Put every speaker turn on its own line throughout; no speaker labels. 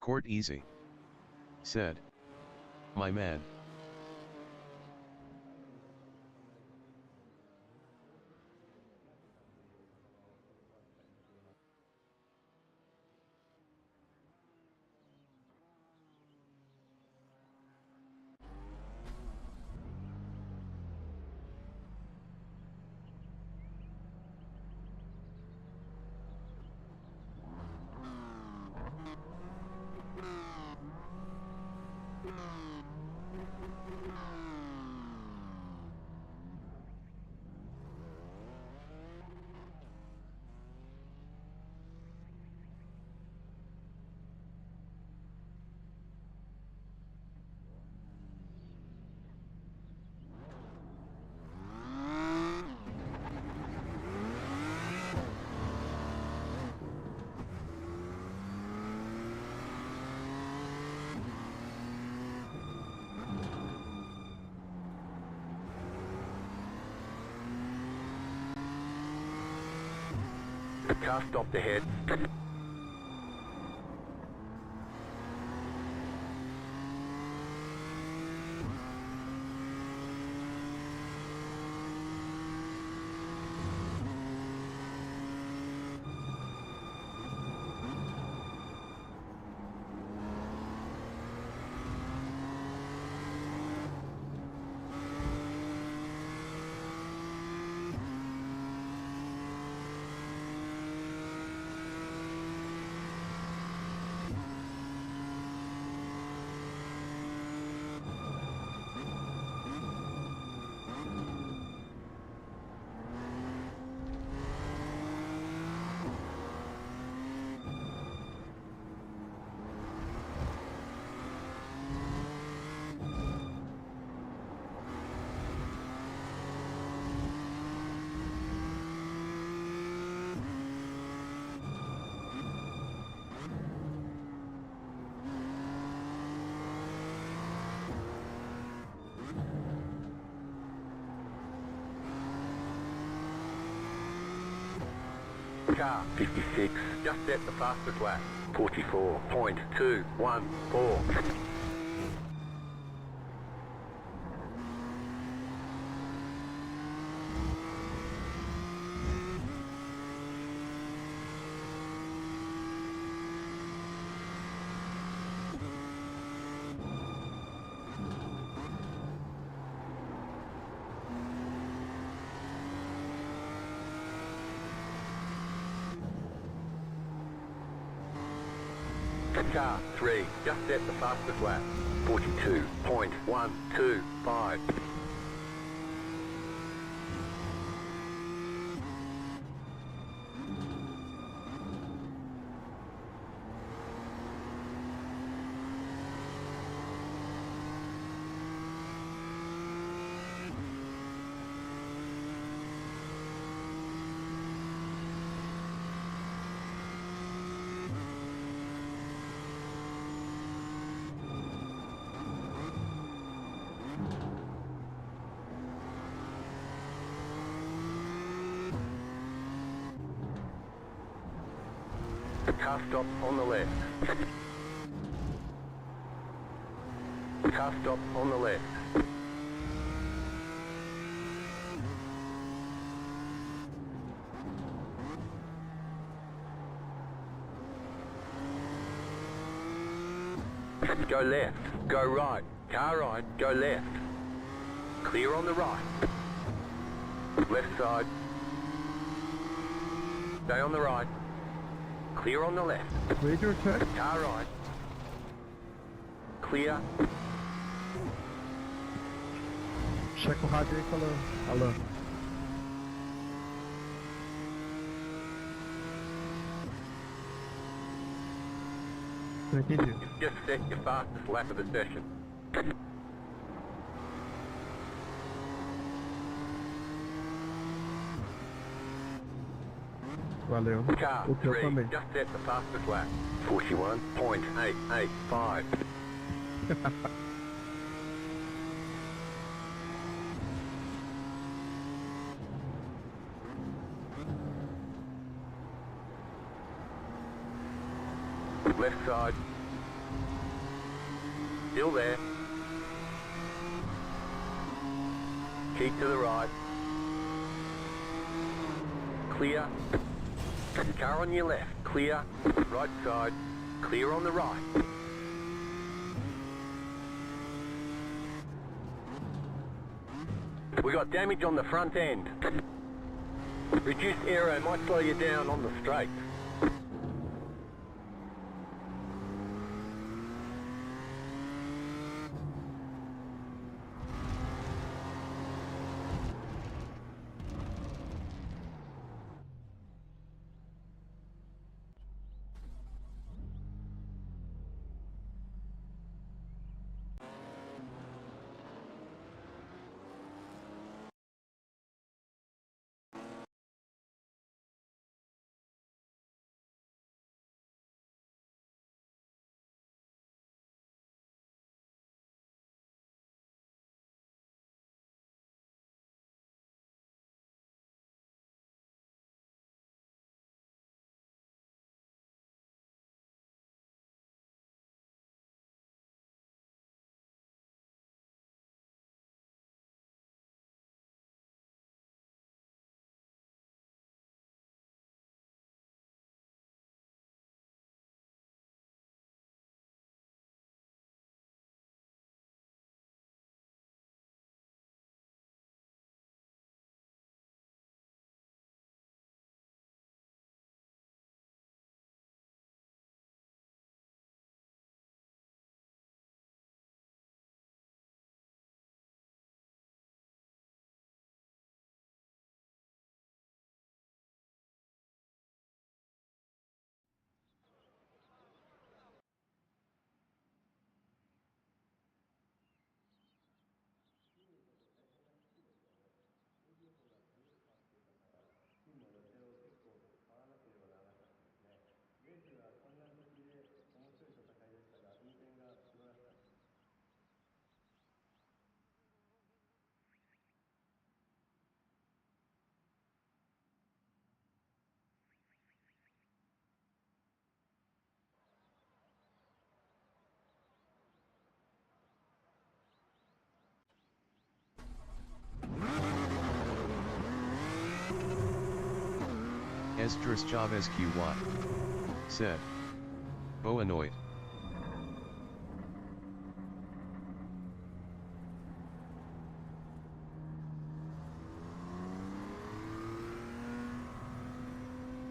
Court easy, said my man.
The car stopped ahead. Car 56, just set the fastest lap, 44.214. Car 3, just set the fastest lap, 42.125. Car stop on the left. Car stop on the left. Go left, go right, car right, go left. Clear on the right. Left side. Stay on the right. Clear on the left.
Radio check.
Car right. Clear.
Checa o rádio aí falando. Alan. Não entendi.
You've just set your fastest lap of the session.
Valeu.
Car
O teu
3,
também.
just set the fastest lap. 41.885. Left side. Still there. Keep to the right. Clear. Car on your left. Clear. Right side. Clear on the right. We got damage on the front end. Reduced aero might slow you down on the straight.
Esdras Chavez QY. Said. Boa noite.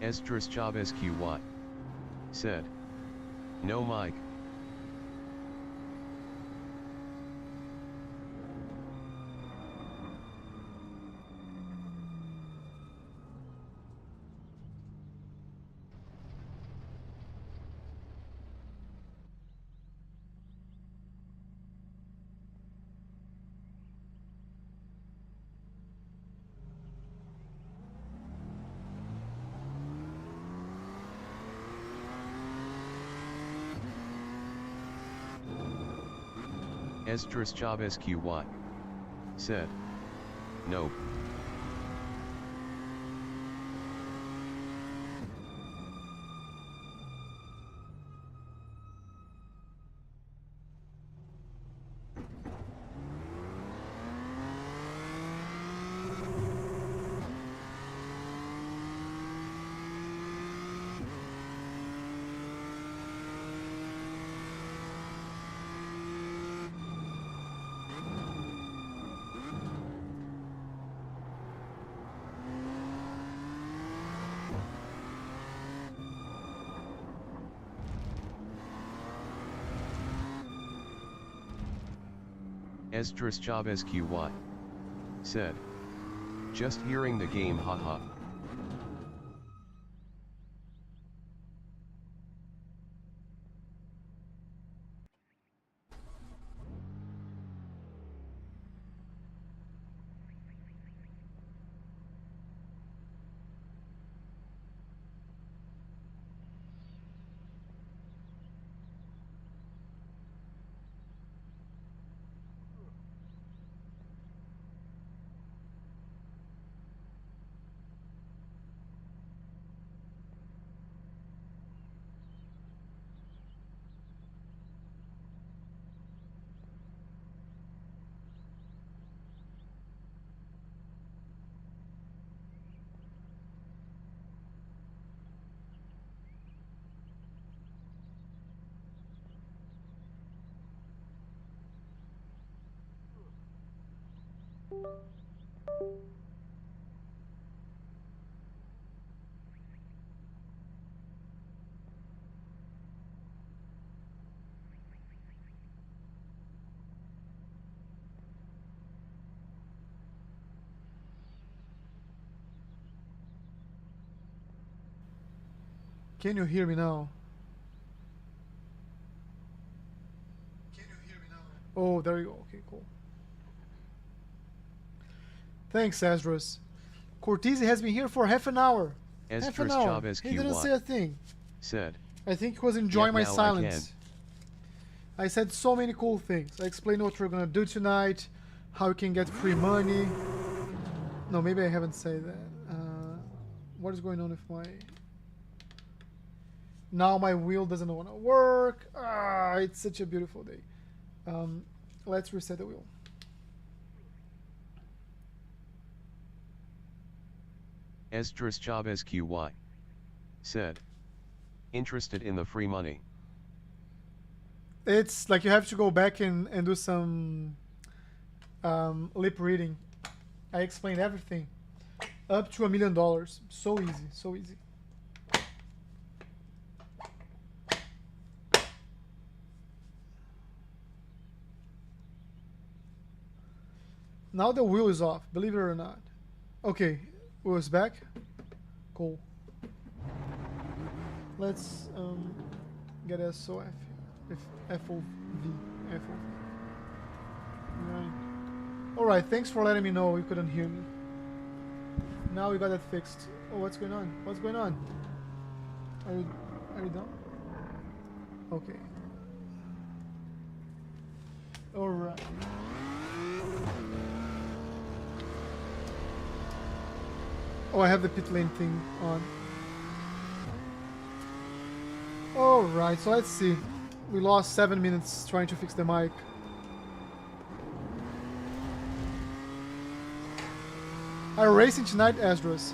Esdras Chavez QY. Said. No Mike. Esdras Chavez QY. Said. Nope. Esdras Chavez QY. Said. Just hearing the game haha.
Can you hear me now? Oh, there you go. Okay, cool. Thanks, Esdras. Cortese has been here for half an hour. Half an
Esdras
hour.
Chavez
He didn't say a thing.
said,
I think he was enjoying my
now I
silence. I said so many cool things. I explained what we're gonna do tonight, how you can get free money. No, maybe I haven't said that. What is going on with my... Now my wheel doesn't want to work. Ah, it's such a beautiful day. Let's reset the wheel.
Esdras Chavez QY said, interested in the free money.
It's like you have to go back and do some lip reading. I explained everything. Up to $1 million. So easy, so easy. Now the wheel is off, believe it or not. Okay, wheel is back. Cool. Let's get SOF. FOV. Right. Alright, thanks for letting me know you couldn't hear me. Now we got that fixed. Oh, what's going on? What's going on? Are you done? Okay. Alright. Oh, I have the pit lane thing on. Alright, so let's see. We lost 7 minutes trying to fix the mic. iRacing tonight, Esdras.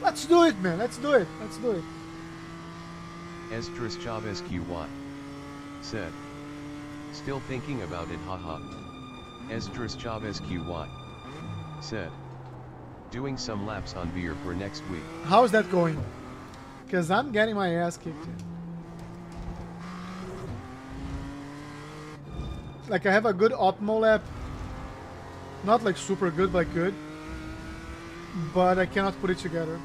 Let's do it, man. Let's do it. Let's do it.
Esdras Chavez QY said, still thinking about it, haha. Esdras Chavez QY said, doing some laps on beer for next week.
How's that going? Because I'm getting my ass kicked. Like, I have a good optimal lap. Not like super good, but good. But I cannot put it together.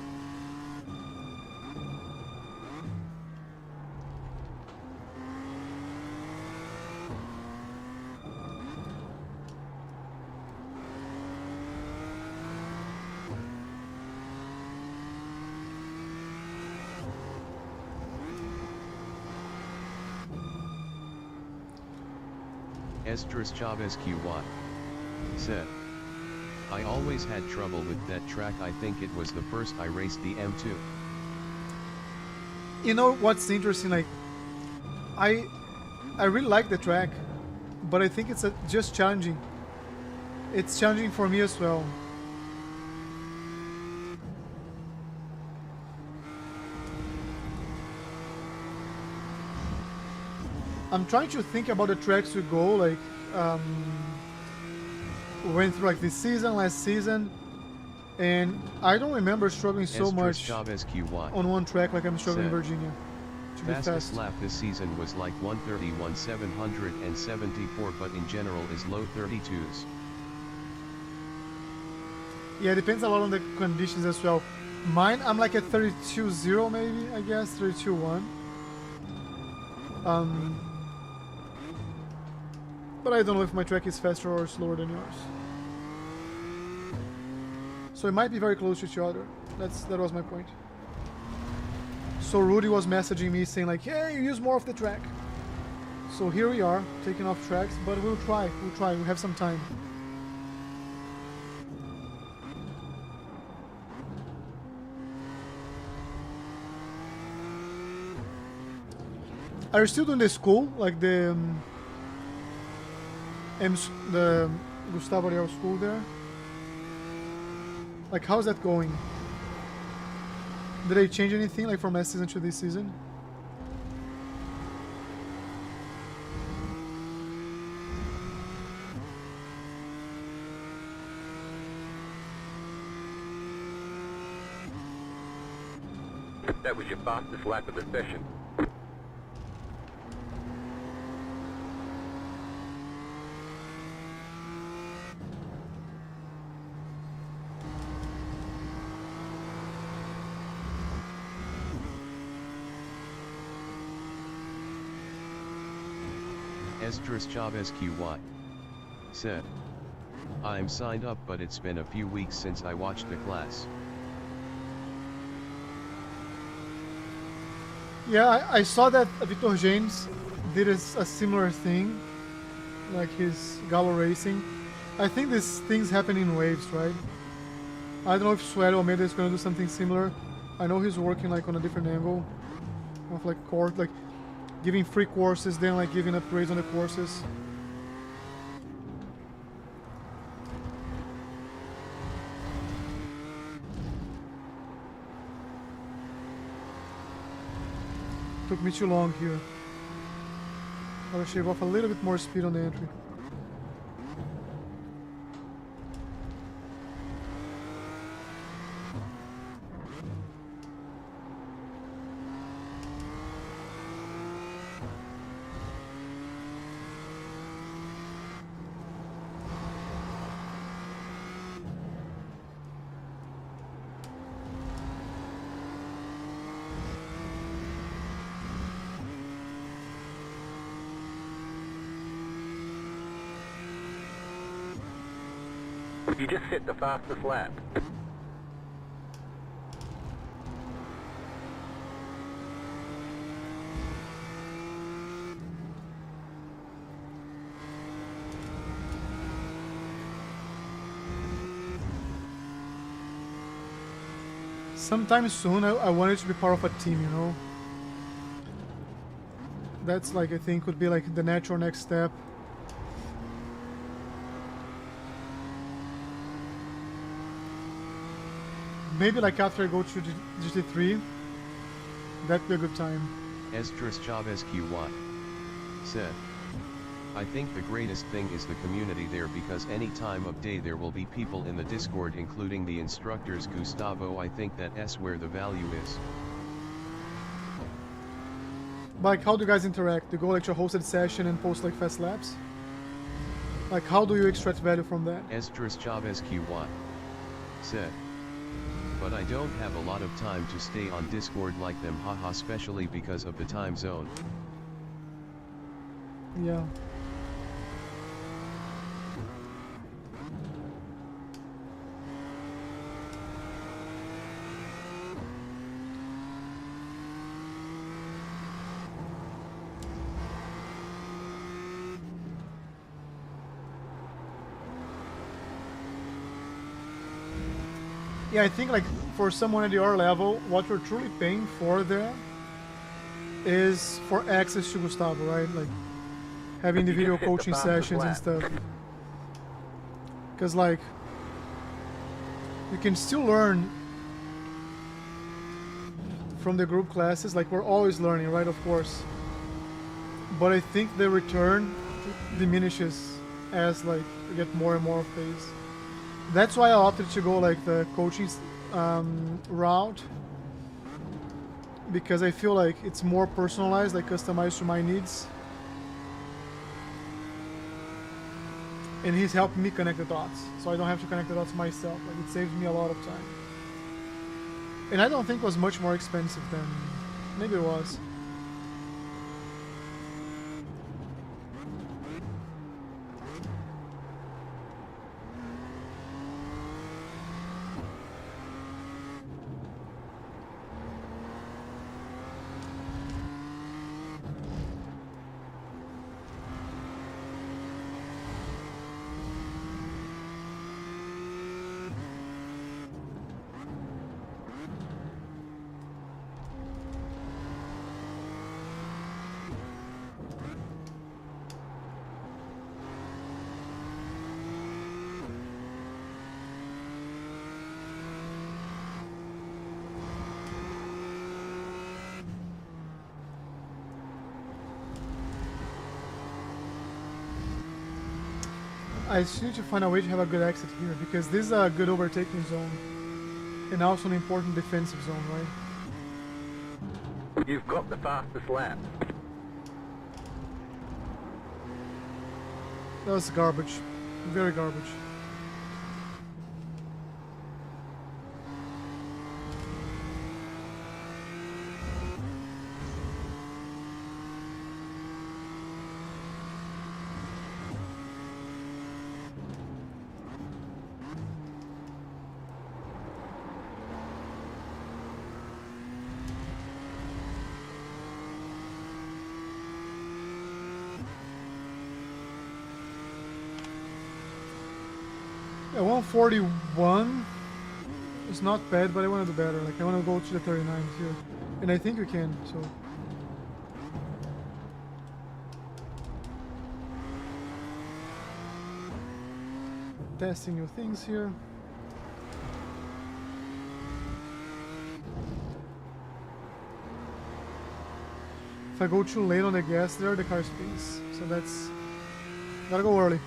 Esdras Chavez QY said, I always had trouble with that track. I think it was the first I raced the M2.
You know what's interesting? Like, I really like the track, but I think it's just challenging. It's challenging for me as well. I'm trying to think about the tracks we go, like, went through like this season, last season, and I don't remember struggling so much
Chavez QY
on one track like I'm struggling in Virginia. To be
fastest
fast.
lap this season was like 1:31.774, but in general is low 32s.
Yeah, it depends a lot on the conditions as well. Mine, I'm like at 32.0 maybe, I guess, 32.1. But I don't know if my track is faster or slower than yours. So it might be very close to each other. That was my point. So Rudy was messaging me saying like, hey, use more of the track. So here we are, taking off tracks, but we'll try, we have some time. Are you still doing the school, like the the Gustavo Ariel school there. Like, how's that going? Did they change anything like from last season to this season?
That was your fastest lap of the session.
Esdras Chavez QY said, I'm signed up, but it's been a few weeks since I watched the class.
Yeah, I saw that Victor James did a similar thing, like his Gallo Racing. I think these things happen in waves, right? I don't know if Suero Almeida is going to do something similar. I know he's working like on a different angle of like court, like giving free courses, then like giving upgrades on the courses. Took me too long here. I'll shave off a little bit more speed on the entry.
You just hit the fastest lap.
Sometime soon I wanted to be part of a team, you know? That's like, I think would be like the natural next step. Maybe like after I go to GT3, that'd be a good time.
Esdras Chavez QY said, I think the greatest thing is the community there, because any time of day there will be people in the Discord, including the instructors. Gustavo, I think that's where the value is.
Like, how do you guys interact? Do you go like to a hosted session and post like fast laps? Like, how do you extract value from that?
Esdras Chavez QY said, but I don't have a lot of time to stay on Discord like them, haha, especially because of the time zone.
Yeah. Yeah, I think like for someone at your level, what you're truly paying for there is for access to Gustavo, right? Like having the video coaching sessions and stuff. Because like you can still learn from the group classes, like we're always learning, right? Of course. But I think the return diminishes as like you get more and more phase. That's why I opted to go like the coaching route, because I feel like it's more personalized, like customized to my needs. And he's helping me connect the dots, so I don't have to connect the dots myself. Like it saves me a lot of time. And I don't think it was much more expensive than, maybe it was. I just need to find a way to have a good exit here because this is a good overtaking zone and also an important defensive zone, right?
You've got the fastest lap.
That was garbage. Very garbage. Yeah, 141 is not bad, but I want to do better. Like, I want to go to the 39 here. And I think we can, so... Testing new things here. If I go too late on the gas there, the car spins. So that's... Gotta go early.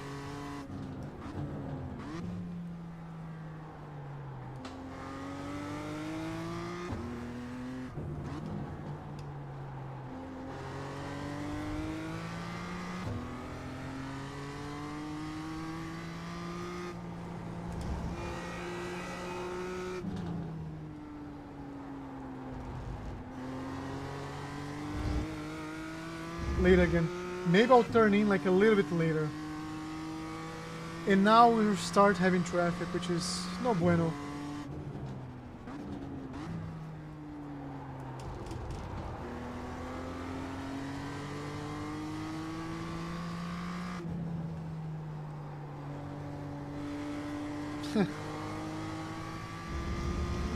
Late again. Maybe I'll turn in like a little bit later. And now we'll start having traffic, which is no bueno.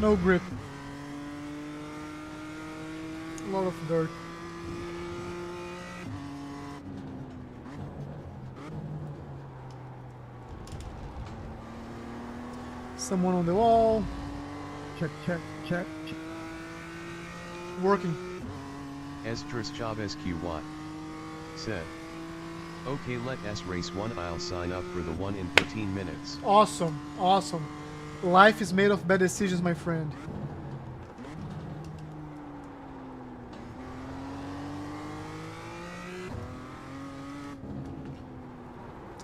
No grip. A lot of dirt. Someone on the wall.
Check, check, check.
Working.
Esdras Job SQY said, okay, let us race one. I'll sign up for the one in 13 minutes.
Awesome, awesome. Life is made of bad decisions, my friend.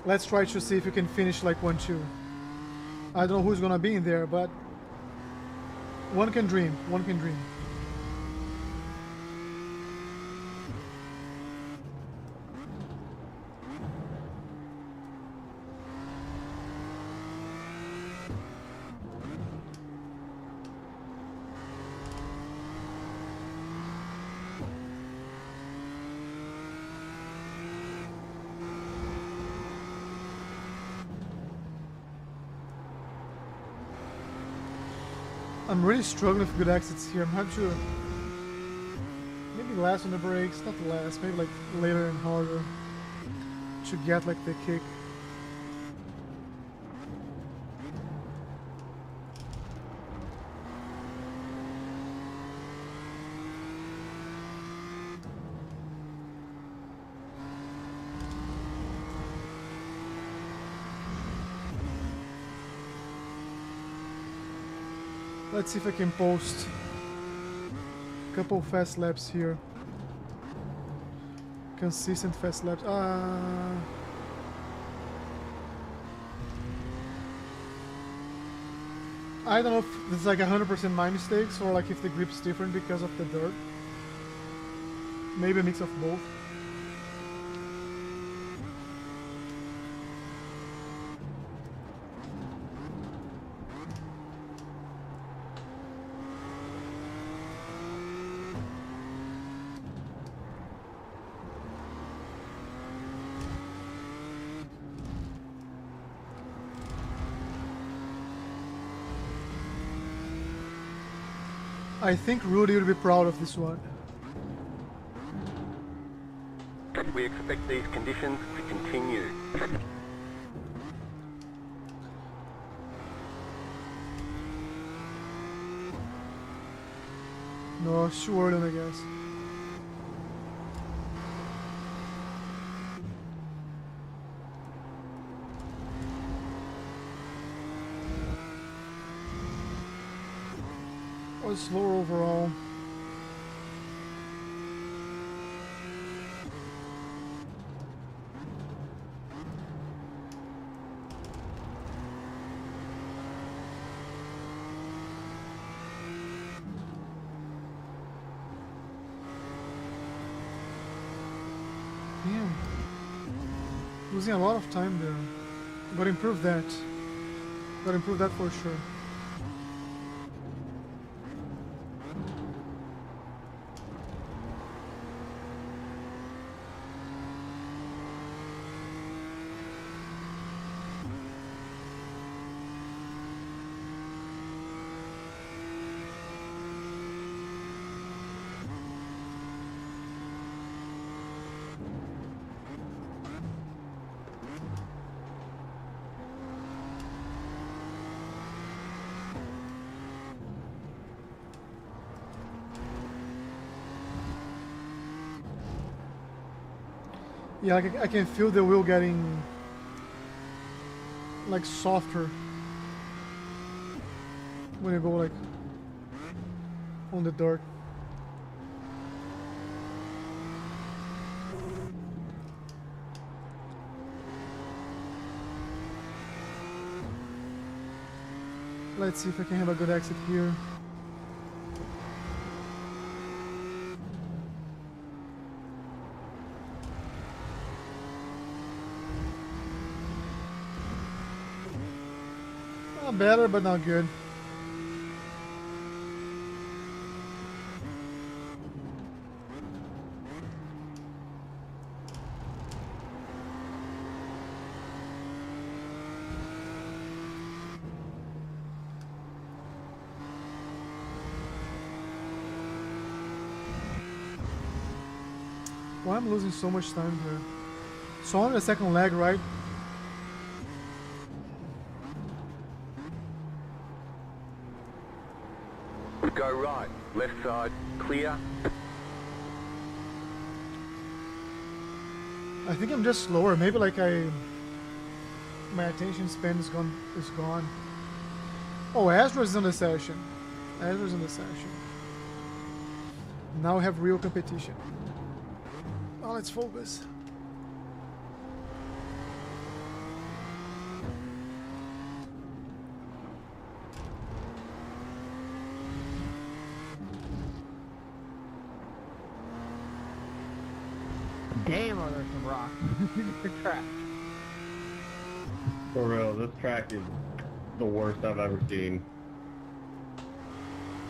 Let's try to see if you can finish like 1-2. I don't know who's gonna be in there, but one can dream. One can dream. I'm really struggling with good exits here. I'm having to maybe last on the brakes, not last, maybe like later and harder to get like the kick. Let's see if I can post a couple fast laps here. Consistent fast laps. I don't know if this is like 100% my mistakes or like if the grip's different because of the dirt. Maybe a mix of both. I think Rudy will be proud of this one.
We expect these conditions to continue.
No, it's too early, I guess. was slower overall. Damn. Losing a lot of time there. Gotta improve that. Gotta improve that for sure. Yeah, I can feel the wheel getting like softer when you go like on the dirt. Let's see if I can have a good exit here. Better, but not good. Why am I losing so much time here? So on the second leg, right?
Go right, left side, clear.
I think I'm just slower. Maybe like my attention span is gone. Oh, Ezra's in the session. Ezra's in the session. Now we have real competition. Now let's focus.
Damn, are there some rocks? The track.
For real, this track is the worst I've ever seen.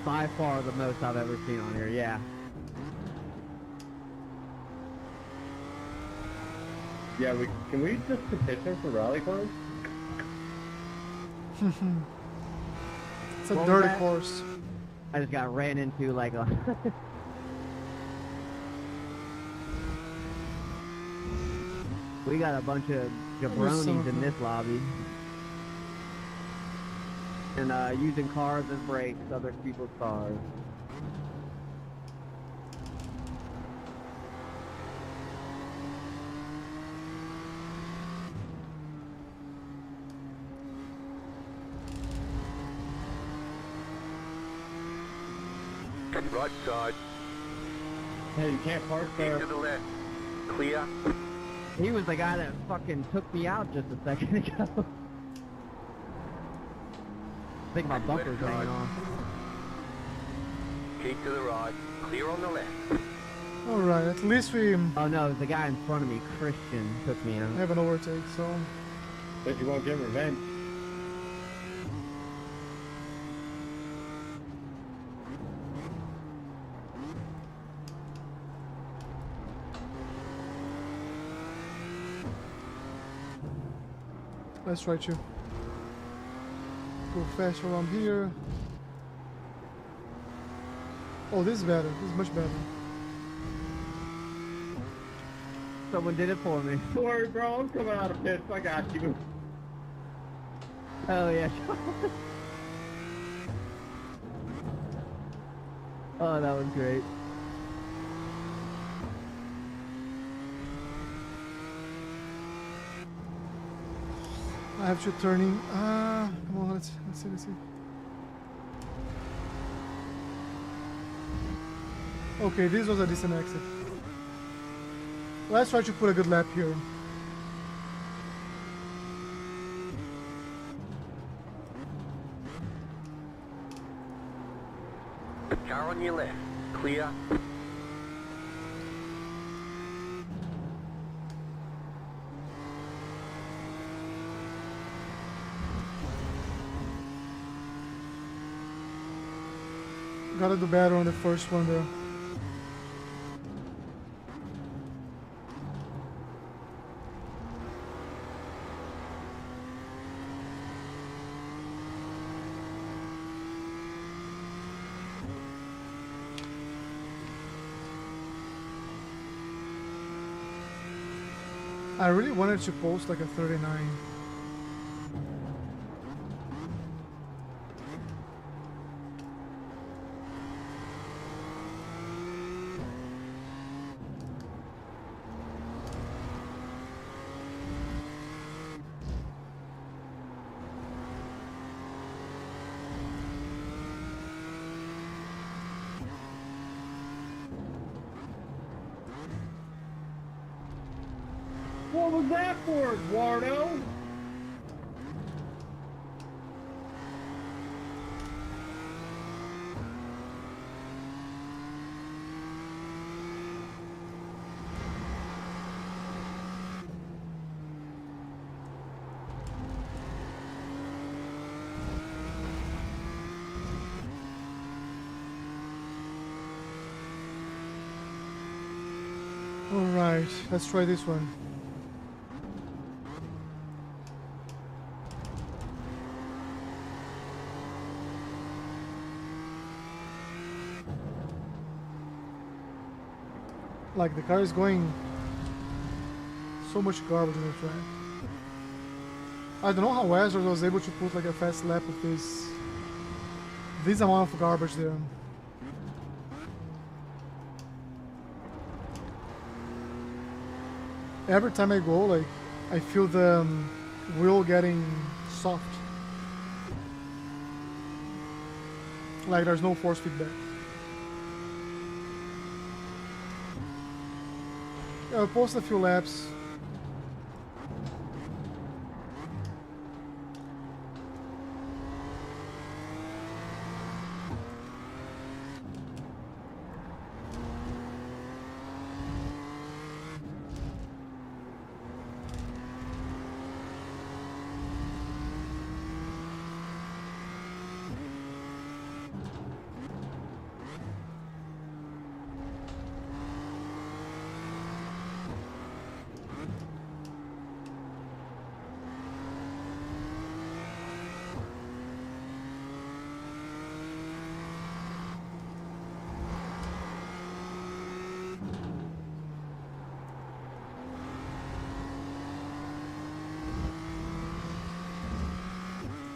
By far the most I've ever seen on here, yeah.
Yeah, can we just petition for rally points?
It's a
What was
dirty
that?
course.
I just got ran into like a... We got a bunch of jabronis in this lobby. And using cars as brakes, other people's cars.
Right side,
Hey, you can't park
keep
there.
to the left, clear.
He was the guy that fucking took me out just a second ago. I think my bumper's hanging on.
Keep to the right, clear on the left.
Alright, at least we
Oh no, the guy in front of me, Christian, took me out.
have an overtake, so...
But you won't get revenge.
Let's try to go fast around here. Oh, this is better. This is much better.
Someone did it for me.
Don't worry, bro. I'm coming out of pits. I got you.
Oh yeah. Oh, that was great.
I have to turning. Come on, let's see. Okay, this was a decent exit. Let's try to put a good lap here.
Car on your left. Clear.
Gotta do better on the first one there. I really wanted to post like a 39.
What was that for, Eduardo?
Alright, let's try this one. Like the car is going so much garbage on the track. I don't know how Western was able to put like a fast lap with this amount of garbage there. Every time I go, like I feel the wheel getting soft. Like there's no force feedback. I'll post a few laps.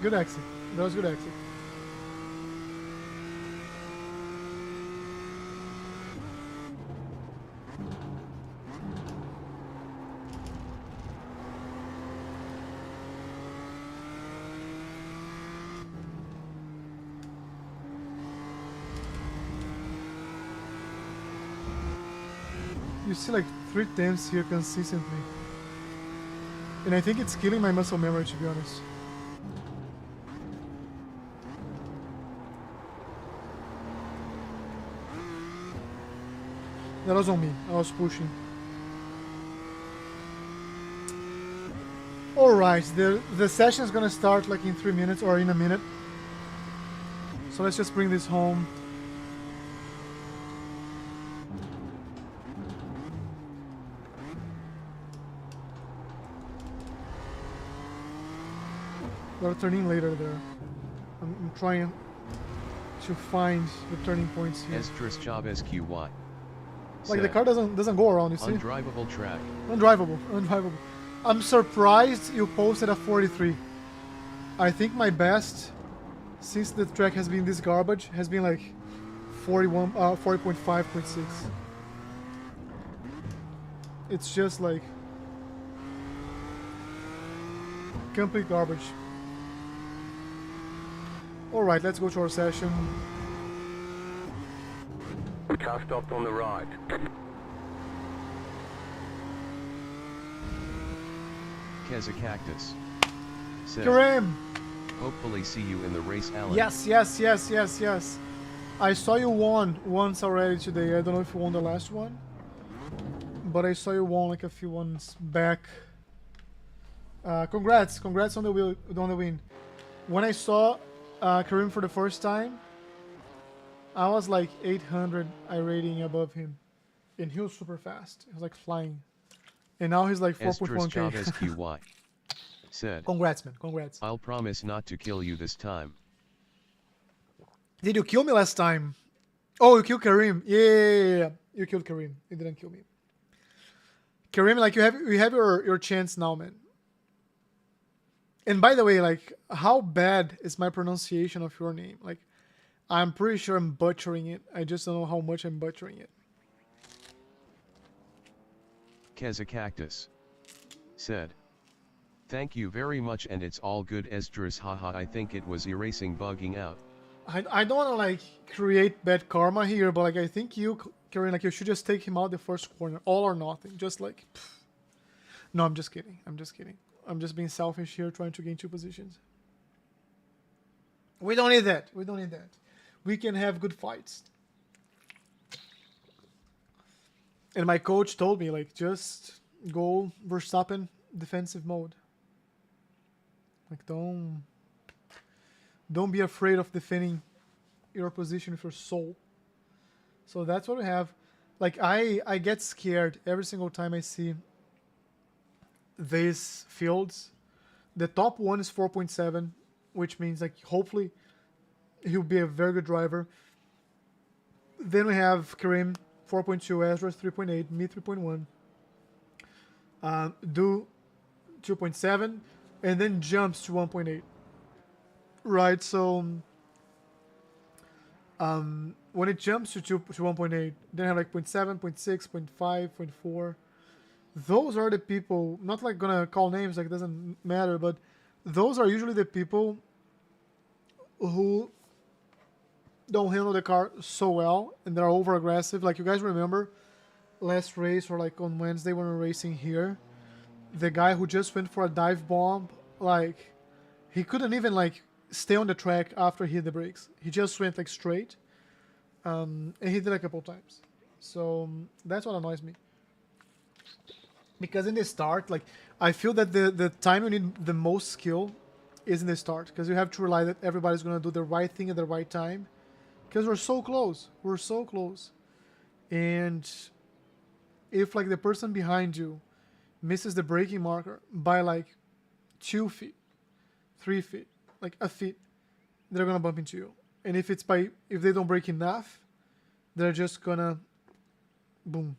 Good exit. That was good exit. You see like 3 tenths here consistently. And I think it's killing my muscle memory, to be honest. That was on me. I was pushing. Alright, the session is gonna start like in 3 minutes or in a minute. So let's just bring this home. We're turning later there. I'm trying to find the turning points here.
Estris job SQY.
Like the car doesn't go around, you see?
Undrivable track.
Undrivable. I'm surprised you posted a 43. I think my best since the track has been this garbage has been like 40.5.6. It's just like complete garbage. Alright, let's go to our session.
Car stopped on the right.
Kezakactus said,
Karim!
hopefully see you in the race, Alan.
Yes, yes, yes, yes, yes. I saw you won once already today. I don't know if you won the last one, but I saw you won like a few ones back. Congrats on the win. When I saw Karim for the first time, I was like 800 iRating above him, and he was super fast. He was like flying, and now he's like 4.1k.
SQY said,
Congrats, man. Congrats.
I'll promise not to kill you this time.
Did you kill me last time? Oh, you killed Karim. Yeah. You killed Karim. You didn't kill me. Karim, like you have your chance now, man. And by the way, like, how bad is my pronunciation of your name? Like, I'm pretty sure I'm butchering it. I just don't know how much I'm butchering it.
Kezakactus said, thank you very much and it's all good Esdras, haha. I think it was iRacing bugging out.
I don't want to like create bad karma here, but like I think you, Karim, like you should just take him out the first corner, all or nothing. Just like, pff. No, I'm just kidding. I'm just kidding. I'm just being selfish here, trying to gain 2 positions. We don't need that. We don't need that. We can have good fights. And my coach told me, like, just go Verstappen defensive mode. Like, don't be afraid of defending your position with your soul. So that's what we have. Like, I get scared every single time I see these fields. The top one is 4.7, which means, like, hopefully he'll be a very good driver. Then we have Karim, 4.2, Ezra 3.8, me 3.1, Do 2.7, and then jumps to 1.8. Right, so when it jumps to 1.8, then I have like 0.7, 0.6, 0.5, 0.4. Those are the people, not like gonna call names, like it doesn't matter, but those are usually the people who don't handle the car so well and they're over aggressive. Like you guys remember last race or like on Wednesday when we were racing here, the guy who just went for a dive bomb, like he couldn't even like stay on the track after he hit the brakes. He just went like straight, and he did it a couple times. So that's what annoys me. Because in the start, like I feel that the time you need the most skill is in the start, because you have to rely that everybody's gonna do the right thing at the right time. Because we're so close. We're so close. And if like the person behind you misses the braking marker by like 2 feet, 3 feet, like a feet, they're gonna bump into you. And if they don't brake enough, they're just gonna boom,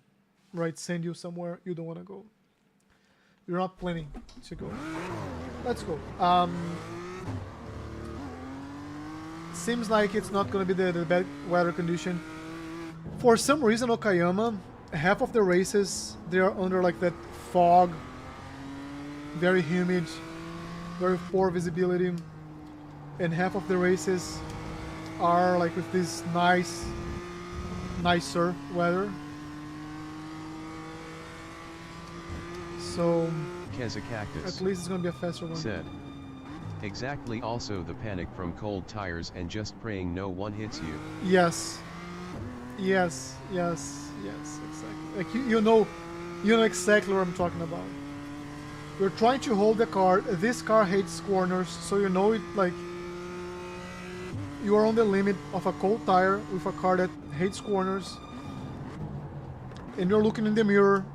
right, send you somewhere you don't wanna go. You're not planning to go. Let's go. Seems like it's not going to be the bad weather condition. For some reason, Okayama, half of the races, they are under like that fog, very humid, very poor visibility, and half of the races are like with this nicer weather. So
Kezakactus
at least it's going to be a faster one.
said, exactly, also the panic from cold tires and just praying no one hits you.
Yes, exactly. Like you know exactly what I'm talking about. You're trying to hold the car. This car hates corners, so you know it. Like you are on the limit of a cold tire with a car that hates corners, and you're looking in the mirror,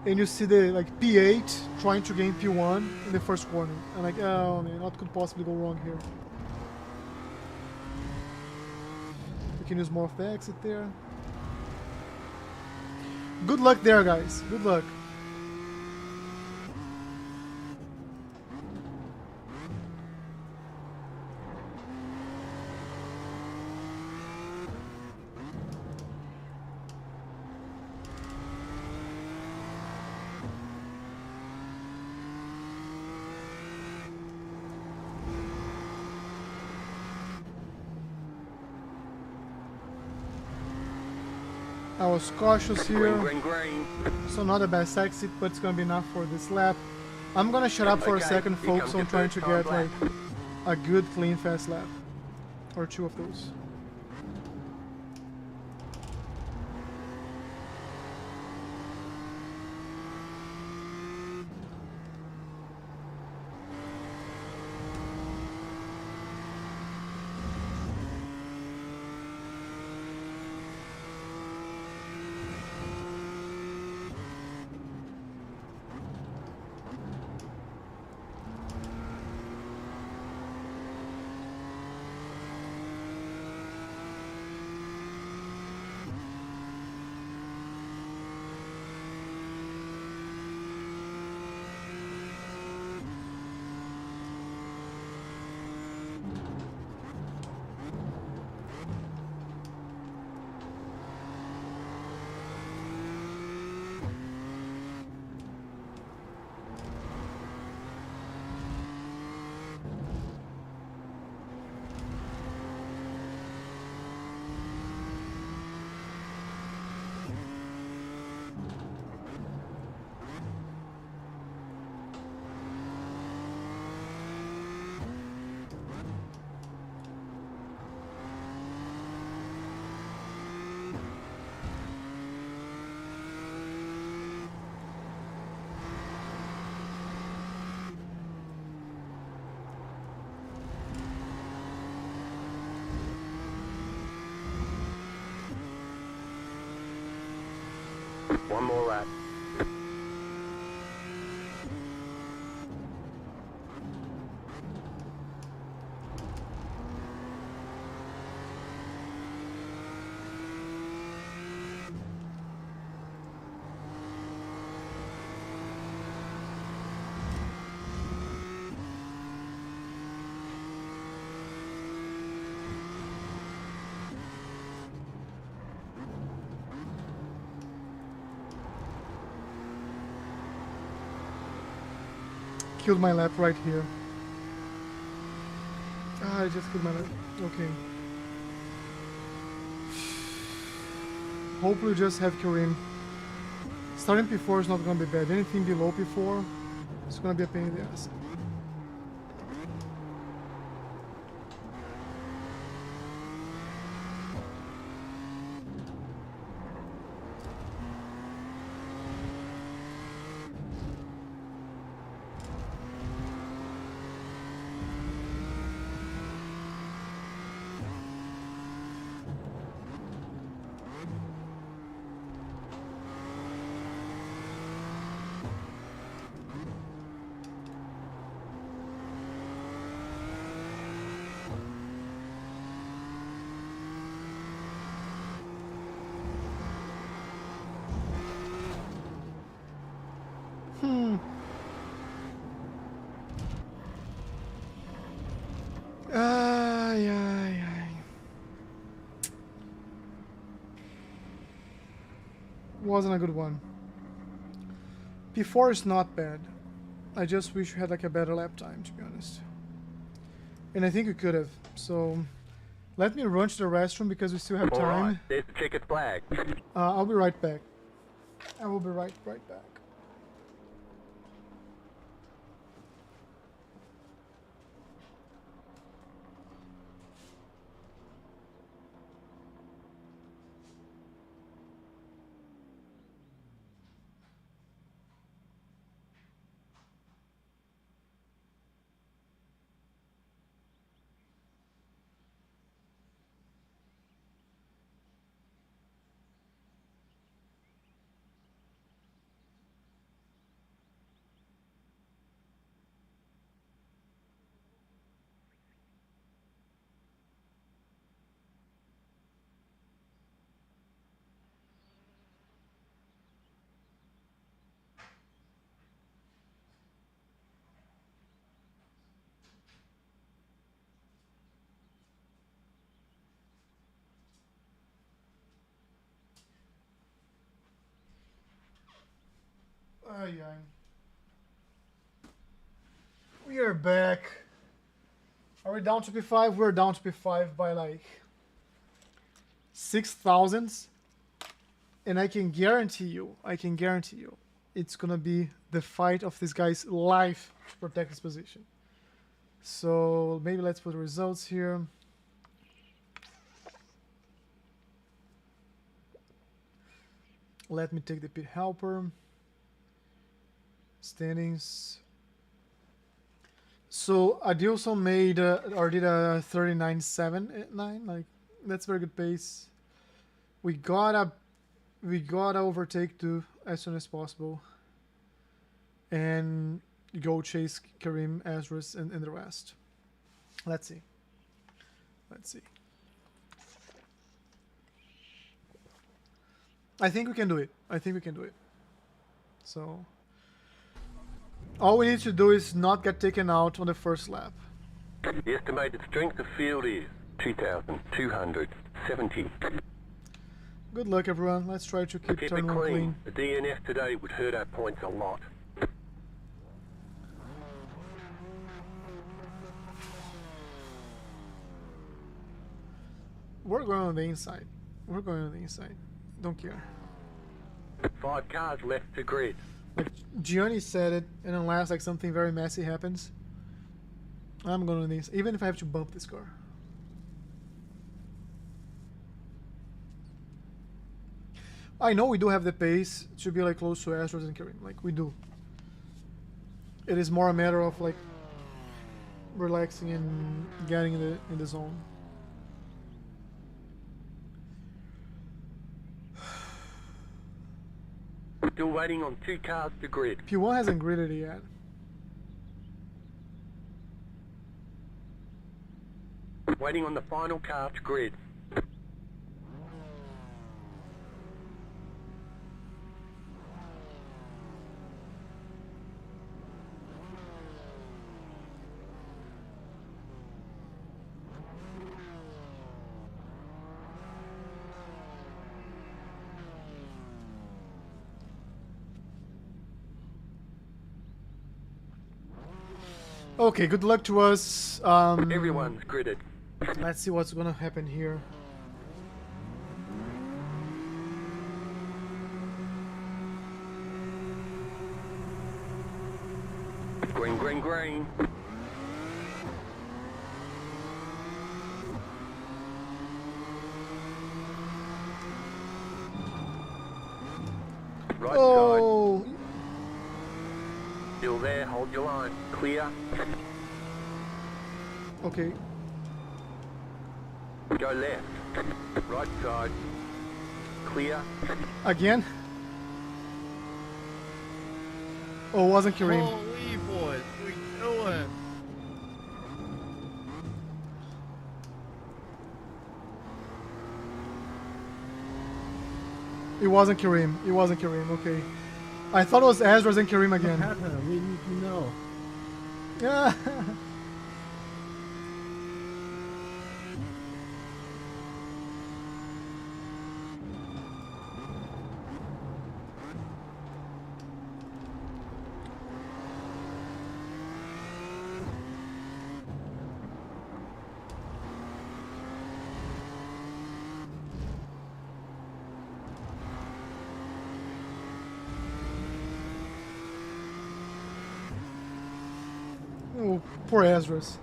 and you see the like P8 trying to gain P1 in the first corner. And like, oh man, what could possibly go wrong here? We can use more of the exit there. Good luck there, guys. Good luck. I was cautious here.
Green, green, green.
So not the best exit, but it's gonna be enough for this lap. I'm gonna shut up for a
Okay,
second,
here
focus
comes
on
your
trying
first
to get
time
like a good, clean, fast lap. Or two of those.
One more lap.
Killed my lap right here. Ah, I just killed my lap. Okay. Hopefully just have Kareem. Starting P4 is not gonna be bad. Anything below P4 is gonna be a pain in the ass. Ay, ay, ay. Wasn't a good one. P4 is not bad. I just wish we had like a better lap time, to be honest. And I think we could have. So let me run to the restroom because we still have
All right,
time.
there's the checkered flag.
I'll be right back. I will be right back. Ay, ay. We are back. Are we down to P5? We're down to P5 by like 6 thousandths. And I can guarantee you, it's gonna be the fight of this guy's life to protect his position. So maybe let's put the results here. Let me take the pit helper. Standings. So Adilson made or did a 39.7 like that's very good pace. We gotta overtake too as soon as possible and go chase Karim, Azrus, and the rest. Let's see. I think we can do it. So all we need to do is not get taken out on the first lap.
The estimated strength of field is 2,270.
Good luck, everyone. Let's try to keep
Keep
turn
it
one
clean.
clean.
The DNF today would hurt our points a lot.
We're going on the inside. Don't care.
5 cars left to grid.
Like Gianni said it, and unless like something very messy happens, I'm going on this, even if I have to bump this car. I know we do have the pace to be like close to Astros and Karim, like we do. It is more a matter of like relaxing and getting in the zone.
Still waiting on 2 cars to grid.
P1 hasn't gridded yet.
Waiting on the final car to grid.
Okay, good luck to us.
Everyone's gridded.
Let's see what's gonna happen here.
Green, green, green. Right
Oh,
side. Still there, hold your line. Clear.
okay.
Go left. Right side. Clear.
Again? Oh, it wasn't Kareem.
Holy boys, we doing?
It wasn't Kareem. Okay. I thought it was Azraz and Kareem again.
We need to know.
Yeah. Oh, poor Azraz.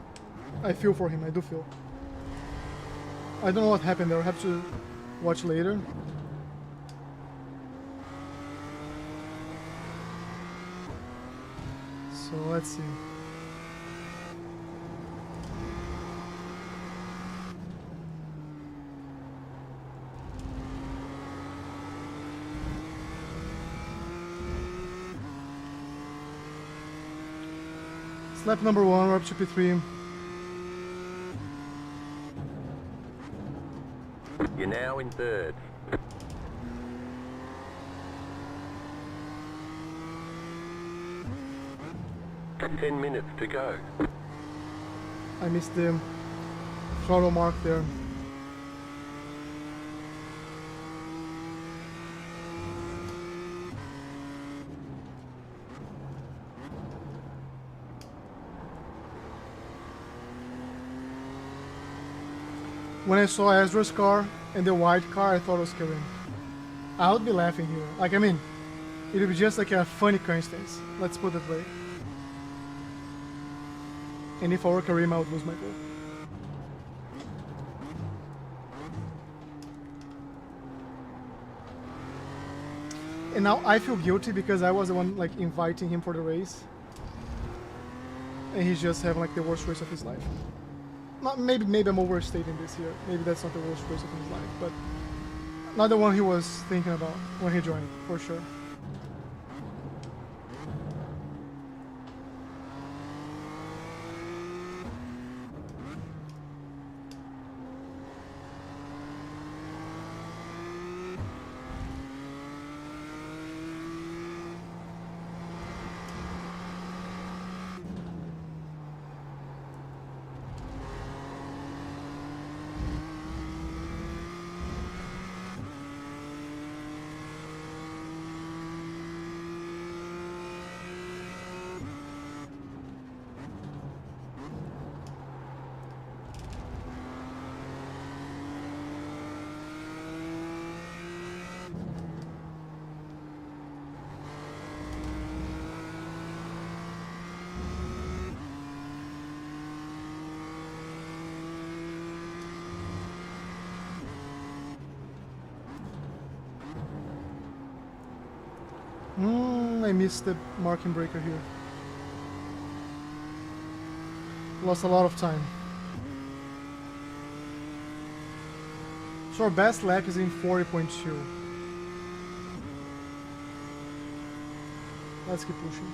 I feel for him, I do feel. I don't know what happened there, I'll have to watch later. So let's see. Lap number 1, we're up to P3.
You're now in third. And 10 minutes to go.
I missed the throttle mark there. When I saw Ezra's car and the white car, I thought it was Karim. I would be laughing here. Like, I mean, it would be just like a funny coincidence. Let's put it that way. And if I were Kareem, I would lose my goal. And now I feel guilty because I was the one like inviting him for the race. And he's just having like the worst race of his life. Not maybe I'm overstating this here. Maybe that's not the worst race of his life, but not the one he was thinking about when he joined, for sure. I missed the marking breaker here. Lost a lot of time. So our best lap is in 40.2. Let's keep pushing.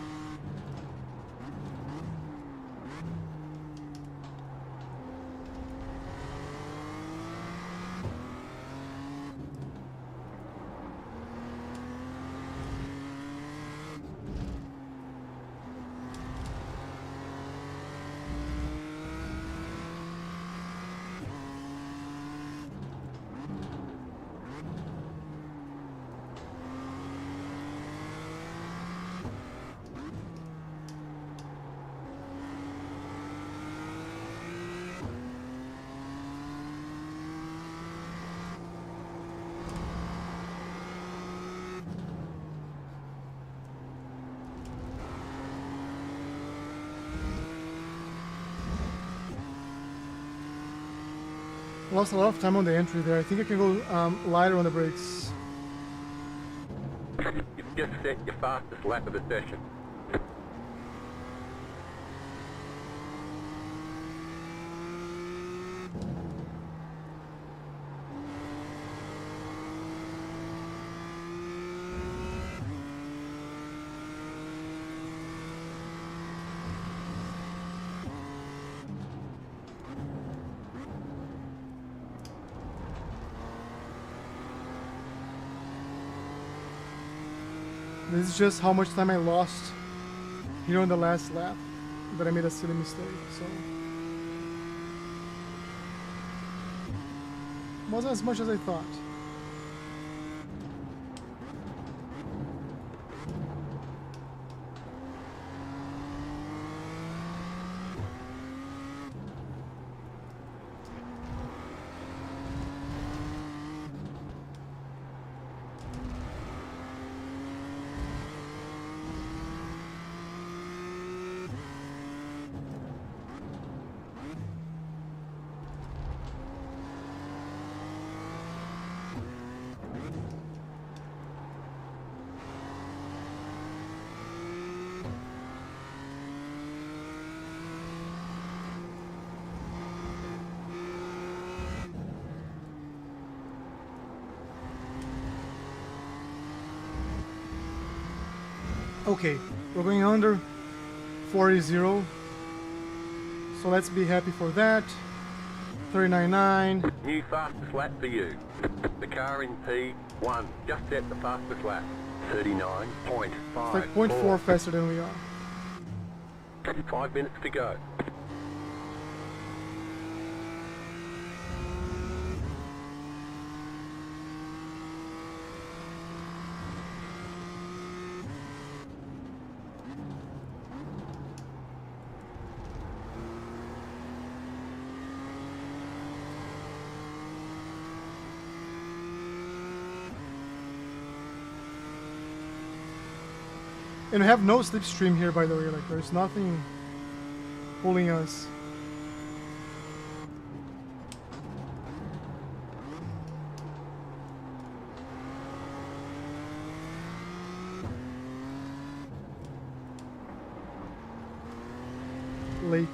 Lost a lot of time on the entry there. I think I can go lighter on the brakes.
You've just set your fastest lap of the session.
This is just how much time I lost here on the last lap that I made a silly mistake, so wasn't as much as I thought. Okay, we're going under 40.0, so let's be happy for that. 39.9.
New fastest lap for you. The car in P1 just set the fastest lap. 39.5.
It's like 0.4 faster than we are.
5 minutes to go.
And we have no slipstream here, by the way. Like, there's nothing pulling us. Late.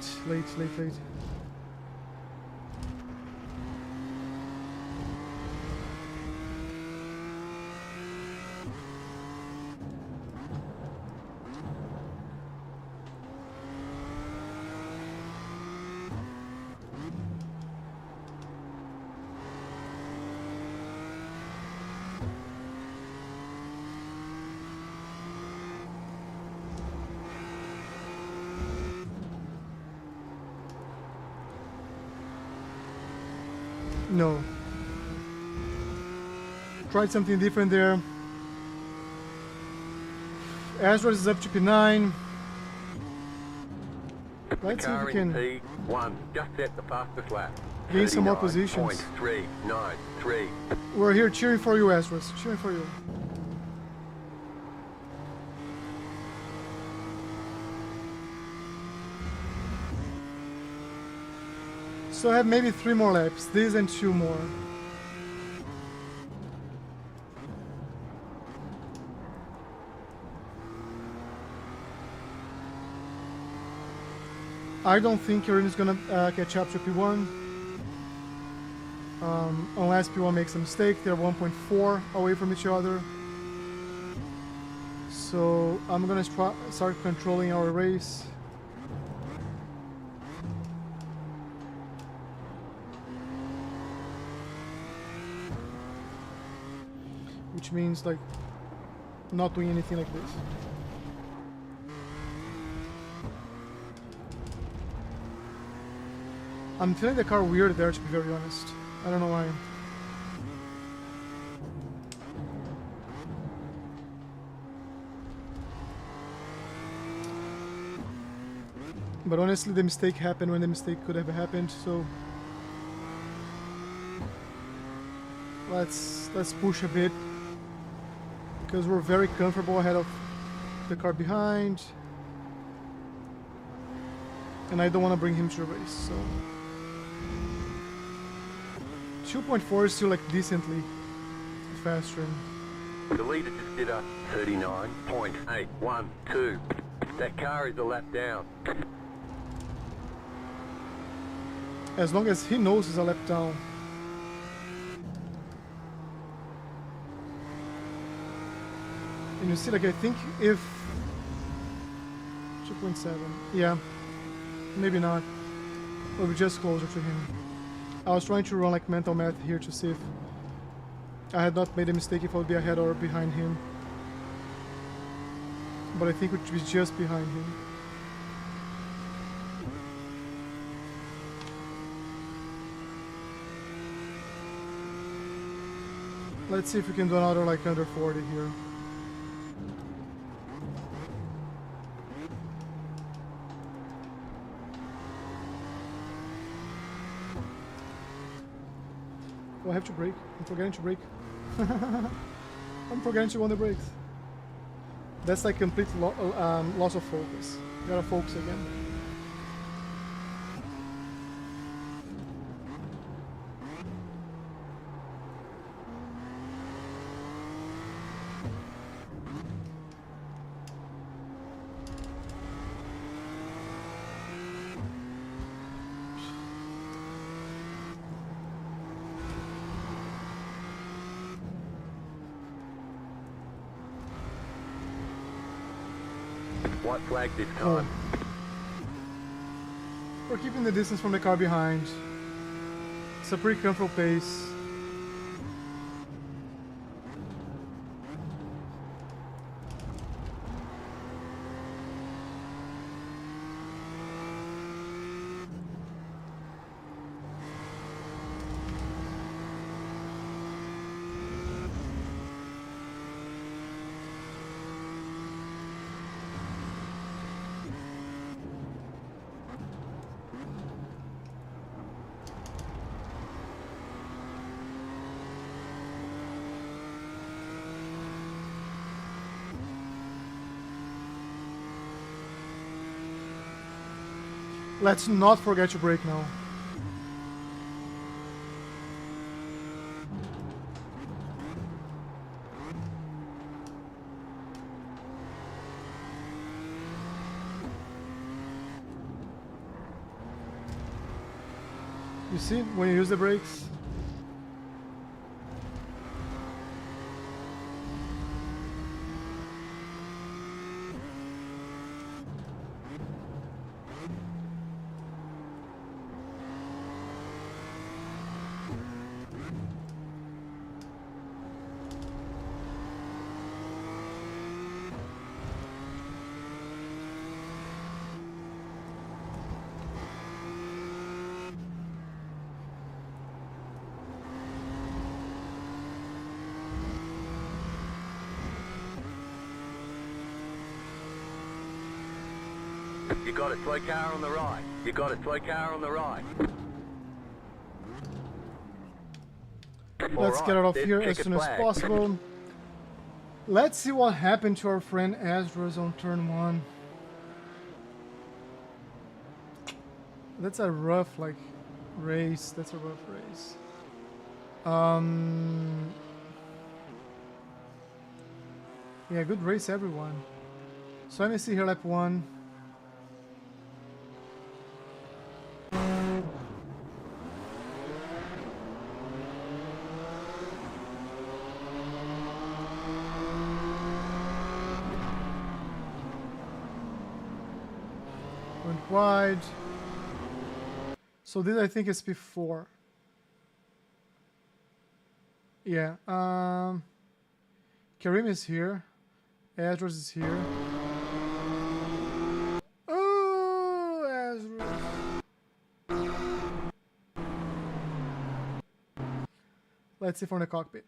No. Tried something different there. Azra is up to P9. Let's see if we can
P1, just set the fastest lap.
gain some more positions.
39.393.
We're here cheering for you, Azra. Cheering for you. So I have maybe 3 more laps. This and 2 more. I don't think Karim is gonna catch up to P1 unless P1 makes a mistake. They're 1.4 away from each other, so I'm gonna start controlling our race. Which means like not doing anything like this. I'm feeling the car weird there, to be very honest. I don't know why. But honestly, the mistake happened when the mistake could have happened, so let's push a bit, because we're very comfortable ahead of the car behind, and I don't want to bring him to the race, so 2.4 is still like decently faster.
The leader just did a 39.812. That car is a lap down.
As long as he knows he's a lap down. And you see, like, I think if 2.7, yeah, maybe not. We'll be just closer to him. I was trying to run like mental math here to see if I had not made a mistake, if I would be ahead or behind him. But I think it would be just behind him. Let's see if we can do another like under 40 here. Oh, I have to brake. I'm forgetting to brake. I'm forgetting to on the brakes. That's like complete loss of focus. Gotta focus again.
White flag this time.
We're keeping the distance from the car behind. It's a pretty comfortable pace. Let's not forget to brake now. You see, when you use the brakes,
You got it, slow car on the right. You got it, slow car on the right.
let's get out of here as soon as
flag.
possible. Let's see what happened to our friend Azra's on turn 1. That's a rough, like, race. That's a rough race. Yeah, good race, everyone. So let me see here, lap 1. Went wide. So this I think is P4. Yeah. Karim is here. Azraz is here. Oh, Azraz. Let's see from the cockpit.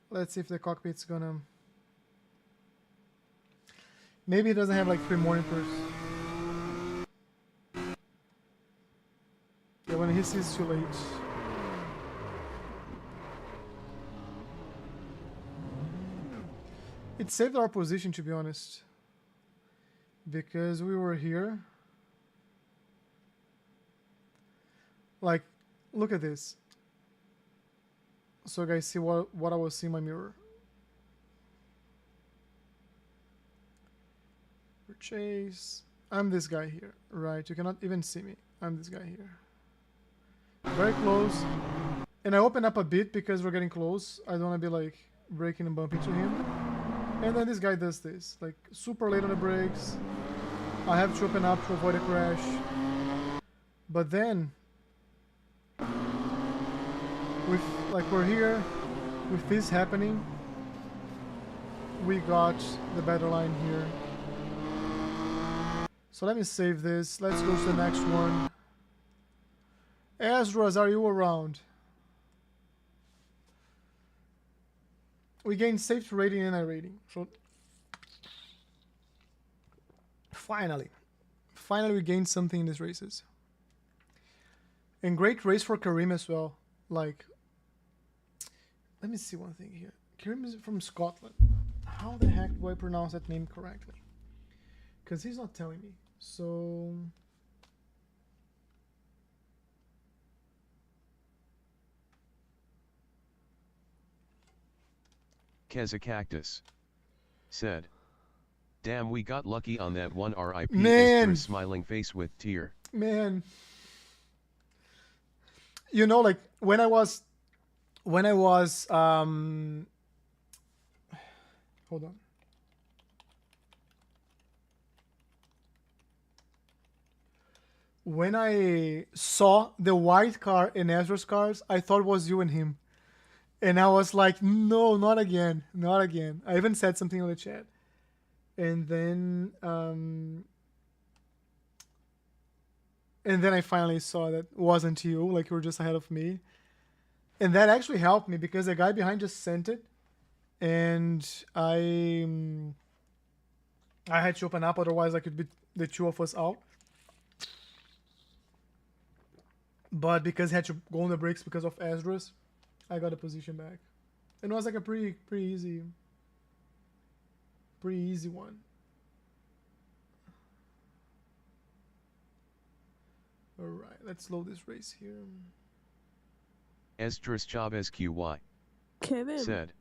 Let's see if the cockpit's gonna... Maybe it doesn't have like 3 monitors. Yeah, when he sees too late. It saved our position, to be honest. Because we were here. Like, look at this. So guys, see what I will see in my mirror. Purchase. I'm this guy here, right? You cannot even see me. I'm this guy here. Very close. And I open up a bit because we're getting close. I don't want to be like braking and bumping into him. And then this guy does this, like super late on the brakes. I have to open up to avoid a crash. But then, with like we're here, with this happening, we got the better line here. So let me save this. Let's go to the next one. Azraz, are you around? We gained safety rating and iRating. So finally we gained something in these races. And great race for Karim as well. Like, let me see one thing here. Karim is from Scotland. How the heck do I pronounce that name correctly? Because he's not telling me. So
Kezakactus said, "Damn, we got lucky on that one. RIP."
Man.
Esther's smiling face with tear.
man, you know, like when I was hold on. When I saw the white car in Ezra's cars, I thought it was you and him. And I was like, no, not again. Not again. I even said something on the chat. And then I finally saw that it wasn't you, like you were just ahead of me. And that actually helped me because the guy behind just sent it. And I had to open up, otherwise I could be the two of us out. But because I had to go on the brakes because of Ezra's, I got the position back. And it was like a pretty easy one. Alright, let's load this race here.
Esdras Chavez QY
Kevin.
said,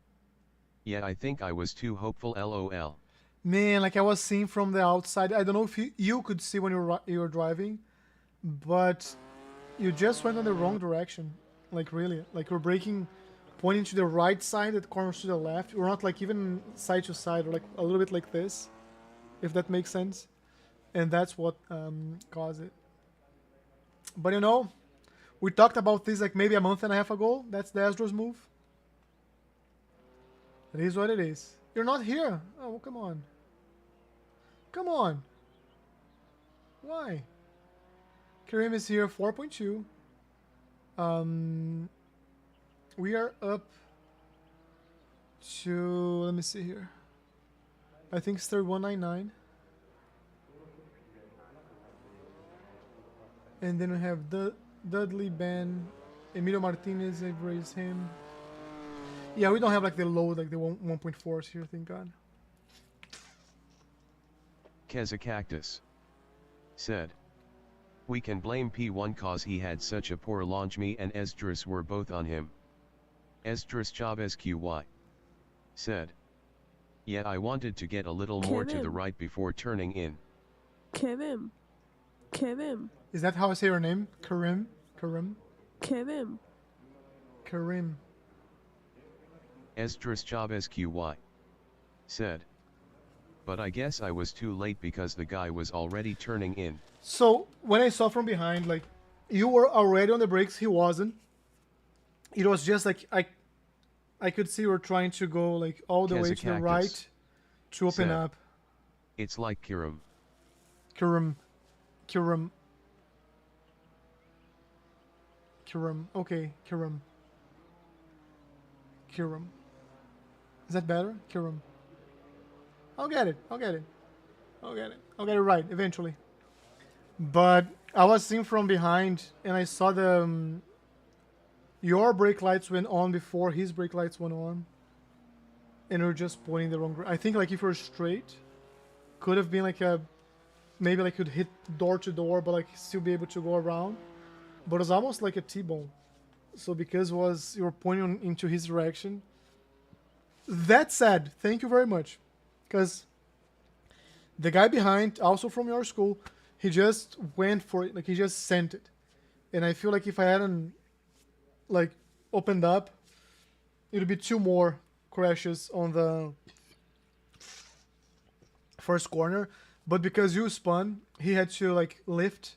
yeah, I think I was too hopeful lol.
Man, like I was seeing from the outside, I don't know if you could see when you were driving, but you just went on the wrong direction. Like really, like you're braking, pointing to the right side, that corners to the left. You're not like even side to side, or like a little bit like this, if that makes sense. And that's what caused it. But you know, we talked about this like maybe a month and a half ago. That's the Esdras move. It is what it is. You're not here. Oh, come on. Come on. Why? Karim is here, 4.2. We are up to, let me see here. I think it's 3199. And then we have Dudley, Ben, Emilio Martinez, I've raised him. Yeah, we don't have like the load, like the 1.4s here, thank God.
Kezakactus said, we can blame P1 cause he had such a poor launch. Me and Esdras were both on him. Esdras Chavez QY said, yeah, I wanted to get a little more to the right before turning in.
Kevin. Kevin.
Is that how I say your name? Karim? Karim?
Kevin.
Karim.
Esdras Chavez QY said, but I guess I was too late because the guy was already turning in.
So when I saw from behind, like you were already on the brakes, he wasn't. It was just like I could see you were trying to go like all the way to the right to open up.
It's like Kiram.
Kiram. Okay, Kiram. Is that better? Kiram. I'll get it right eventually. But I was seeing from behind and I saw the your brake lights went on before his brake lights went on, and you're just pointing the wrong direction. I think like if you're straight, could have been like a maybe like could hit door to door, but like still be able to go around. But it was almost like a T-bone. So because you were pointing into his direction. That said, thank you very much, because the guy behind, also from your school, he just went for it, like he just sent it. And I feel like if I hadn't like opened up, it would be 2 more crashes on the first corner. But because you spun, he had to like lift,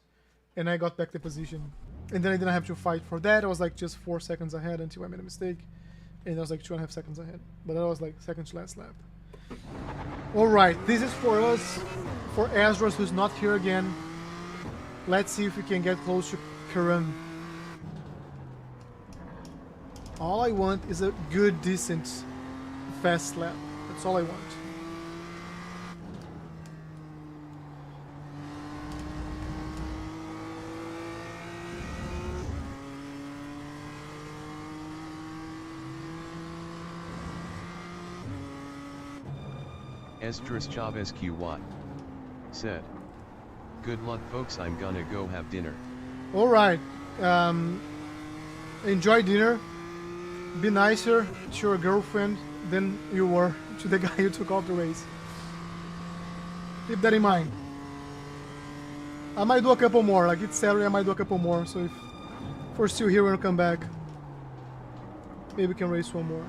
and I got back the position. And then I didn't have to fight for that. I was like just 4 seconds ahead until I made a mistake. And I was like 2.5 seconds ahead. But that was like second to last lap. Alright, this is for us, for Esdras, who's not here again. Let's see if we can get close to Karan. All I want is a good, decent, fast lap. That's all I want.
Esdras Chavez QY said, good luck folks, I'm gonna go have dinner.
Alright, enjoy dinner. Be nicer to your girlfriend than you were to the guy who took off the race. Keep that in mind. I might do a couple more, like it's Saturday, I might do a couple more, so if we're still here when we come back, maybe we can race one more.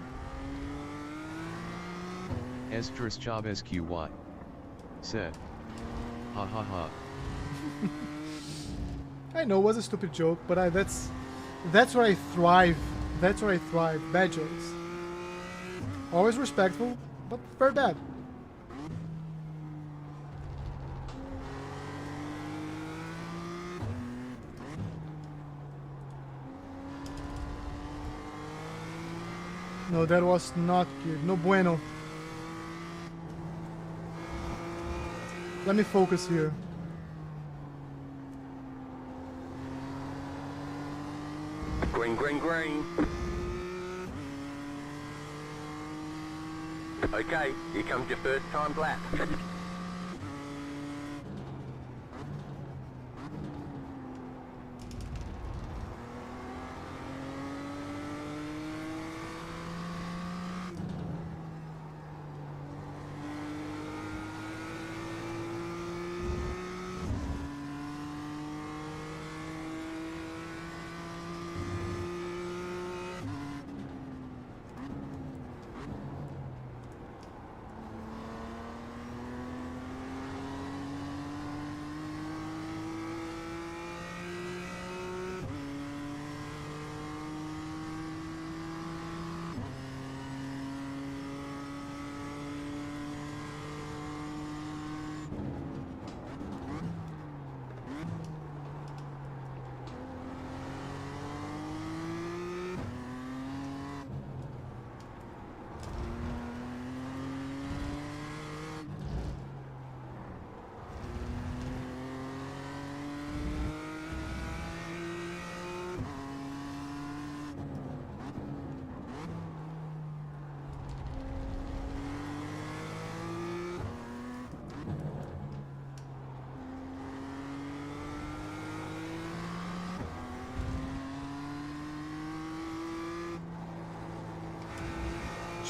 Esdras Chavez QY said, ha ha ha.
I know it was a stupid joke, but that's where I thrive. That's where I thrive. Bad jokes. Always respectful, but very bad. No, that was not good. No bueno. Let me focus here.
Green, green, green. Okay, here comes your first time lap.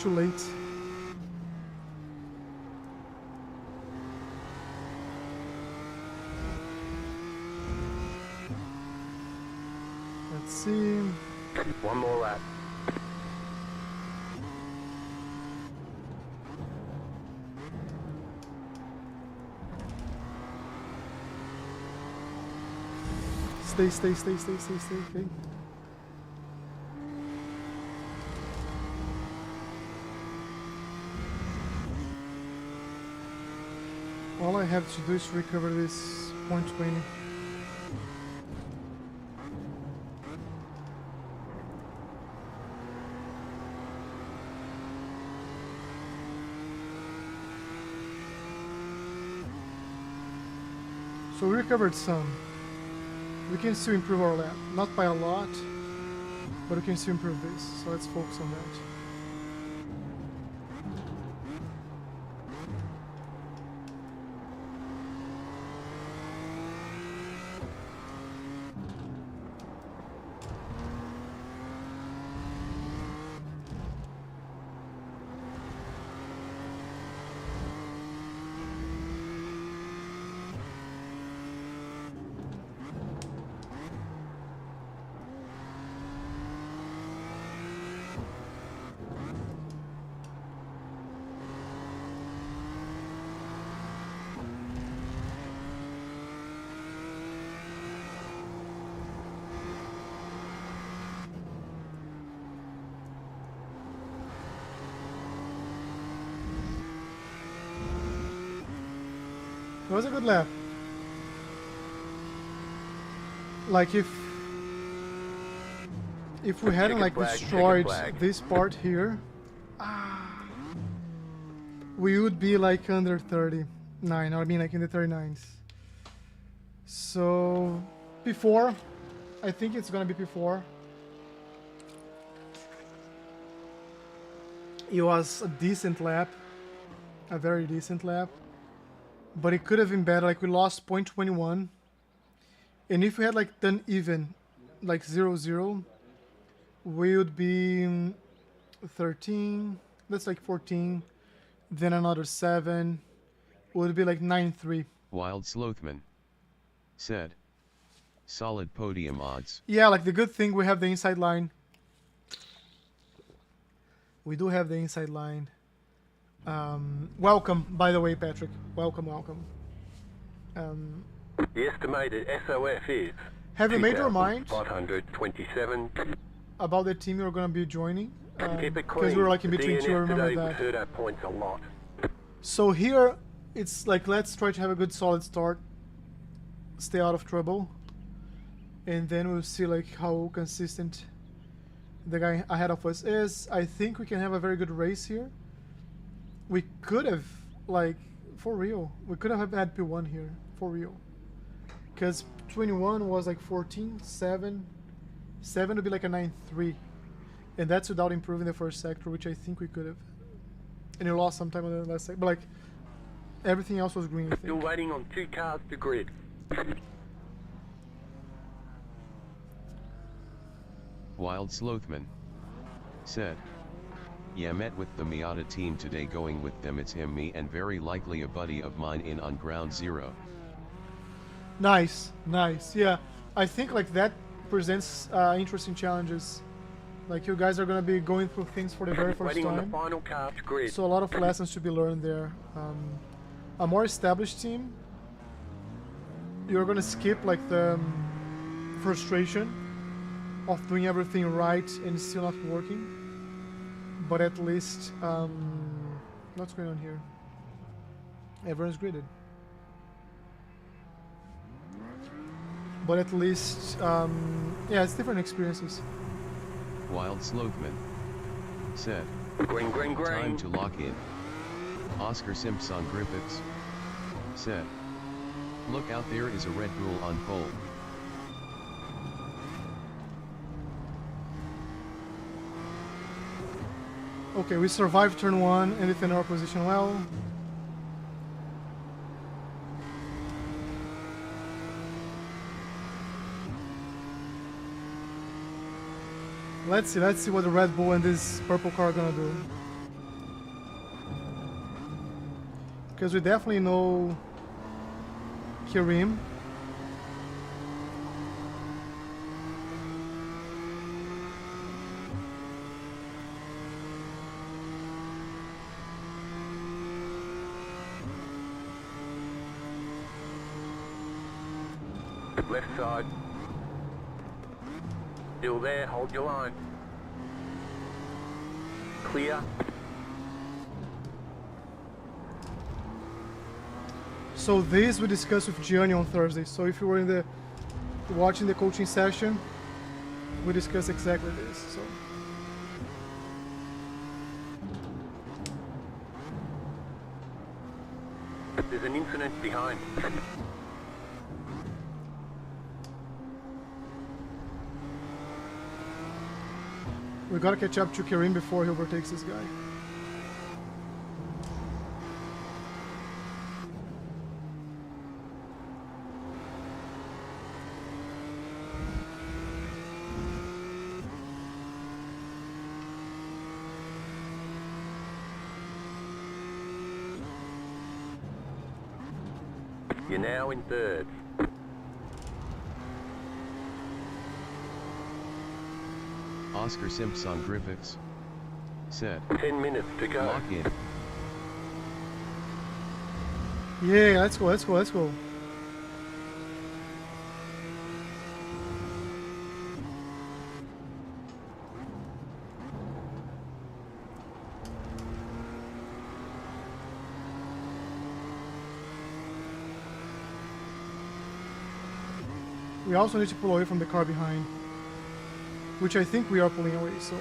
too late. Let's see.
One more lap.
Stay. Okay. All I have to do is recover this point 20. So we recovered some. We can still improve our lap. Not by a lot, but we can still improve this. So let's focus on that. It was a good lap. Like if we hadn't like destroyed this part here, we would be like under 39. I mean like in the 39s. So P4, I think it's gonna be P4. It was a decent lap, a very decent lap. But it could have been better. Like we lost 0.21, and if we had like done even, like 0-0, we would be 13. That's like 14. Then another 7. Would be like 9-3.
Wild Slothman said, solid podium odds.
Yeah, like the good thing we have the inside line. We do have the inside line. Welcome, by the way, Patrick. Welcome.
The estimated SOF is...
Have you made your mind
527.
about the team you're going to be joining?
Keep it
Because
clean.
we were like in
The
between
DNF
two, I remember
today
that.
hurt our points a lot.
So here, it's like, let's try to have a good solid start. Stay out of trouble. And then we'll see like how consistent the guy ahead of us is. I think we can have a very good race here. We could have, like, for real, we could have had P1 here, for real. Because 21 was like 14, 7. 7 would be like a 9-3. And that's without improving the first sector, which I think we could have. And you lost some time on the last sector. But like, everything else was green, I
Still
think.
waiting on 2 cars to grid.
Wild Slothman said, yeah, met with the Miata team today, going with them, it's him, me, and very likely a buddy of mine in on ground zero.
Nice. Yeah, I think like that presents interesting challenges. Like you guys are gonna be going through things for the very first
Waiting on the
time.
final car to grid.
So a lot of lessons to be learned there. A more established team, you're gonna skip like the frustration of doing everything right and still not working. But at least, what's going on here? Everyone's gridded. But at least, yeah, it's different experiences.
Wild Slothman said,
Green.
time to lock in. Oscar Simpson Griffiths said, look out, there is a Red Bull on pole.
Okay, we survived turn 1 and defended our position well. Let's see what the Red Bull and this purple car are gonna do. Because we definitely know Kirim.
Left side. Still there, hold your line. Clear.
So this we discussed with Gianni on Thursday. So if you were in the watching the coaching session, we discussed exactly this. So
There's an incident behind.
we gotta catch up to Kirim before he overtakes this guy.
You're now in third.
Oscar Simpson Griffiths said,
10 minutes to go.
lock in.
Yeah, let's go, let's go, let's go. We also need to pull away from the car behind, which I think we are pulling away, so.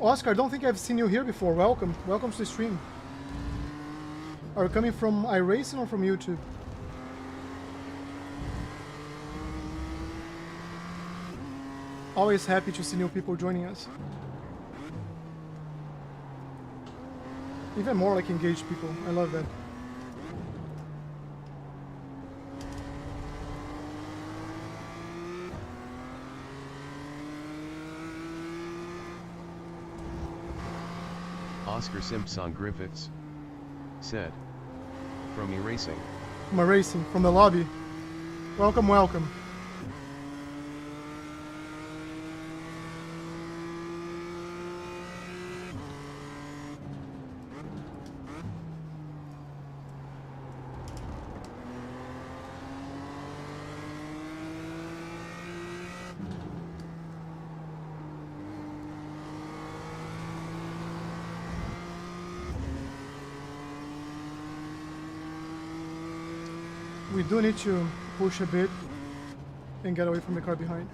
Oscar, I don't think I've seen you here before. Welcome. Welcome to the stream. Are you coming from iRacing or from YouTube? Always happy to see new people joining us. Even more like engaged people. I love that.
Oscar Simpson Griffiths said, from iRacing.
From iRacing, from the lobby. Welcome, welcome. We do need to push a bit and get away from the car behind.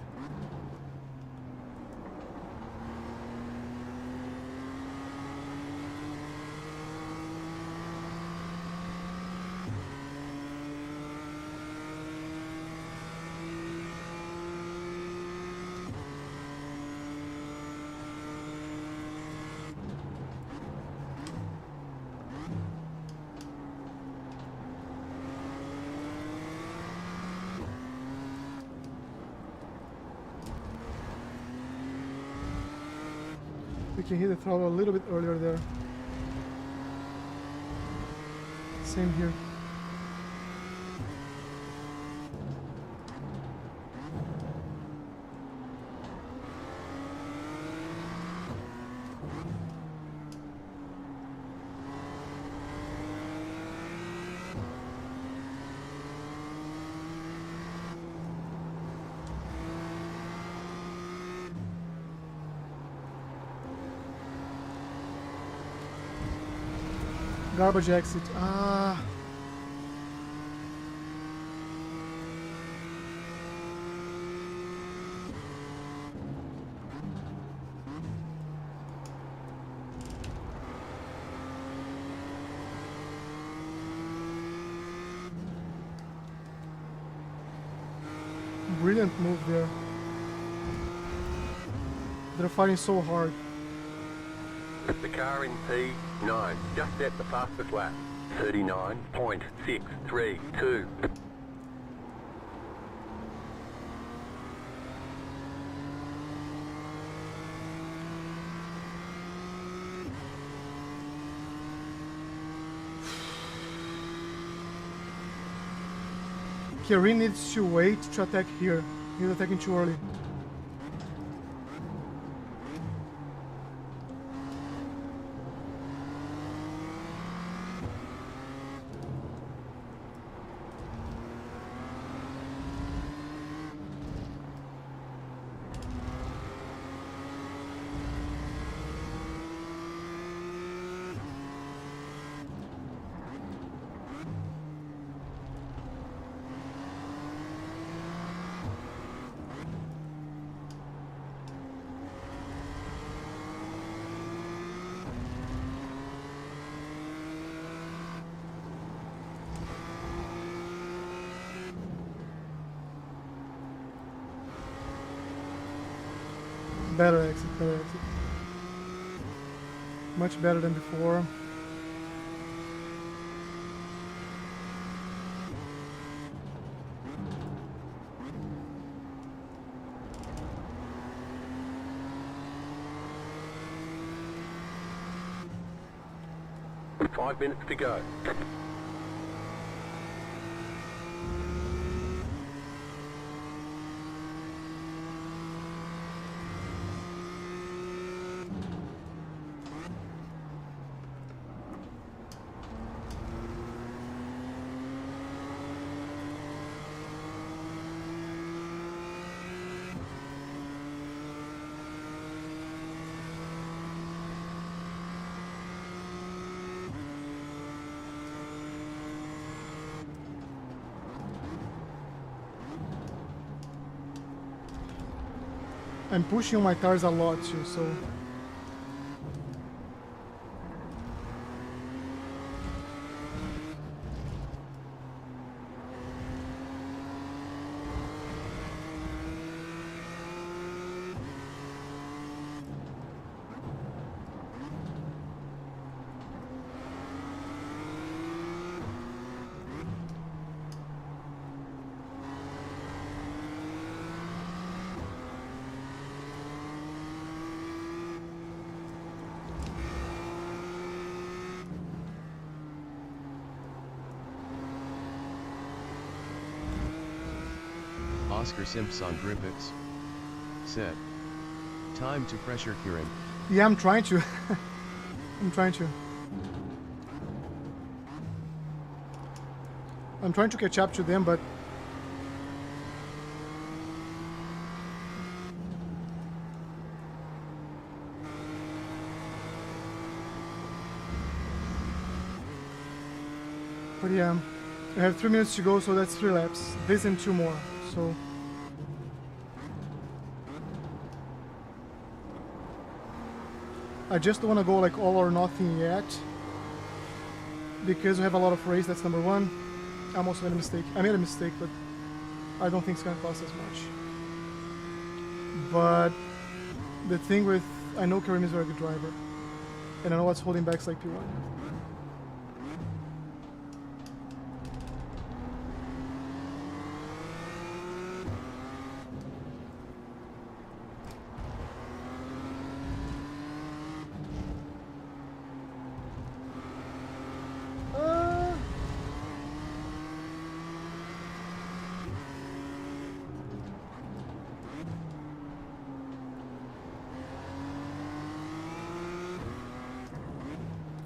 We can hit the throttle a little bit earlier there. Same here. Garbage exit. Ah. Brilliant move there. They're fighting so hard.
The car in P9, just at the fastest lap. 39.632.
Karim needs to wait to attack here. He's attacking too early. Better exit, better exit. Much better than before.
Five minutes to go.
I'm pushing on my tires a lot too, so
Oscar Simpson Grippets said, time to pressure Karim.
yeah, I'm trying to. I'm trying to. I'm trying to catch up to them, but yeah, I have 3 minutes to go, so that's 3 laps. This and 2 more, so I just don't want to go like all or nothing yet, because we have a lot of race. That's number one. I almost made a mistake. I made a mistake, but I don't think it's gonna cost as much. But the thing with, I know Karim is a very good driver, and I know what's holding back is like P1.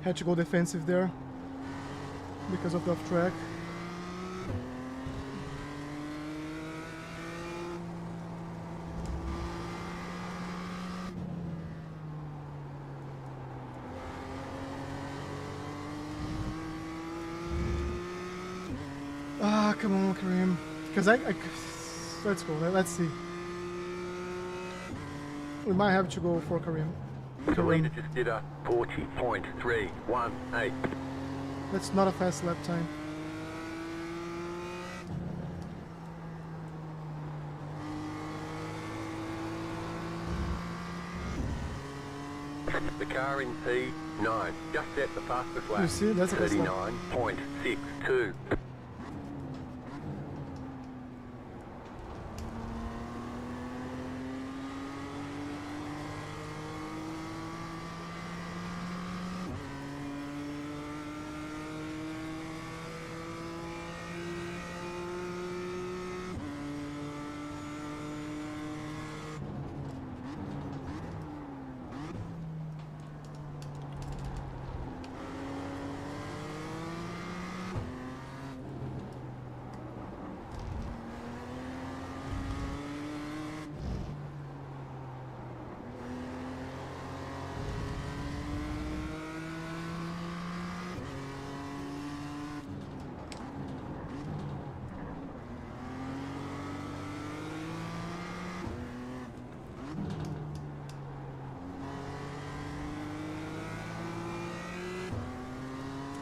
Had to go defensive there because of the off track. Ah, come on, Karim. Because let's go. Let's see. We might have to go for Karim.
The leader just did a 40.318.
That's not a fast lap time.
The car in P No, just set the fastest lap.
You see, that's a good lap.
39.62.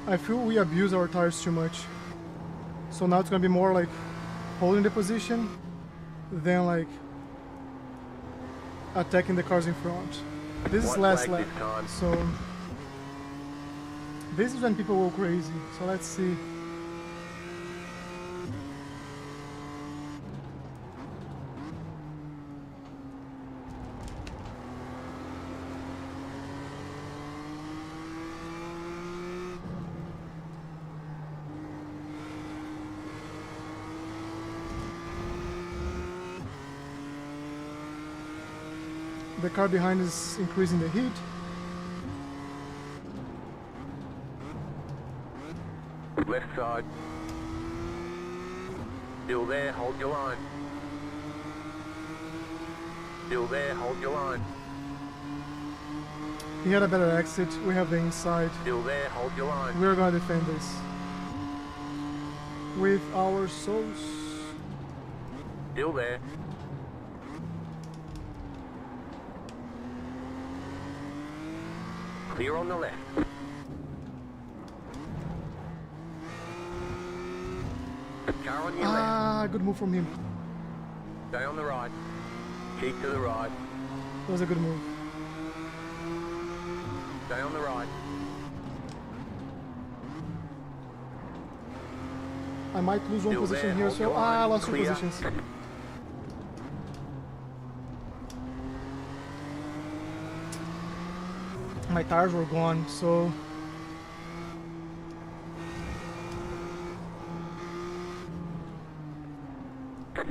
I feel we abuse our tires too much. So now it's gonna be more like holding the position than like attacking the cars in front. This is
White
last
flag
lap,
this time.
so this is when people go crazy. So let's see. The car behind is increasing the heat.
Left side. Still there, hold your line. Still there, hold your line.
He had a better exit. We have the inside.
Still there, hold your line.
We're gonna defend this with our souls.
Still there. Clear on the left. Car on your left.
Ah, good move from him.
Stay on the right. Keep to the right.
That was a good move.
Stay on the right.
I might lose one
Still
position
there,
here,
hold
so
your
I
line.
lost two
Clear.
positions. My tires were gone, so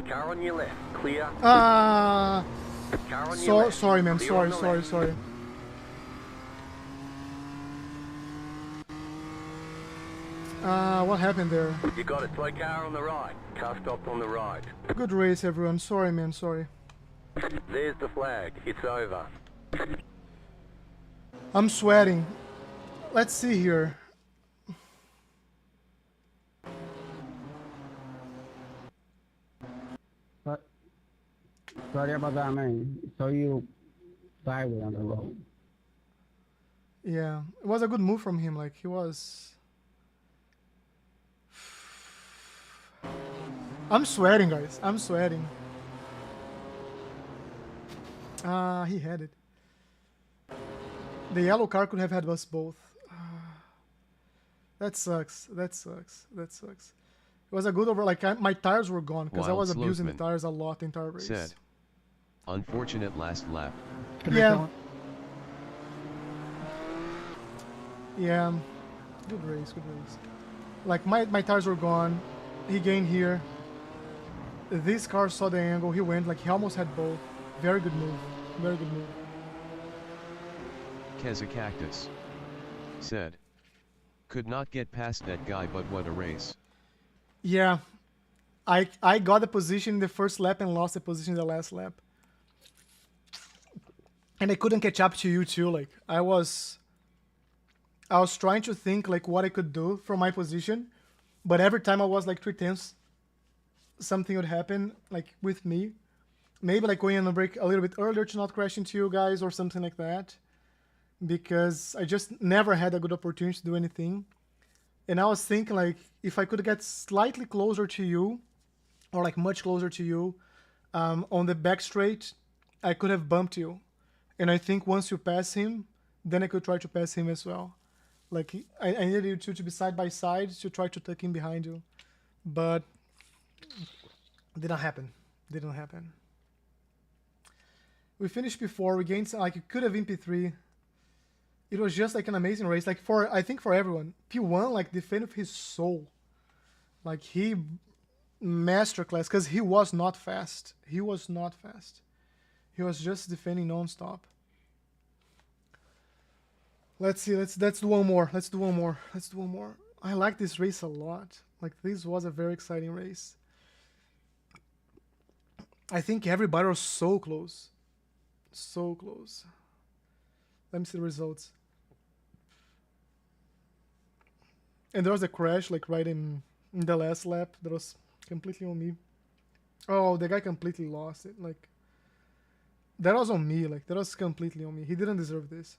Car on your left. Clear.
ah,
Car on your left.
sorry, man,
Clear on the left.
sorry. What happened there?
You got it. Slow car on the right. Car stopped on the right.
Good race, everyone. Sorry, man, sorry.
There's the flag. It's over.
I'm sweating. Let's see here.
Sorry about that, man. So you sideways on the road.
Yeah, it was a good move from him. Like he was. I'm sweating, guys. I'm sweating. Ah, he had it. The yellow car could have had us both. That sucks. That sucks. That sucks. It was a good over. Like my tires were gone because I
Wild
was abusing the
Slothman
tires a lot the entire race.
Said. Unfortunate last lap.
Yeah. Yeah. Good race. Good race. Like my tires were gone. He gained here. This car saw the angle. He went like he almost had both. Very good move. Very good move.
Keza Cactus. Said. Could not get past that guy, but what a race.
Yeah. I got the position in the first lap and lost the position in the last lap. And I couldn't catch up to you too. Like I was trying to think like what I could do from my position, but every time I was like 3/10, something would happen like with me. Maybe like going on a break a little bit earlier to not crash into you guys or something like that. Because I just never had a good opportunity to do anything. And I was thinking like if I could get slightly closer to you or like much closer to you on the back straight, I could have bumped you. And I think once you pass him, then I could try to pass him as well. Like I needed you two to be side by side to try to tuck in behind you, but didn't happen. Didn't happen. We finished P4. We gained like it could have been P3. It was just like an amazing race. Like I think for everyone, P1 like defended his soul. Like he masterclass because he was not fast. He was not fast. He was just defending non-stop. Let's see. Let's do one more. Let's do one more. Let's do one more. I like this race a lot. Like this was a very exciting race. I think everybody was so close. So close. Let me see the results. And there was a crash like right in the last lap that was completely on me. Oh, the guy completely lost it. Like that was on me. Like that was completely on me. He didn't deserve this.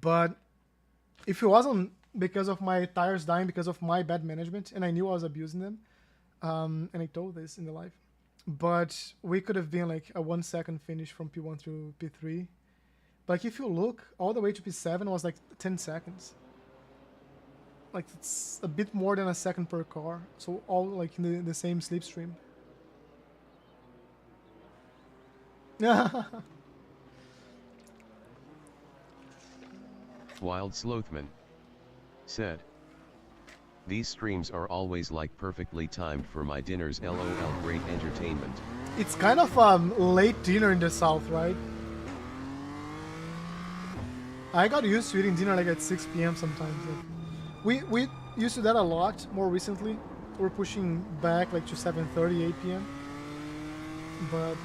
But if it wasn't because of my tires dying because of my bad management, and I knew I was abusing them, and I told this in the live, but we could have been like a 1 second finish from P1 through P3. Like if you look all the way to P7 was like 10 seconds. Like it's a bit more than a second per car. So all like in the same slipstream.
Wild Slothman said, "These streams are always like perfectly timed for my dinners, lol, great entertainment."
It's kind of late dinner in the south, right? I got used to eating dinner like at 6 p.m. sometimes. Like, we used to that a lot more recently. We're pushing back like to 7:30, 8 p.m. But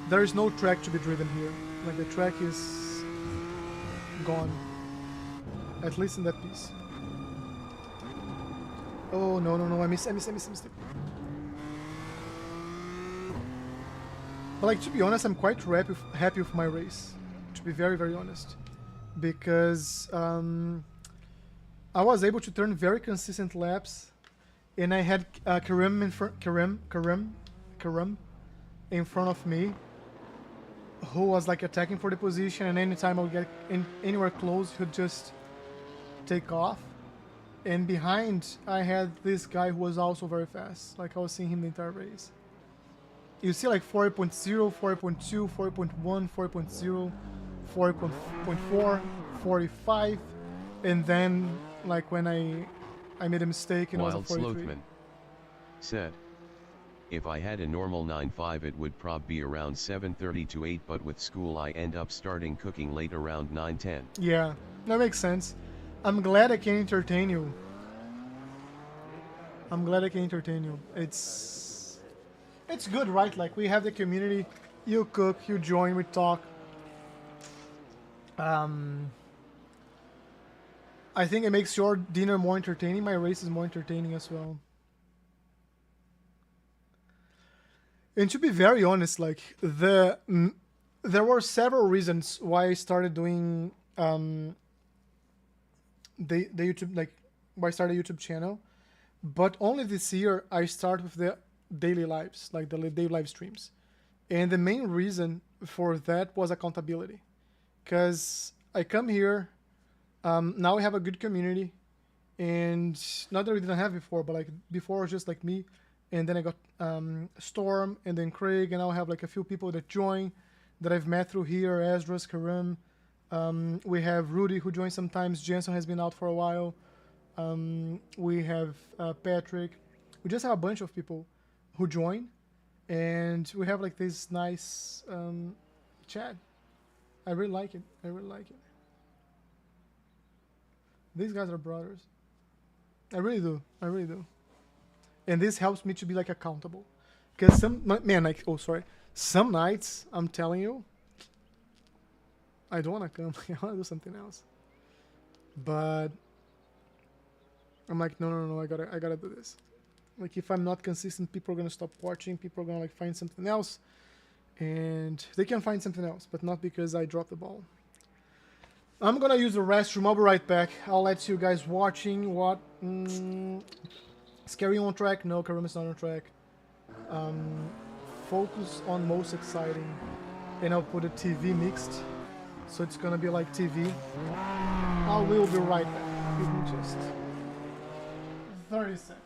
there is no track to be driven here. Like the track is gone. At least in that piece. Oh no, I missed a mistake. But like to be honest, I'm quite happy with my race. To be very, very honest. Because I was able to turn very consistent laps, and I had Karim in front of me, who was like attacking for the position, and anytime I would get anywhere close, he would just take off. And behind, I had this guy who was also very fast. Like I was seeing him the entire race. You see like 4.0, 4.2, 4.1, 4.0, 4.4, 45, and then like when I made a mistake and
Wild
I was at 43.
Slothman said, "If I had a normal 9.5 it would prob be around 7:30 to 8, but with school I end up starting cooking late around 9:10.
Yeah, that makes sense. I'm glad I can entertain you. It's good, right? Like we have the community. You cook, you join, we talk. I think it makes your dinner more entertaining. My race is more entertaining as well. And to be very honest, like there were several reasons why I started doing the YouTube, like why I started a YouTube channel, but only this year I started with the daily lives, like the daily live streams, and the main reason for that was accountability, because I come here, now we have a good community, and not that we didn't have before, but like before it was just like me. And then I got Storm, and then Craig, and I'll have like a few people that join that I've met through here, Esdras, Karim. We have Rudy who joins sometimes. Jensen has been out for a while. We have Patrick. We just have a bunch of people who join, and we have like this nice chat. I really like it. These guys are brothers. I really do. And this helps me to be like accountable, because some nights I'm telling you, I don't want to come. I want to do something else. But I'm like, no, I gotta do this. Like if I'm not consistent, people are gonna stop watching. People are gonna like find something else, and they can find something else, but not because I dropped the ball. I'm gonna use the restroom. I'll be right back. I'll let you guys watching what. Scary on track? No, Karum is not on track. Focus on most exciting. And I'll put a TV mixed. So it's gonna be like TV. I will be right back. Give me just 30 seconds.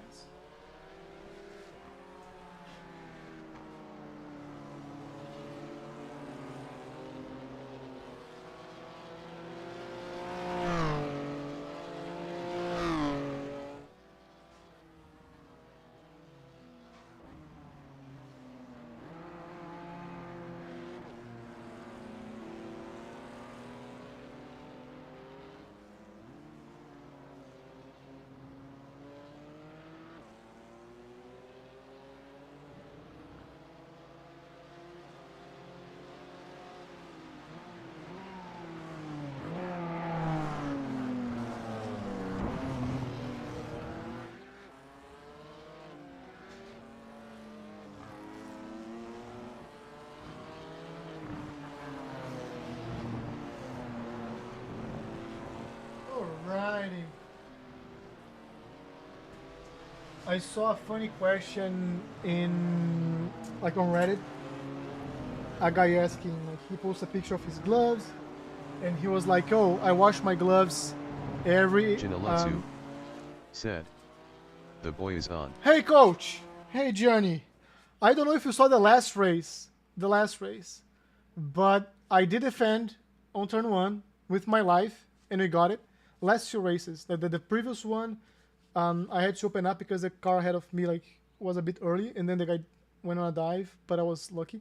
Alrighty. I saw a funny question in like on Reddit. A guy asking, like, he posted a picture of his gloves, and he was like, "Oh, I wash my gloves every."
Jinaletsu said, "The boy is on."
Hey, coach. Hey, Johnny. I don't know if you saw the last race, but I did defend on turn 1 with my life, and we got it. Last 2 races, the previous one, I had to open up because the car ahead of me like was a bit early, and then the guy went on a dive, but I was lucky.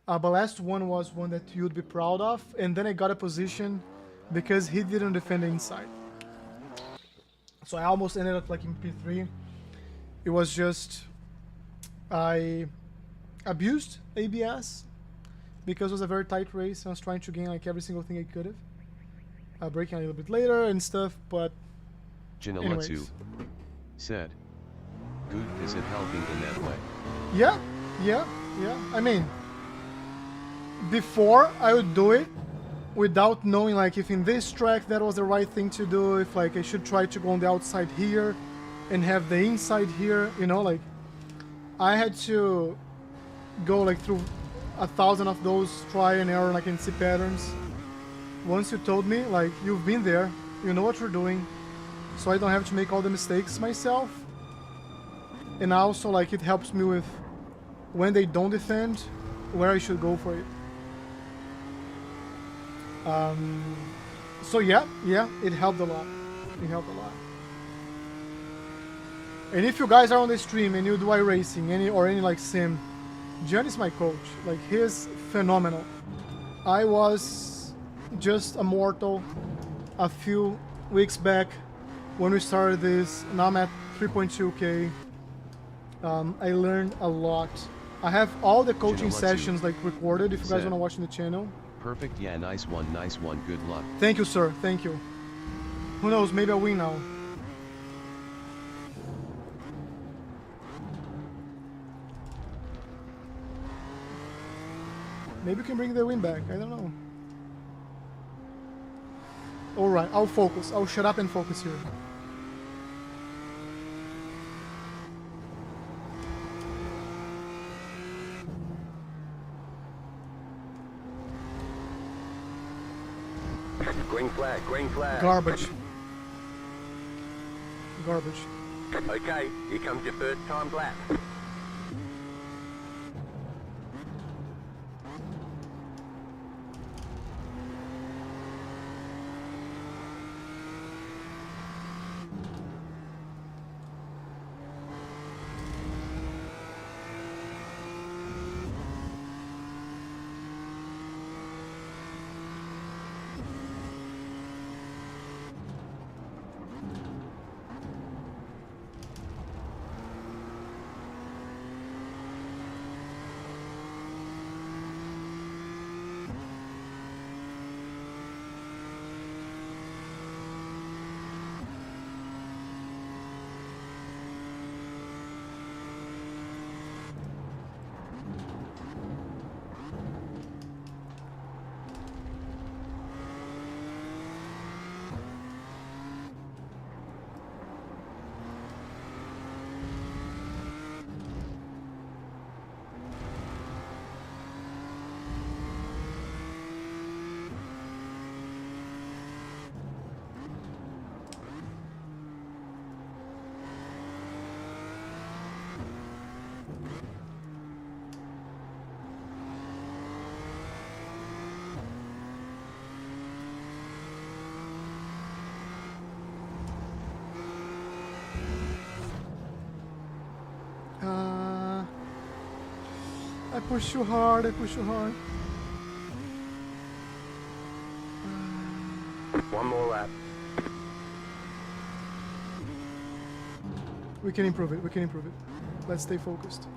But last one was one that you'd be proud of, and then I got a position because he didn't defend the inside. So I almost ended up like in P3. It was just I abused ABS because it was a very tight race. I was trying to gain like every single thing I could have. Braking a little bit later and stuff, but
Jinaletsu said, "Good, is it helping in that way?"
Yeah. I mean, before I would do it without knowing like if in this track that was the right thing to do, if like I should try to go on the outside here and have the inside here, you know, like I had to go like through 1,000 of those, try and error, and I can see patterns. Once you told me, like, you've been there, you know what you're doing, so I don't have to make all the mistakes myself. And also, like, it helps me with when they don't defend, where I should go for it. So yeah, it helped a lot. And if you guys are on the stream and you do iRacing, any like sim, John is my coach. Like, he's phenomenal. I was just a mortal a few weeks back when we started this. Now I'm at 3.2k. I learned a lot. I have all the coaching sessions like recorded if you guys want to watch in the channel.
Perfect, yeah, nice one, good luck.
Thank you, sir, thank you. Who knows, maybe I'll win now. Maybe you can bring the win back, I don't know. Alright, I'll focus. I'll shut up and focus here.
Green flag, green flag.
Garbage.
Okay, here comes your first time lap.
push you hard, I push you hard.
One more lap.
We can improve it, we can improve it. Let's stay focused.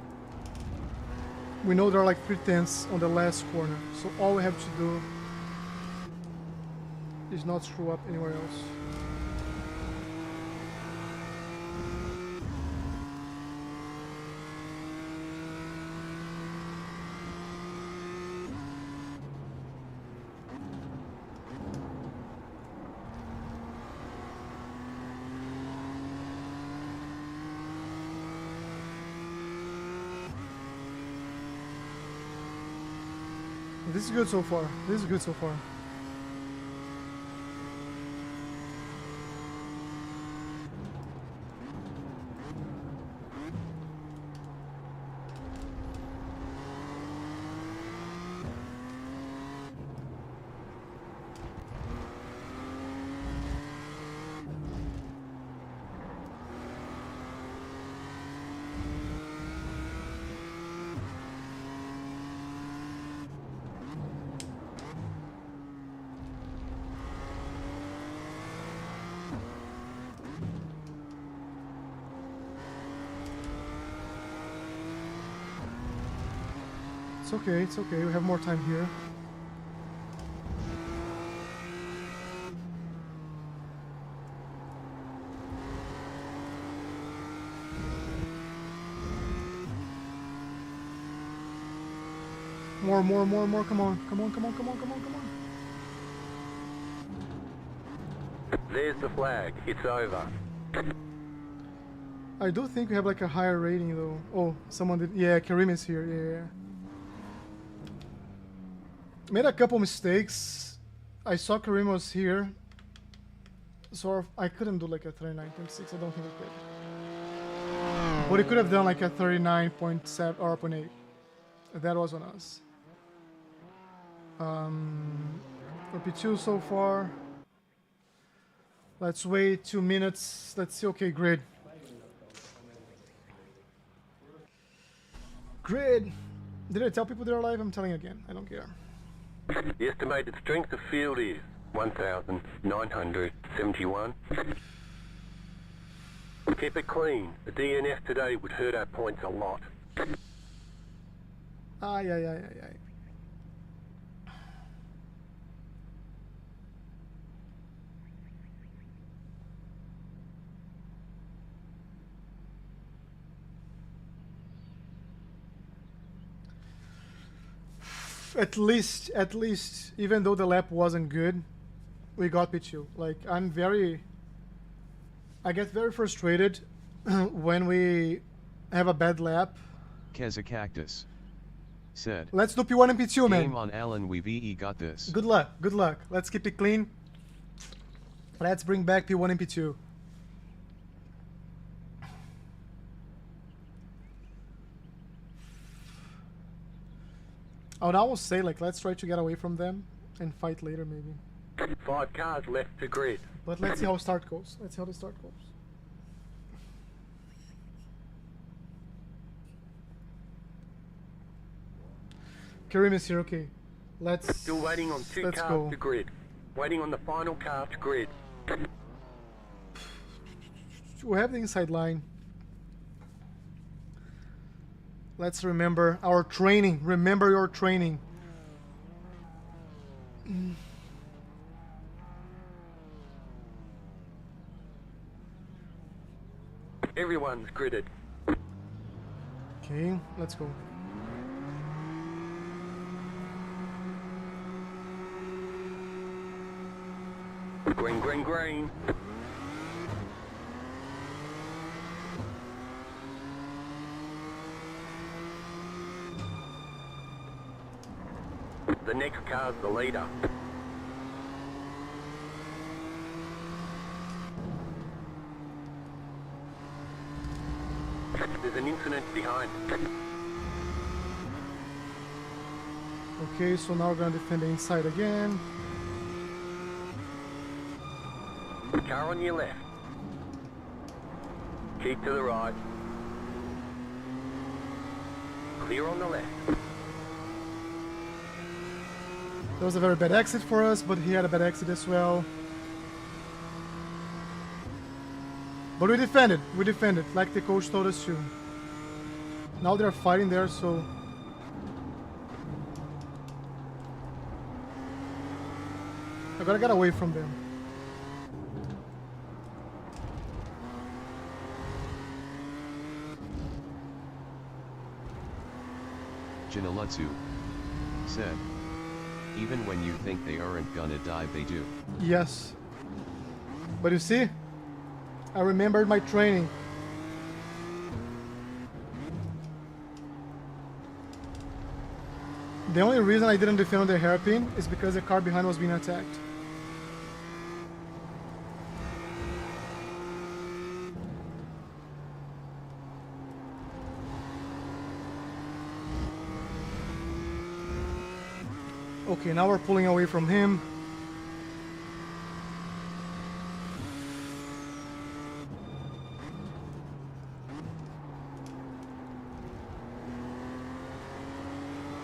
We know there are like 3/10 on the last corner, so all we have to do is not screw up anywhere else. This is good so far. This is good so far. It's okay, it's okay. We have more time here. More. Come on.
There's the flag. It's over.
I do think we have like a higher rating though. Oh, someone did. Yeah, Karim is here. Yeah. Made a couple mistakes. I saw Karim was here. So I couldn't do like a 39.6. I don't think I could. But he could have done like a 39.7 or 0.8. That was on us. P2 so far. Let's wait 2 minutes. Let's see. Okay, grid. Grid. Did I tell people they're alive? I'm telling again. I don't care.
The estimated strength of field is 1,971. Keep it clean. The DNF today would hurt our points a lot.
Ay. At least, even though the lap wasn't good, we got P2. Like, I get very frustrated when we have a bad lap.
Keza Cactus said.
Let's do P1 and P2, man.
Game on Alan, we VE got this.
Good luck. Let's keep it clean. Let's bring back P1 and P2. I would almost say, like, let's try to get away from them and fight later, maybe.
5 cars left to grid.
But let's see how start goes. Let's see how the start goes. Karim is here, okay. Let's...
Still waiting on 2 cars to grid. Waiting on the final car to grid.
We have the inside line. Let's remember our training. Remember your training.
Everyone's gridded.
Okay, let's go.
Green. The next car's the leader. There's an incident behind.
Okay, so now we're gonna defend the inside again.
Car on your left. Keep to the right. Clear on the left.
That was a very bad exit for us, but he had a bad exit as well. But we defended, like the coach told us to. Now they're fighting there, so... I gotta get away from them.
Jinalutsu said, even when you think they aren't gonna die, they do.
Yes. But you see, I remembered my training. The only reason I didn't defend on the hairpin is because the car behind was being attacked. Okay, now we're pulling away from him.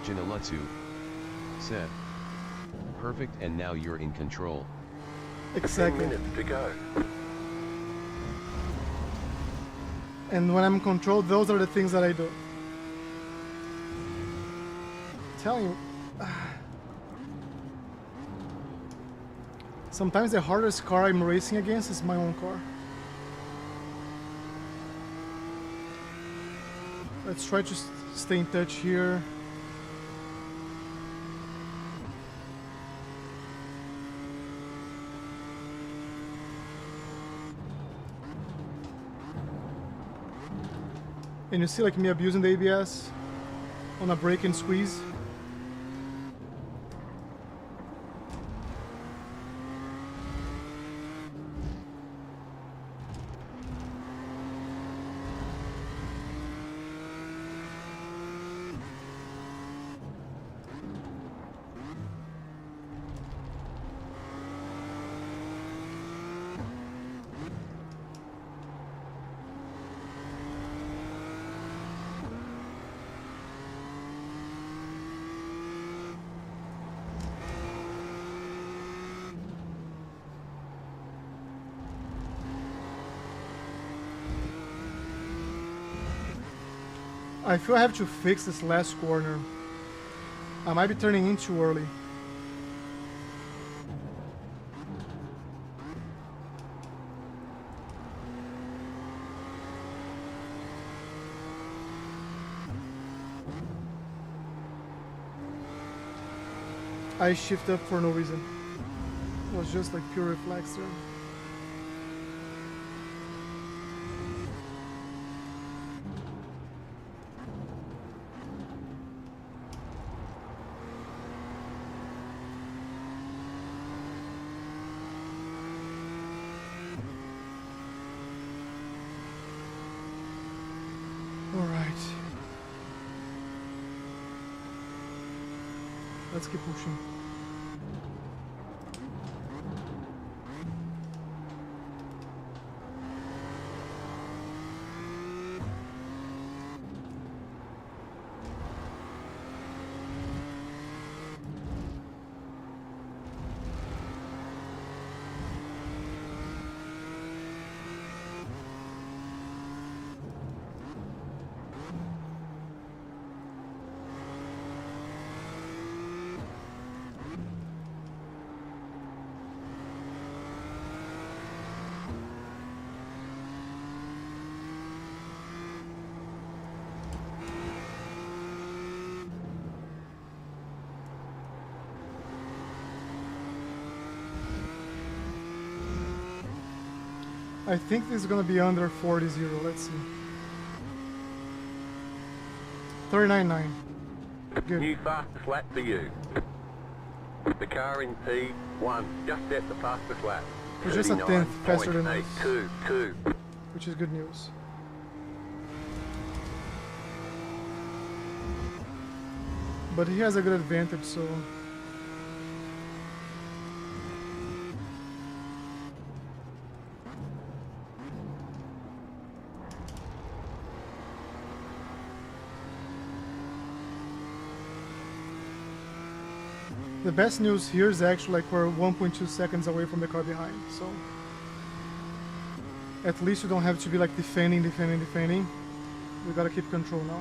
Jinalutsu said, perfect, and now you're in control.
10
Exactly.
minutes to go.
And when I'm controlled, those are the things that I do. Telling you. Sometimes the hardest car I'm racing against is my own car. Let's try to stay in touch here. And you see like me abusing the ABS on a brake and squeeze. I feel I have to fix this last corner. I might be turning in too early. I shift up for no reason. It was just like pure reflex there. Let's keep pushing. I think this is gonna be under 40-0. Let's see. 39.9. Good.
New fastest lap for you. The car in P1 just set the fastest lap.
We're just a tenth faster than us,
39.822.
which is good news. But he has a good advantage, so... The best news here is actually like we're 1.2 seconds away from the car behind, so at least you don't have to be like defending. We gotta keep control now.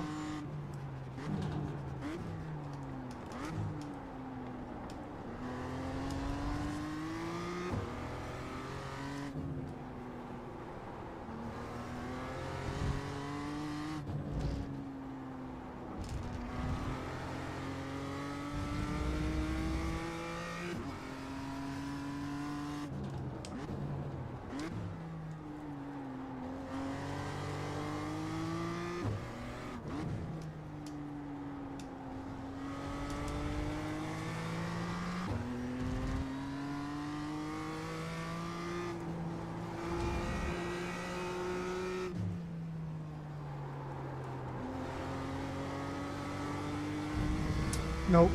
No.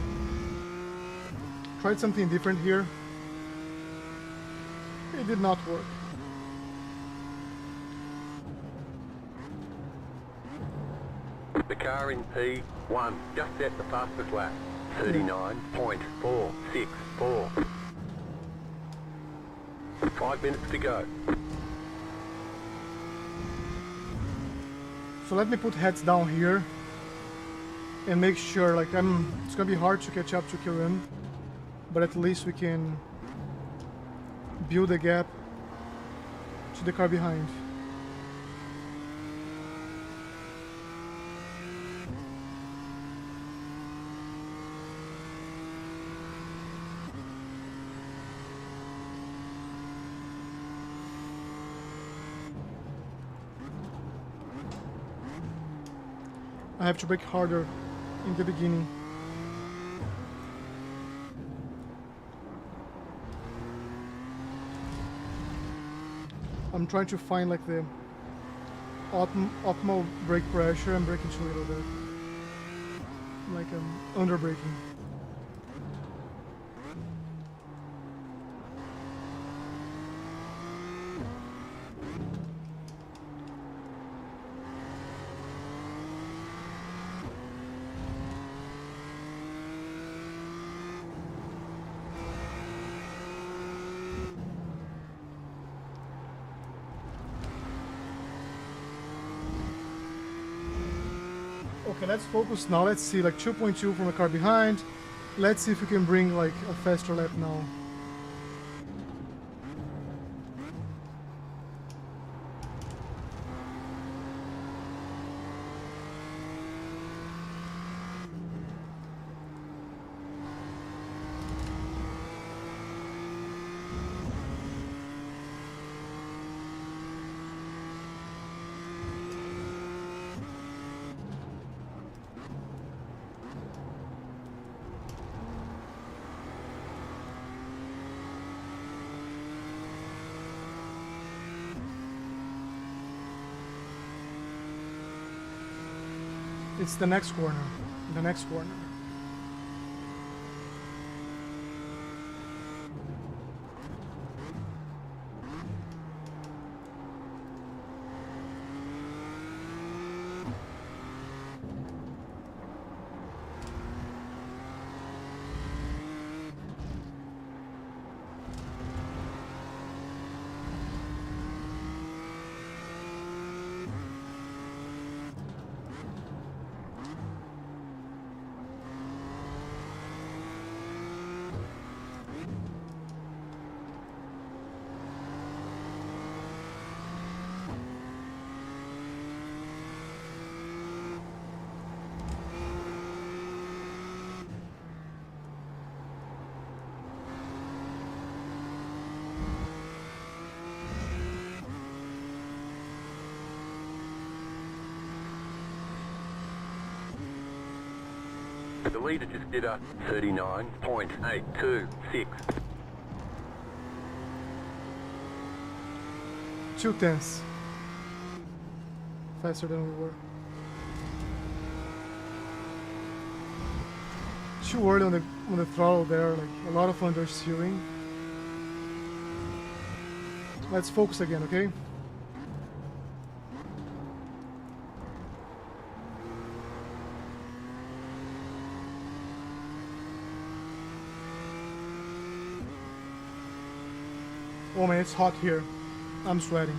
Tried something different here. It did not work.
The car in P1 just set the fastest lap. 39.464. 5 minutes to go.
So let me put heads down here and make sure, like, it's gonna be hard to catch up to Kiran, but at least we can build a gap to the car behind. I have to brake harder in the beginning. I'm trying to find like the optimal brake pressure. I'm braking too little there. Like I'm under braking. Okay, let's focus now. Let's see, like 2.2 from the car behind. Let's see if we can bring like a faster lap now. It's the next corner. The next corner.
The leader just did a 39.826.
2/10. Faster than we were. Too early on the throttle there, like a lot of understeering. Let's focus again, okay? Oh man, it's hot here. I'm sweating.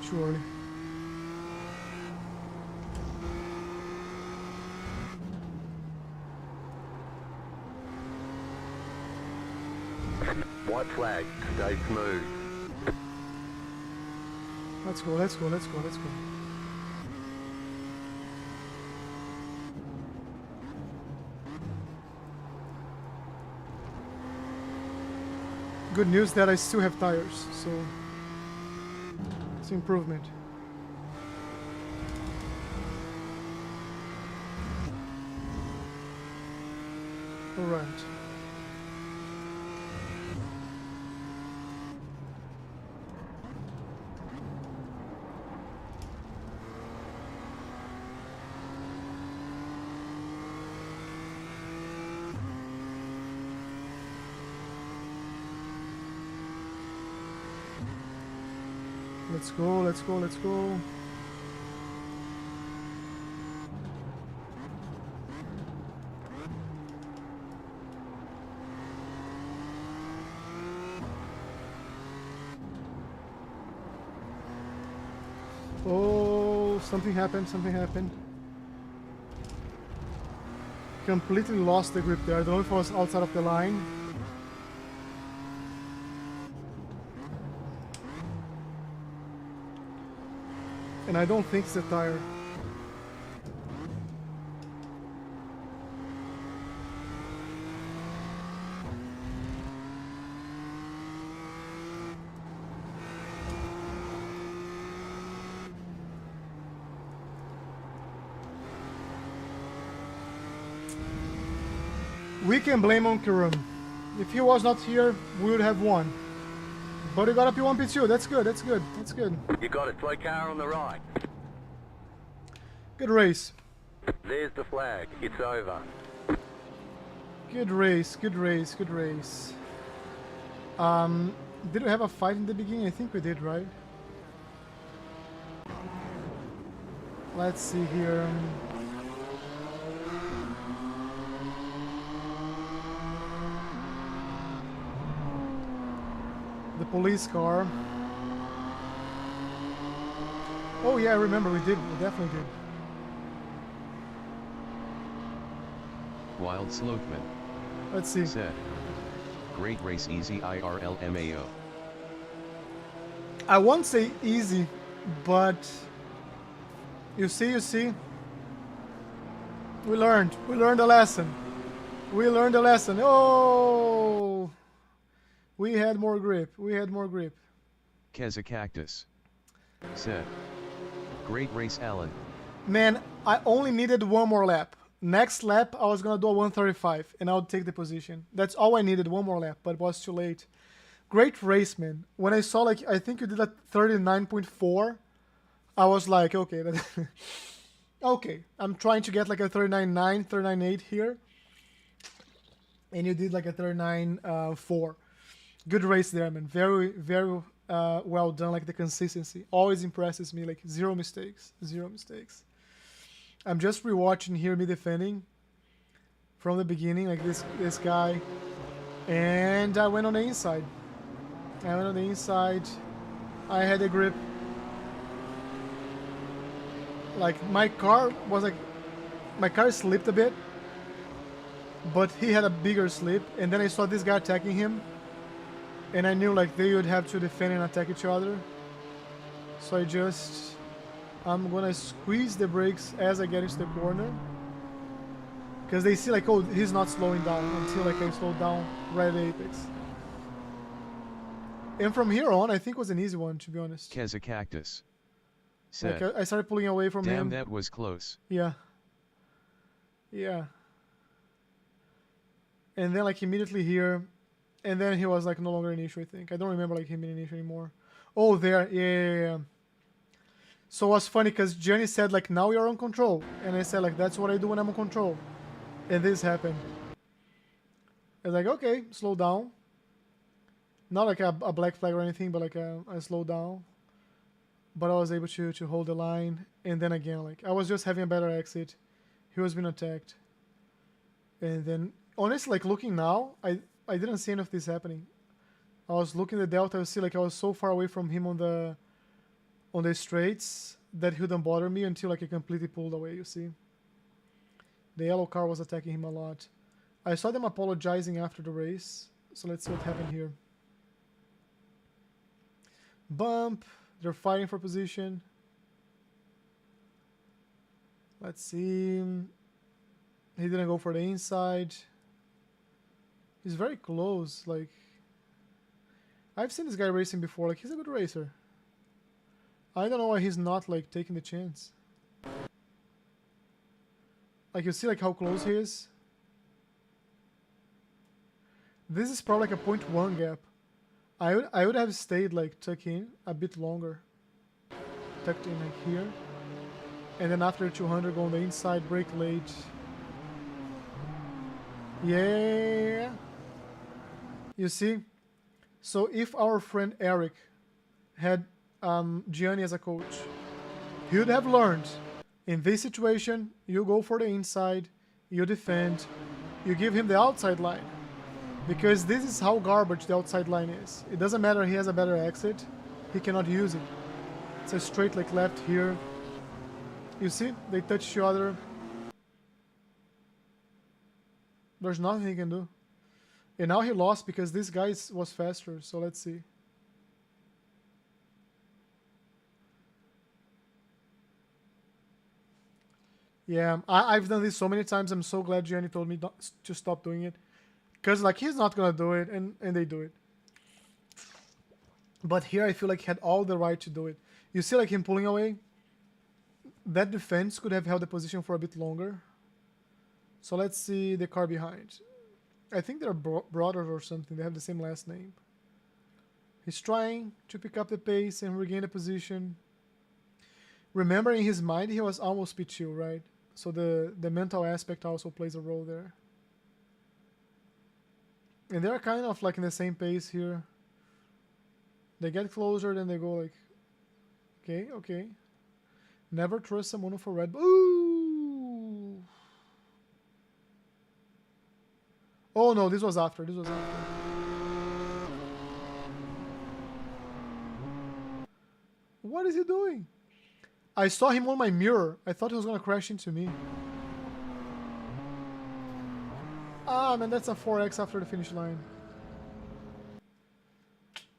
Too early.
White flag, stay smooth.
Let's go, let's go, let's go, let's go. Good news that I still have tires, so it's an improvement. All right. Let's go, let's go, let's go. Oh, something happened, something happened. Completely lost the grip there. I don't know if I was outside of the line. And I don't think it's the tire. We can blame on Karum. If he was not here, we would have won. But we got a P1, P2. That's good, that's good, that's good.
You got a slow car on the right.
Good race.
There's the flag. It's over.
Good race, good race, good race. Did we have a fight in the beginning? I think we did, right? Let's see here. The police car. Oh yeah, I remember we did. We definitely did.
Wild Slothman
Let's see.
said, "Great race, easy IRLMAO."
I won't say easy, but you see. We learned a lesson. We learned a lesson. Oh, we had more grip. We had more grip.
Kezakactus said, "Great race, Alan."
Man, I only needed one more lap. Next lap, I was gonna do a 135, and I would take the position. That's all I needed, one more lap, but it was too late. Great race, man. When I saw, like, I think you did a 39.4, I was like, okay, okay. I'm trying to get like a 39.9, 39.8 here, and you did like a 39.4. Good race there, man. Very, very well done. Like the consistency always impresses me. Like zero mistakes, zero mistakes. I'm just rewatching here me defending from the beginning, like this guy, and I went on the inside. I had a grip. Like my car slipped a bit, but he had a bigger slip, and then I saw this guy attacking him, and I knew like they would have to defend and attack each other. So I'm gonna squeeze the brakes as I get into the corner, because they see like, oh, he's not slowing down until like I slow down right at the apex. And from here on, I think it was an easy one, to be honest.
Kezakactus said.
Like I started pulling away from him.
Damn, that was close.
Yeah. Yeah. And then like immediately here, and then he was like no longer an issue, I think. I don't remember like him being an issue anymore. Oh, there. Yeah. So it was funny because Gianni said like, now you're on control. And I said like, that's what I do when I'm on control. And this happened. I was like, okay, slow down. Not like a black flag or anything, but like a slow down. But I was able to hold the line. And then again, like I was just having a better exit. He was being attacked. And then, honestly, like looking now, I didn't see any of this happening. I was looking at the delta, I see like I was so far away from him on the straights that he wouldn't bother me until like he completely pulled away, you see. The yellow car was attacking him a lot. I saw them apologizing after the race, so let's see what happened here. Bump, they're fighting for position. Let's see. He didn't go for the inside. He's very close, like I've seen this guy racing before, like he's a good racer. I don't know why he's not like taking the chance. Like you see like how close he is. This is probably like a 0.1 gap. I would have stayed like tucked in a bit longer. Tucked in like here. And then after 200 go on the inside, brake late. Yeah. You see? So if our friend Eric had Gianni as a coach, he would have learned, in this situation, you go for the inside, you defend, you give him the outside line. Because this is how garbage the outside line is. It doesn't matter he has a better exit, he cannot use it. It's a straight like left here. You see? They touch each other. There's nothing he can do. And now he lost because this guy was faster, so let's see. Yeah, I've done this so many times. I'm so glad Gianni told me not to stop doing it. Because like he's not gonna do it, and they do it. But here I feel like he had all the right to do it. You see like him pulling away? That defense could have held the position for a bit longer. So let's see the car behind. I think they're brothers or something. They have the same last name. He's trying to pick up the pace and regain the position. Remember, in his mind, he was almost P2, right? So the mental aspect also plays a role there. And they're kind of like in the same pace here. They get closer, then they go like, okay. Never trust someone for Red Bull. Ooh! Oh no, this was after. What is he doing? I saw him on my mirror. I thought he was gonna crash into me. Ah, man, that's a 4X after the finish line.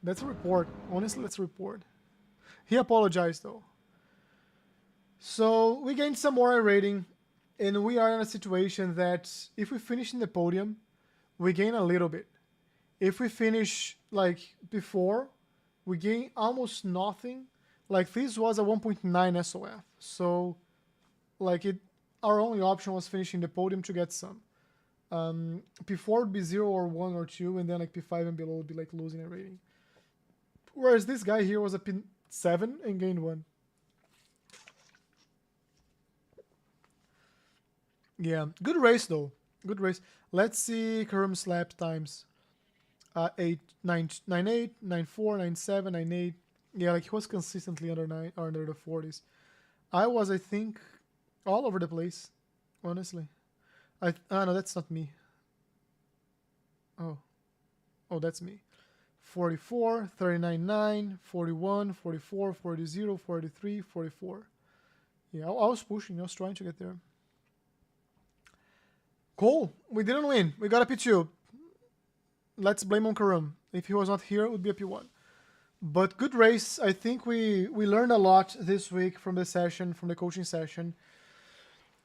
That's a report. Honestly, that's a report. He apologized though. So we gained some more rating, and we are in a situation that if we finish in the podium, we gain a little bit. If we finish like before, we gain almost nothing. Like this was a 1.9 SOF, so like our only option was finishing the podium to get some. P4 would be 0 or 1 or 2, and then like P5 and below would be like losing a rating. Whereas this guy here was a P7 and gained 1. Yeah, good race though. Good race. Let's see Karum's lap times. 8, 9, 9.8, 9.4, 9.7, 9.8. Yeah, like he was consistently under the 40s. I was, I think, all over the place, honestly. No, that's not me. Oh, that's me. 44, 39.9, 41, 44, 40, 43, 44. Yeah, I was pushing. I was trying to get there. Cool. We didn't win. We got a P2. Let's blame on Karum. If he was not here, it would be a P1. But good race. I think we learned a lot this week from the session, from the coaching session.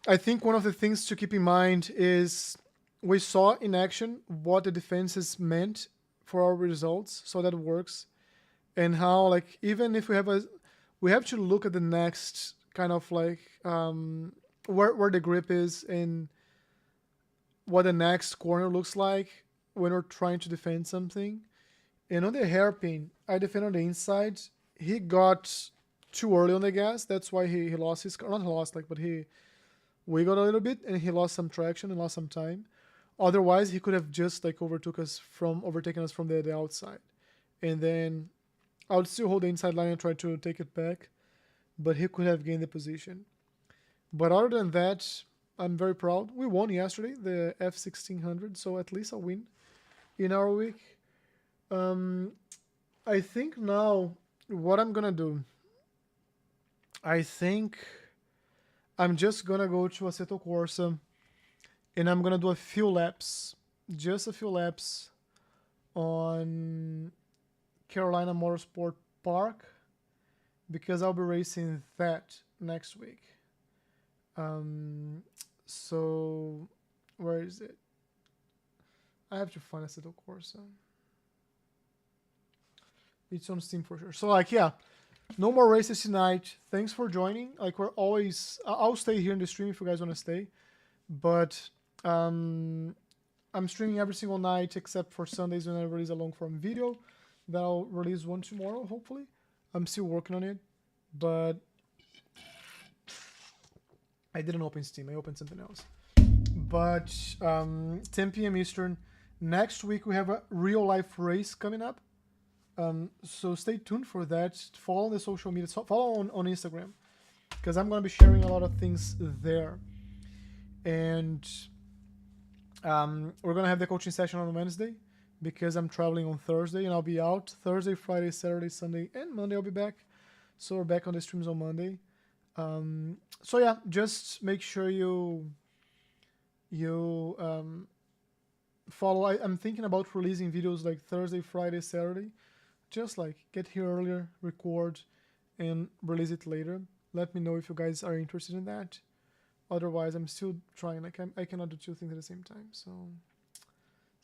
I think one of the things to keep in mind is we saw in action what the defenses meant for our results, so that works. And how, like, even if we have we have to look at the next kind of like where the grip is and what the next corner looks like when we're trying to defend something. And on the hairpin, I defend on the inside. He got too early on the gas. That's why he lost his car. Not lost, like, but he wiggled a little bit and he lost some traction and lost some time. Otherwise, he could have just like overtaken us from the outside. And then I would still hold the inside line and try to take it back, but he could have gained the position. But other than that, I'm very proud. We won yesterday, the F1600, so at least a win in our week. I think now what I'm gonna do, I think I'm just gonna go to Assetto Corsa and I'm gonna do a few laps, just a few laps on Carolina Motorsport Park because I'll be racing that next week. So where is it? I have to find Assetto Corsa. It's on Steam for sure. So like, yeah, no more races tonight. Thanks for joining. Like we're always, I'll stay here in the stream if you guys want to stay, but I'm streaming every single night except for Sundays when I release a long form video. That I'll release one tomorrow, hopefully. I'm still working on it, but I didn't open Steam. I opened something else. But 10 p.m. Eastern. Next week we have a real life race coming up. So stay tuned for that. Follow the social media. Follow on Instagram because I'm going to be sharing a lot of things there. And we're going to have the coaching session on Wednesday because I'm traveling on Thursday and I'll be out Thursday, Friday, Saturday, Sunday, and Monday I'll be back. So we're back on the streams on Monday. So yeah, just make sure you follow. I'm thinking about releasing videos like Thursday, Friday, Saturday. Just like get here earlier, record, and release it later. Let me know if you guys are interested in that. Otherwise, I'm still trying. Like I cannot do two things at the same time. So,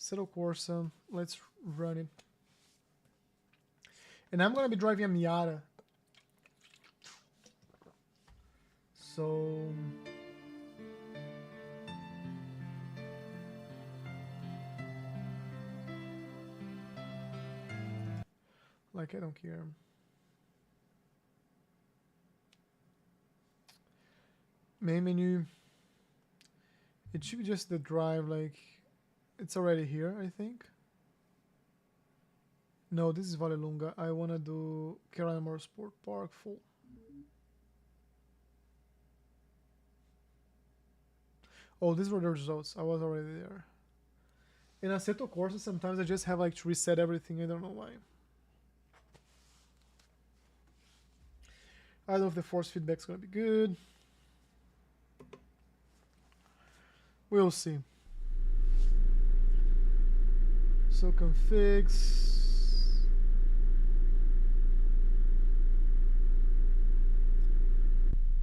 Assetto Corsa, let's run it. And I'm gonna be driving a Miata. So. Like, I don't care. Main menu. It should be just the drive, like, it's already here, I think. No, this is Vallelunga. I want to do Carolina Motorsport Park full. Oh, these were the results. I was already there. In Assetto Corsa, sometimes I just have like to reset everything. I don't know why. I don't know if the force feedback's gonna be good. We'll see. So configs.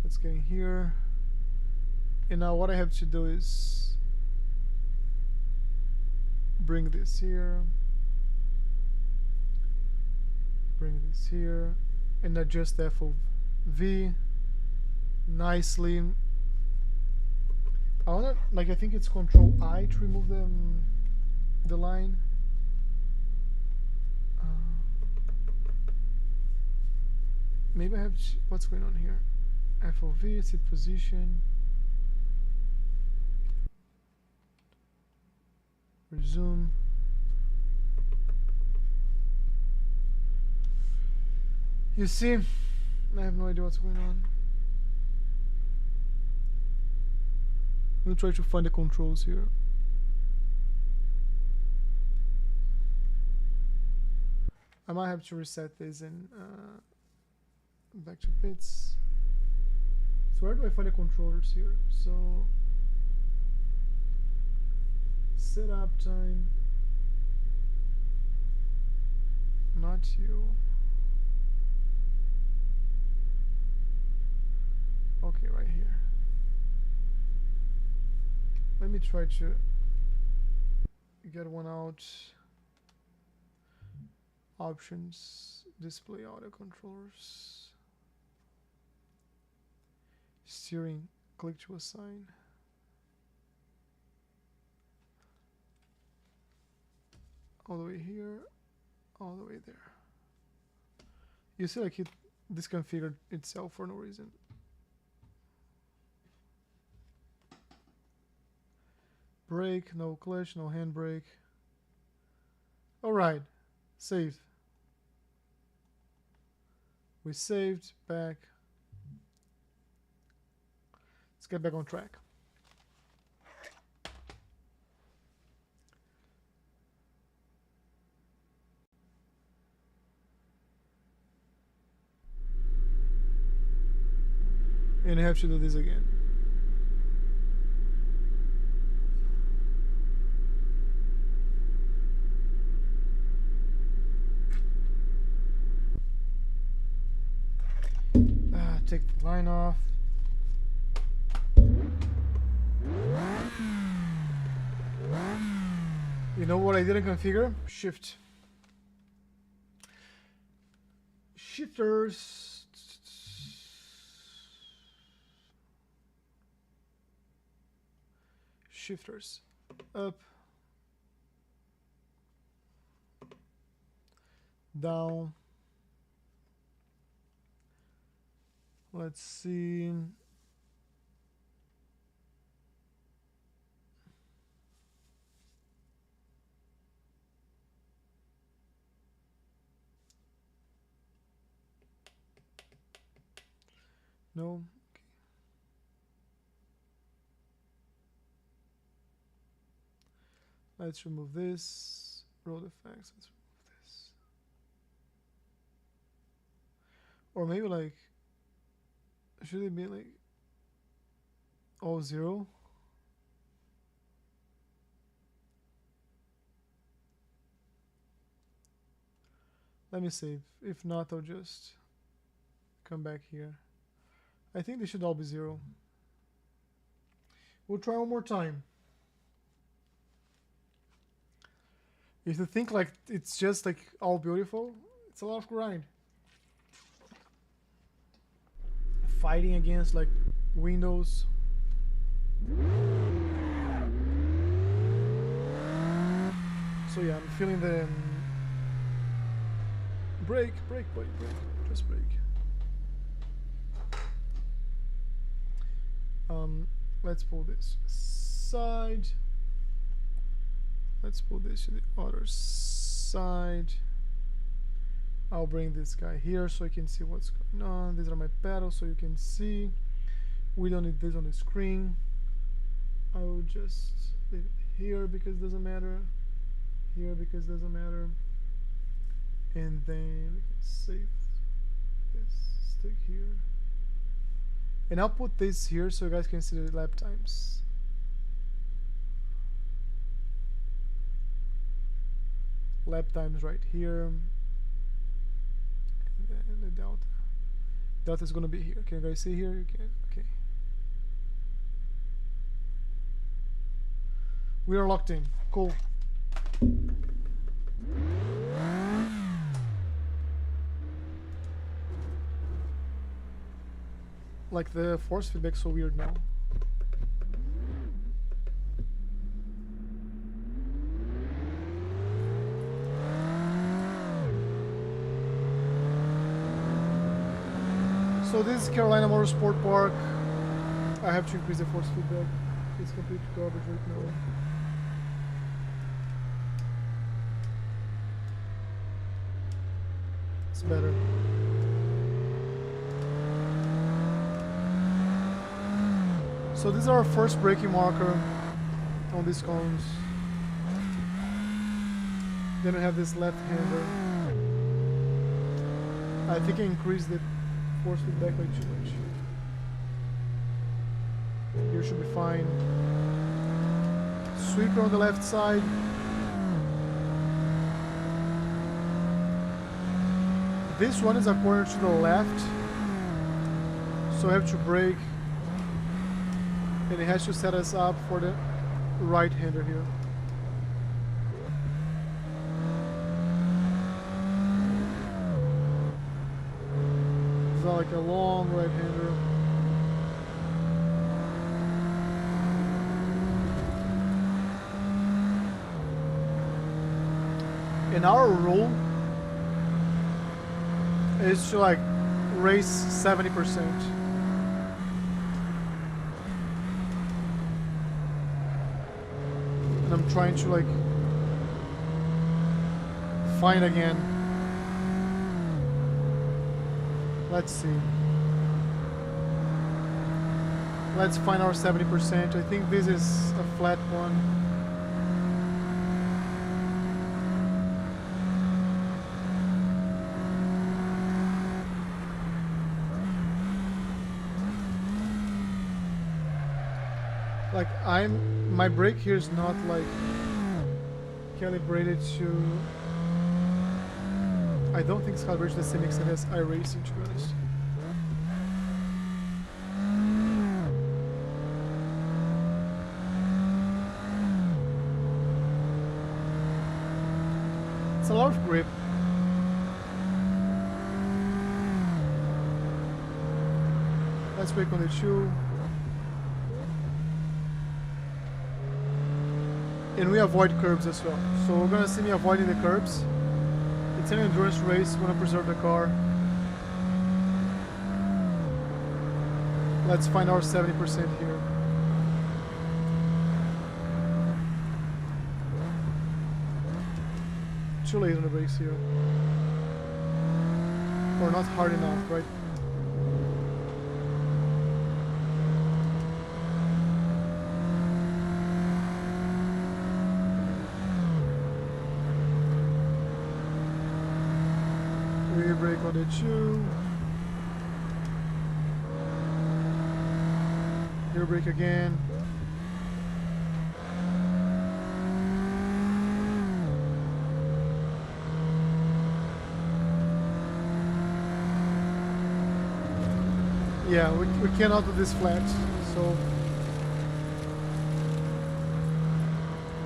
Let's get in here. And now what I have to do is bring this here. Bring this here. And adjust the FOV nicely. I wanna, like, I think it's Control I to remove the line. Maybe I have to, what's going on here? FOV, seat position. Resume. You see, I have no idea what's going on. I'm gonna try to find the controls here. I might have to reset this and back to pits. So where do I find the controllers here? So setup time. Not you. Okay, right here. Let me try to get one out. Options, display audio controllers. steering. Click to assign. All the way here, all the way there. You see, like it disconfigured itself for no reason. Brake, no clutch, no handbrake. All right, save. We saved, back. Let's get back on track. And I have to do this again. Take the line off. You know what I didn't configure? Shift. Shifters. Shifters. Up. Down. Let's see. No. Okay. Let's remove this. Road effects. Let's remove this. Or maybe like, should it be like all 0? Let me save. If not, I'll just come back here. I think they should all be 0. We'll try one more time. If you think like it's just like all beautiful, it's a lot of grind. Fighting against like Windows. So yeah, I'm feeling the brake, just brake. Let's pull this side. Let's pull this to the other side. I'll bring this guy here so I can see what's going on. These are my pedals so you can see. We don't need this on the screen. I will just leave it here because it doesn't matter. Here because it doesn't matter. And then we can save this stick here. And I'll put this here so you guys can see the lap times. Lap times right here. And then the delta. Delta is going to be here. Can you guys see here? You can. Okay. We are locked in. Cool. Like the force feedback so weird now. So this is Carolina Motorsport Park. I have to increase the force feedback. It's complete garbage right now. It's better. So this is our first braking marker on these cones. Then we have this left hander. I think I increased the force feedback by too much. Here should be fine. Sweeper on the left side. This one is a corner to the left, so I have to brake. And it has to set us up for the right hander here. It's not like a long right hander. And our rule is to like race 70%. And I'm trying to like find again. Let's see. Let's find our 70%. I think this is a flat one. Like my brake here is not like calibrated to. I don't think it's calibrated to the same extent as iRacing, to be honest. It's a lot of grip. Let's brake on the 2. And we avoid curbs as well. So we're gonna see me avoiding the curbs. It's an endurance race, we wanna preserve the car. Let's find our 70% here. Too late on the brakes here. Or not hard enough, right? Rear brake on the 2. Rear brake again. Yeah, we cannot do this flat, so.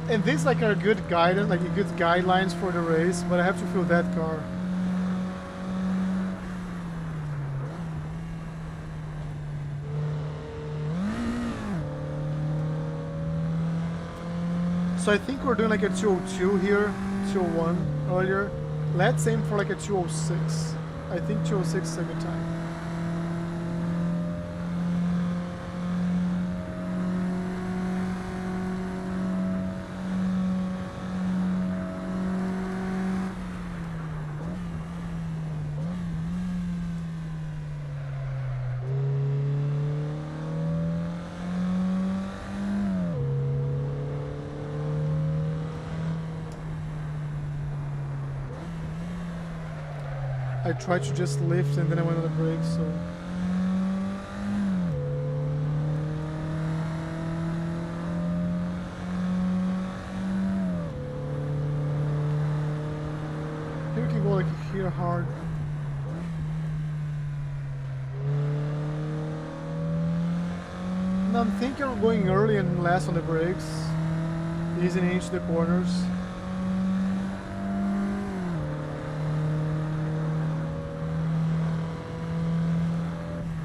And these like are good guidance, like good guidelines for the race, but I have to feel that car. So I think we're doing like a 202 here, 201 earlier. Let's aim for like a 206. I think 206 is a good time. I tried to just lift and then I went on the brakes, so. Here we can go like here hard. And I'm thinking of going early and last on the brakes, easing into the corners.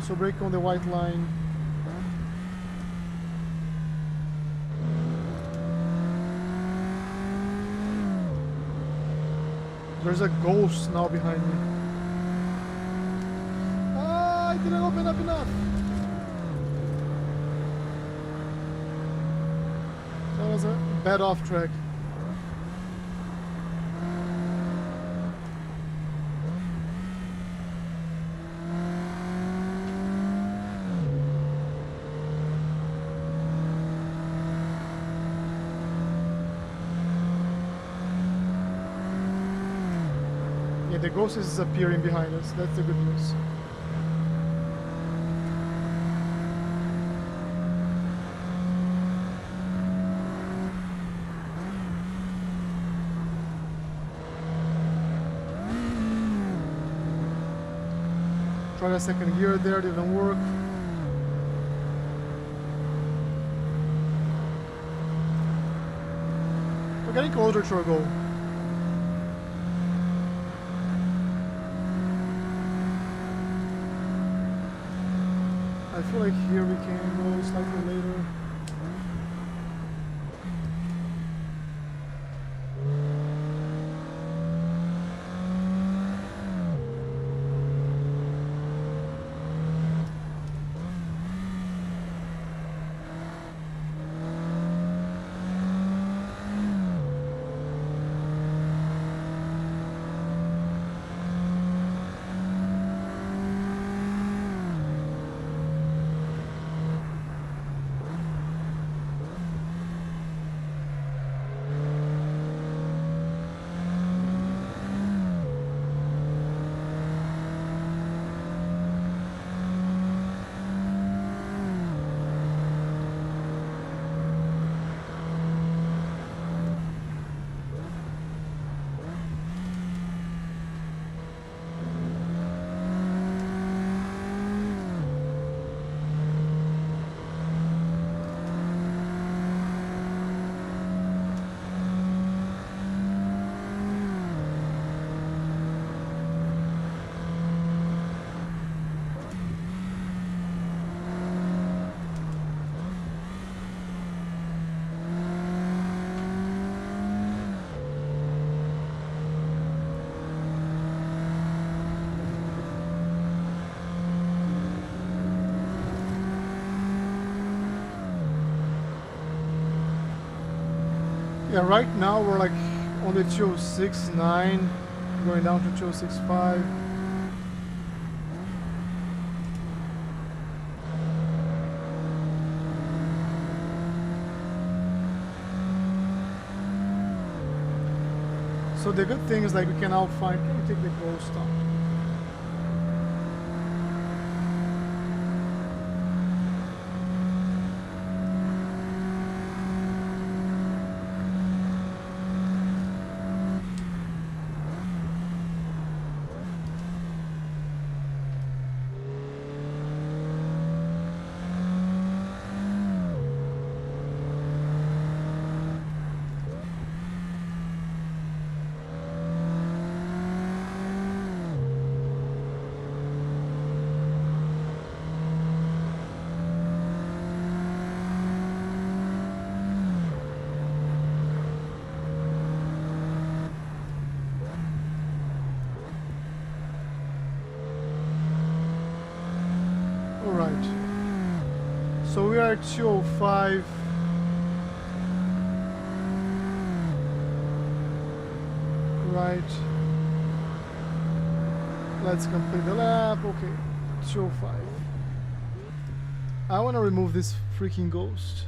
So brake on the white line. There's a ghost now behind me. Ah, I didn't open up enough. That was a bad off track. The ghost is appearing behind us. That's the good news. Try a second gear there, didn't work. We're getting closer to our goal. I feel like here we can go slightly later. Yeah, right now we're like on the 206.9, going down to 206.5. So the good thing is like we can now find, can we take the ghost out? Alright. So we are at 205. Right. Let's complete the lap. Okay. 205. I want to remove this freaking ghost.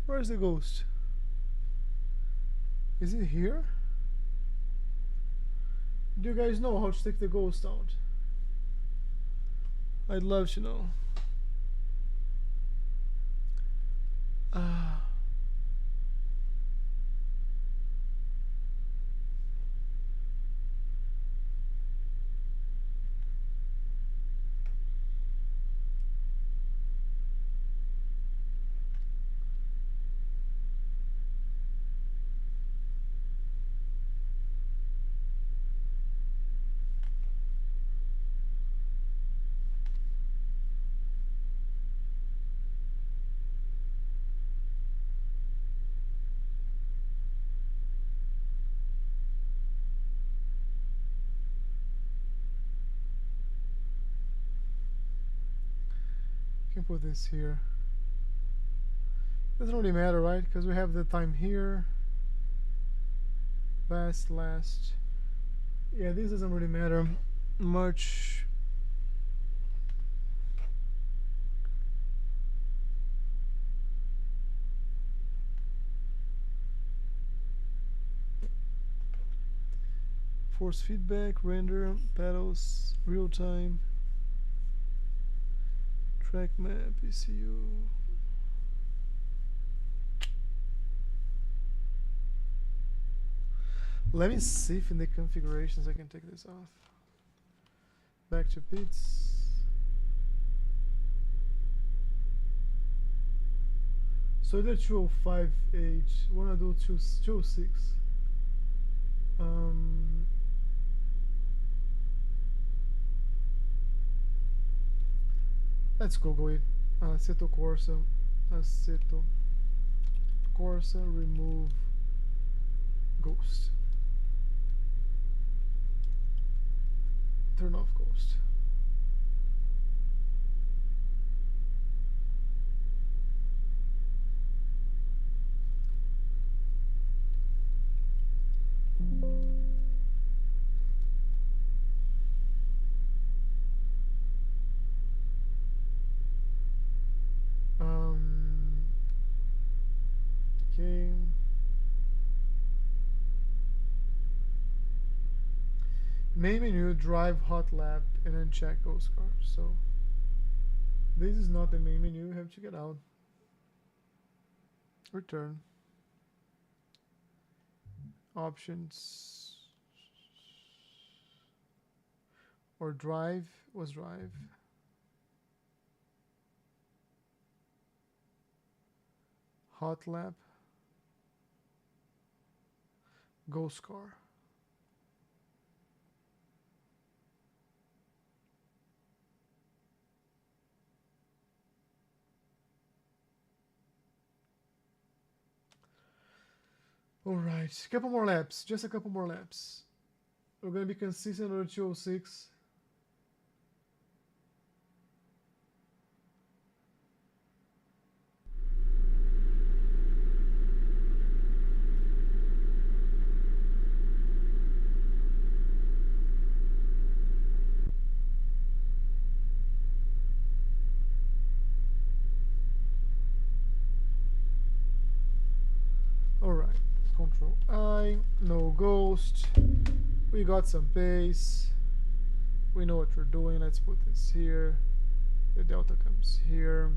Where's the ghost? Is it here? Do you guys know how to take the ghost out? I'd love to know. Can put this here. Doesn't really matter, right? Because we have the time here. Best, last. Yeah, this doesn't really matter much. Force feedback, render, pedals, real time. Track map, ECU. Let me see if in the configurations I can take this off. Back to pits. So the 205H, wanna do 206. Let's Google it. Assetto Corsa. Assetto Corsa, remove ghost. Turn off ghost. Okay. Main menu, drive, hot lap, and then check ghost car. So this is not the main menu. You have to get out. Return. Options. Or drive was drive. Hot lap. Ghost car. Alright, a couple more laps. Just a couple more laps. We're going to be consistent on the 206. Alright, Control I, no ghost. We got some pace. We know what we're doing. Let's put this here. The delta comes here.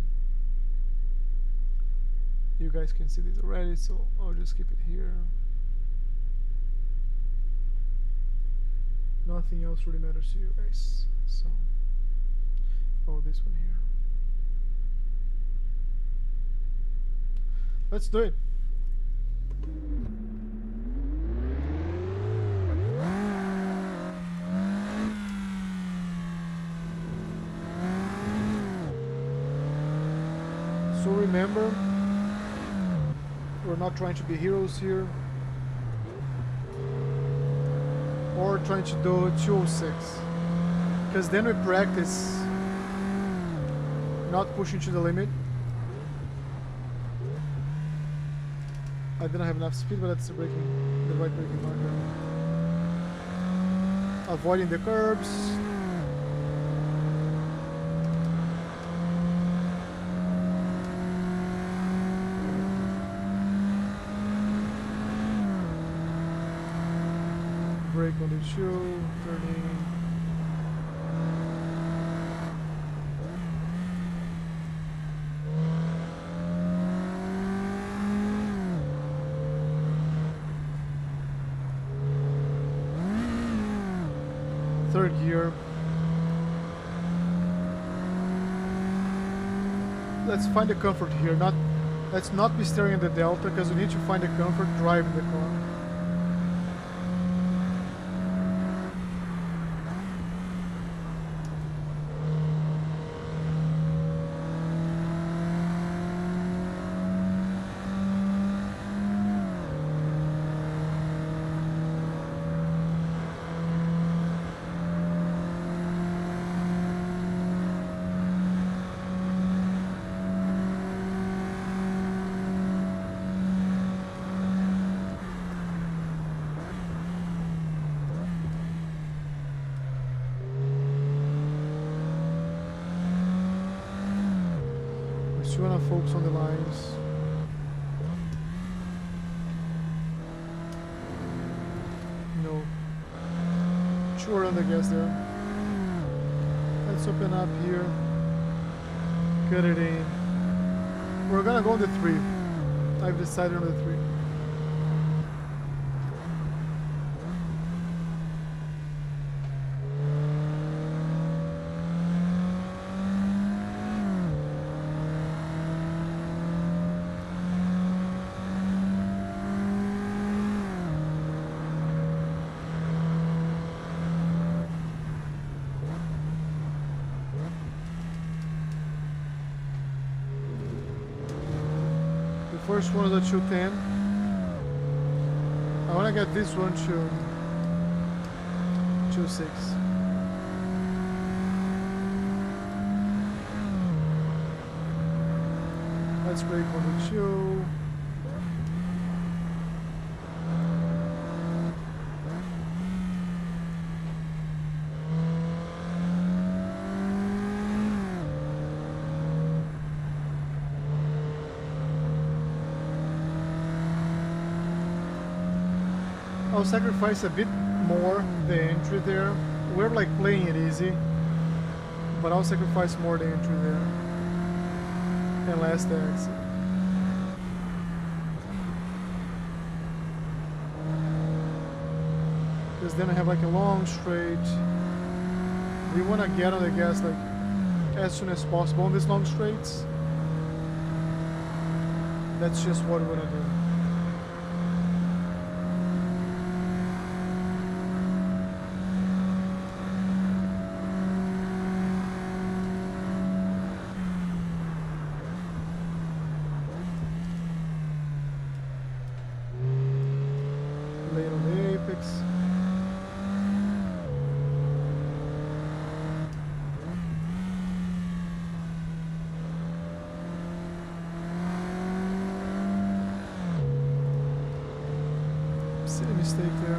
You guys can see this already, so I'll just keep it here. Nothing else really matters to you guys. So, oh, this one here. Let's do it. So remember, we're not trying to be heroes here, or trying to do 206, because then we practice not pushing to the limit. I didn't have enough speed, but that's the right braking marker. Avoiding the curbs. Brake on the shoe, turning. Third gear. Let's find the comfort here. Let's not be staring at the delta, because we need to find the comfort driving the car. Just wanna focus on the lines. No. Sure on the gas there. Let's open up here. Cut it in. We're gonna go on the 3. I've decided on the 3. First one is a 210. I want to get this one to 26. Let's break on the 2. I'll sacrifice a bit more the entry there. We're like playing it easy, but I'll sacrifice more the entry there and less the exit. Because then I have like a long straight. We want to get on the gas like as soon as possible on these long straights. That's just what we're gonna do. Silly mistake there.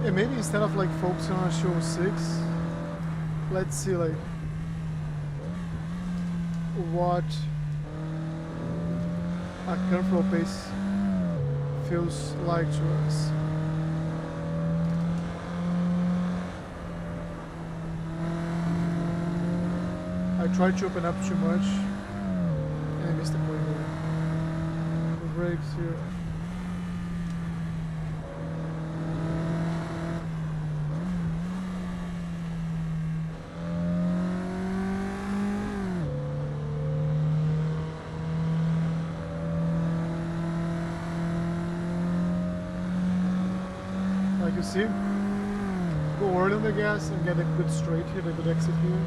Yeah, maybe instead of like focusing on show 6, let's see like what a comfortable pace feels like to us. I tried to open up too much and I missed the point there. The brakes here. Like you see, go early on the gas and get a good straight here, a good exit here.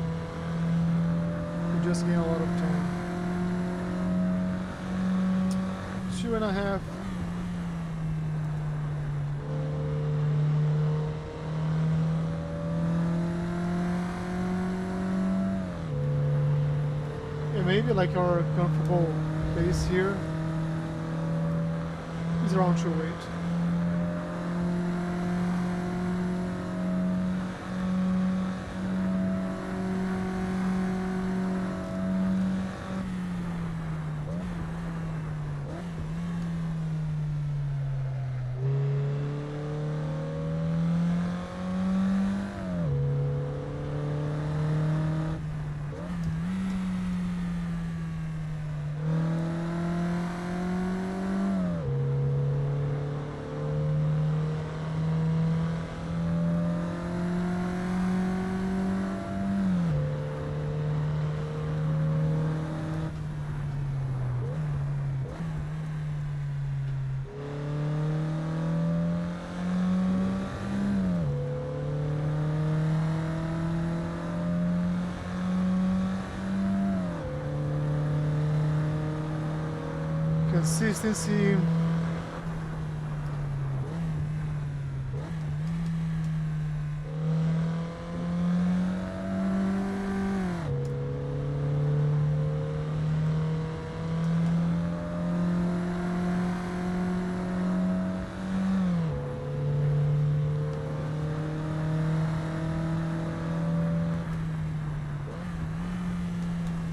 You just gain a lot of time. 2.5. Yeah, maybe like our comfortable pace here is around 2.8. Consistency.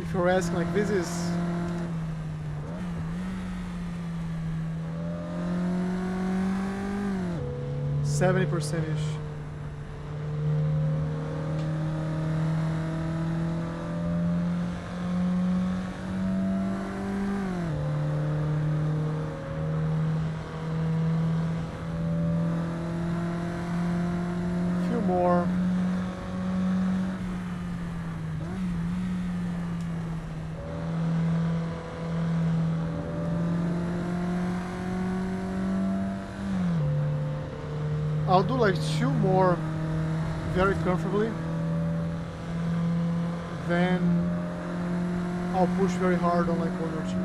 If you're asking, like, this is 70%-ish. A few more. I'll do like 2 more very comfortably, then I'll push very hard on like 1 or 2.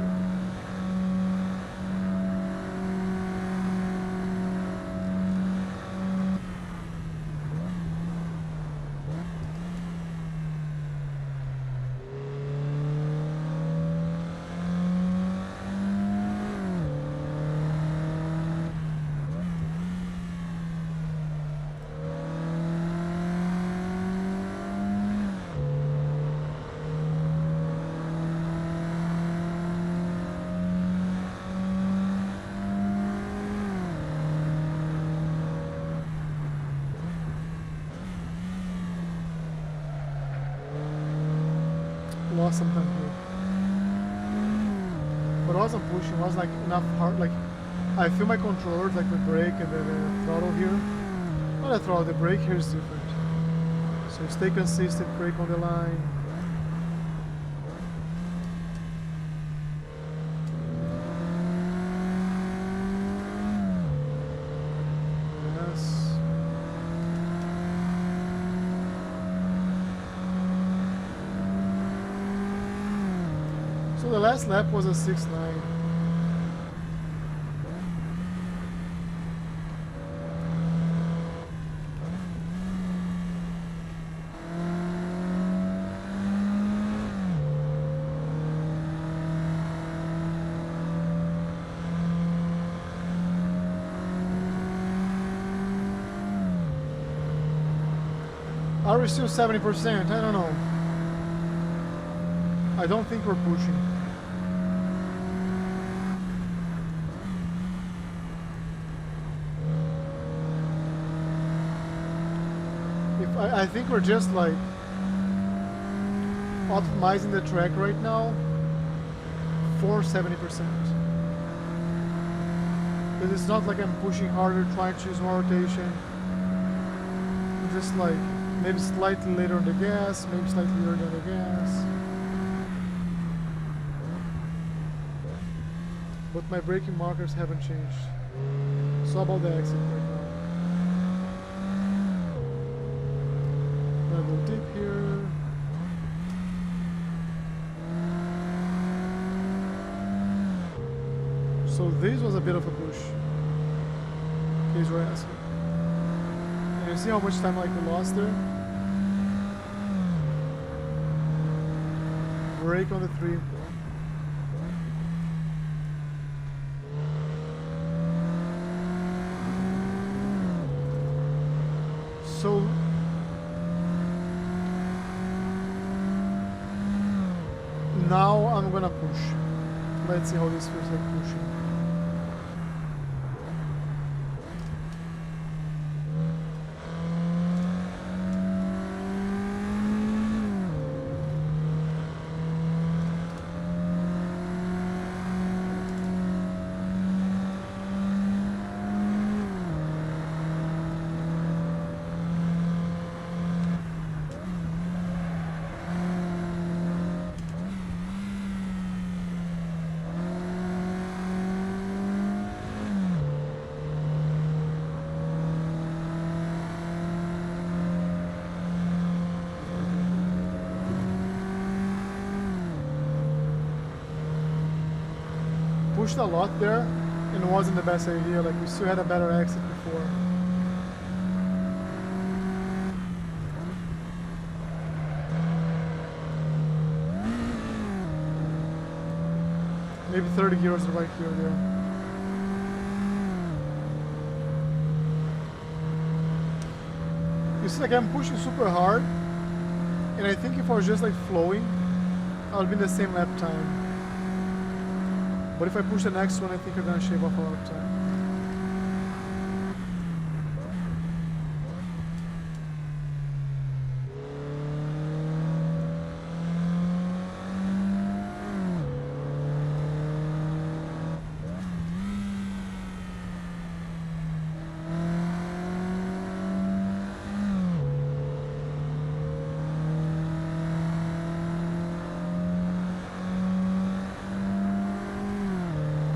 Lost some time here. But I wasn't pushing, I was like enough hard, like I feel my controllers, like the brake and the throttle here. Not the throttle, the brake here is different. So stay consistent, brake on the line. Yes. So the last lap was a 6.9. Are we still 70%? I don't know. I don't think we're pushing. I think we're just like optimizing the track right now for 70%. Because it's not like I'm pushing harder, trying to use more rotation. I'm just like maybe slightly later on the gas, maybe slightly later on the gas. But my braking markers haven't changed. So about the exit right now. Gonna go deep here. So this was a bit of a push. In case you're asking. And you see how much time like we lost there? Brake on the 3. So now I'm gonna push. Let's see how this feels like pushing. Pushed a lot there and it wasn't the best idea. Like we still had a better exit before. Maybe 30 gears right here or there. You see, like I'm pushing super hard, and I think if I was just like flowing, I would be in the same lap time. But if I push the next one, I think I'm gonna shave off a lot of time.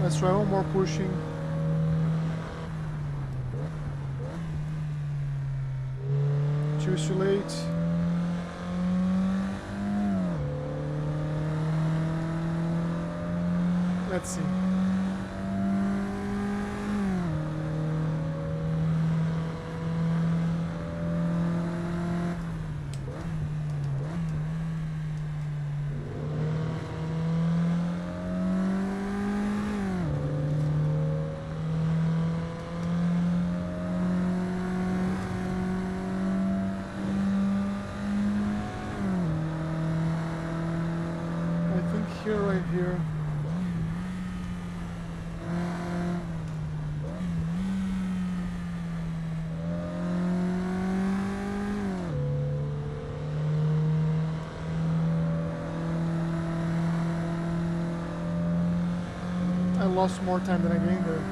Let's try one more pushing. Too late. Let's see. Here, right here. I lost more time than I gained there.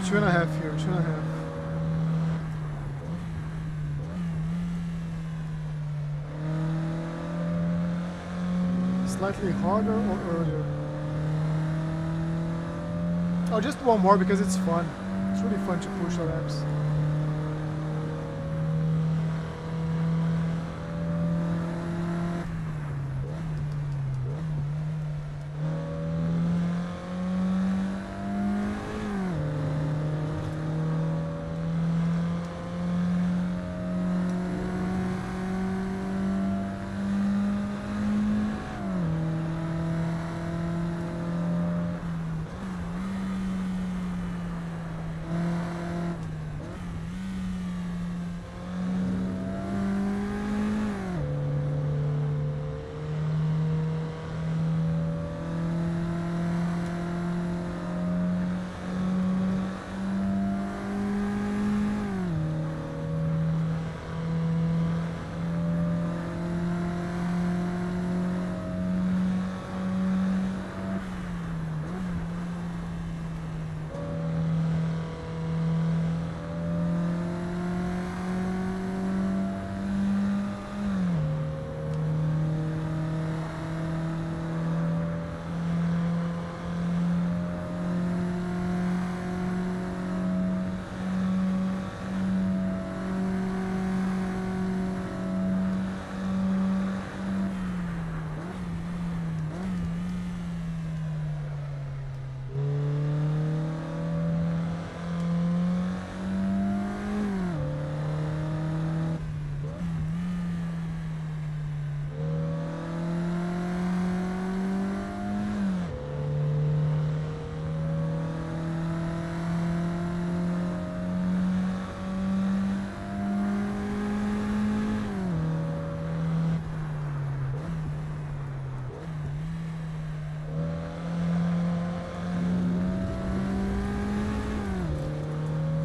2.5 here, 2.5. Slightly harder or earlier? Oh, just one more because it's fun. It's really fun to push the laps.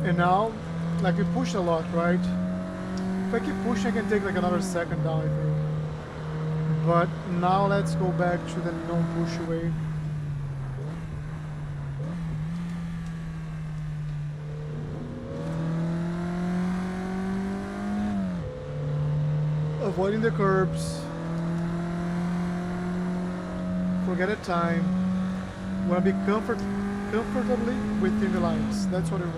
And now, like we push a lot, right? If I keep pushing, I can take like another second down, I think. But now let's go back to the non-push way. Avoiding the curbs. Forget a time. Want to be comfortably within the lines. That's what I want.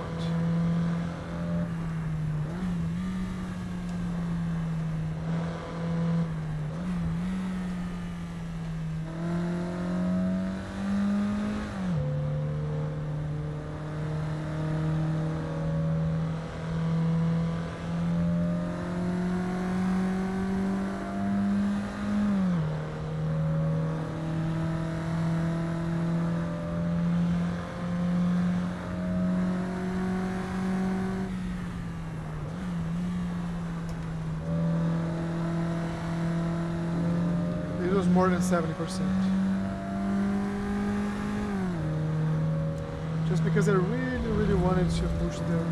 More than 70%. Just because I really wanted to push there.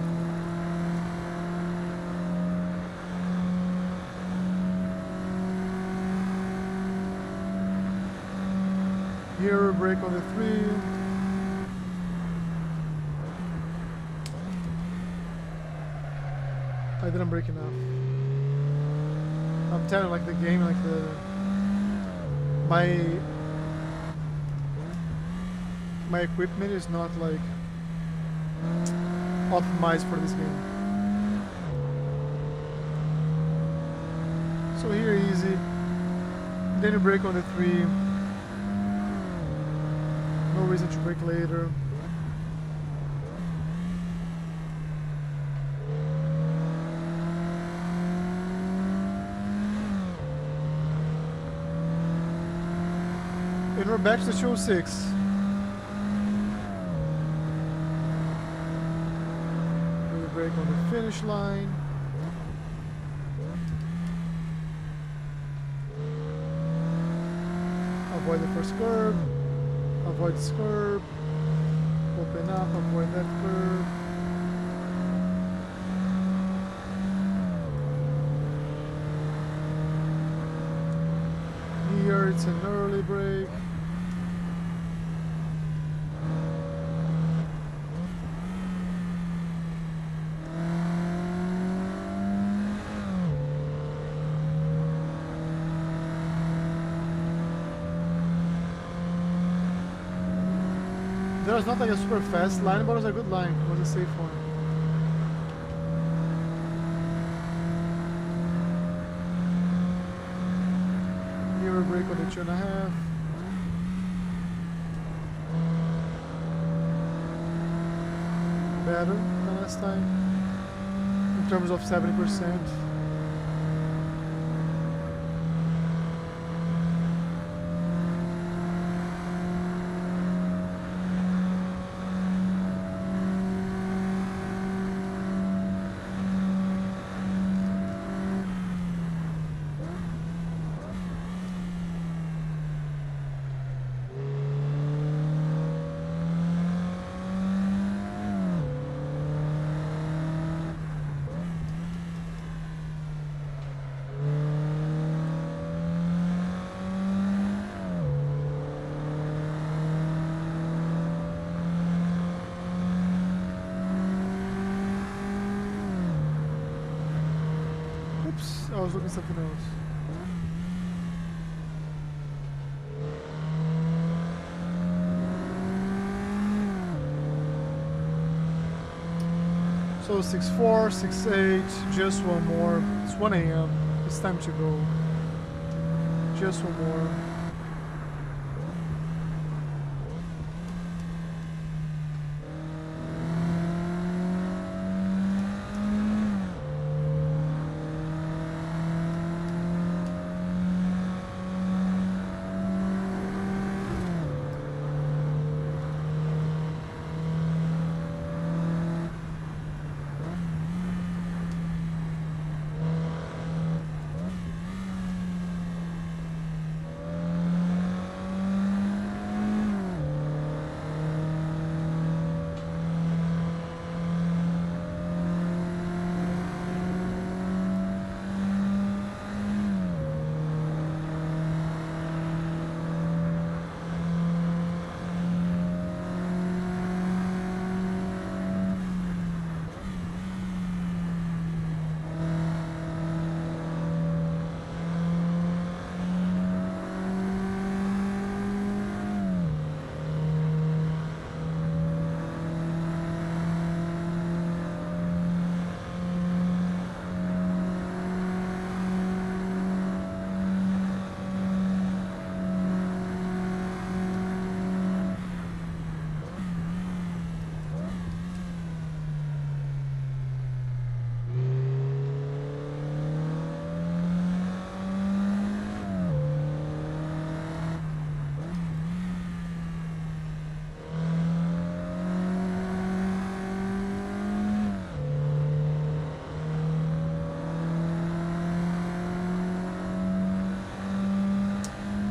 Here, brake on the 3. I didn't brake enough. I'm telling you, like the game, like my equipment is not like optimized for this game. So here easy, then you brake on the 3. No reason to brake later. And we're back to the 206. We brake on the finish line. Avoid the first curb. Avoid this curb. Open up, avoid that curb. Here it's an early brake. There was not like a super fast line, but it was a good line. It was a safe one. Mirror brake on the 2.5. Better than last time in terms of 70%. I was looking at something else. So 6.4, 6.8, just one more. It's 1 a.m. It's time to go. Just one more.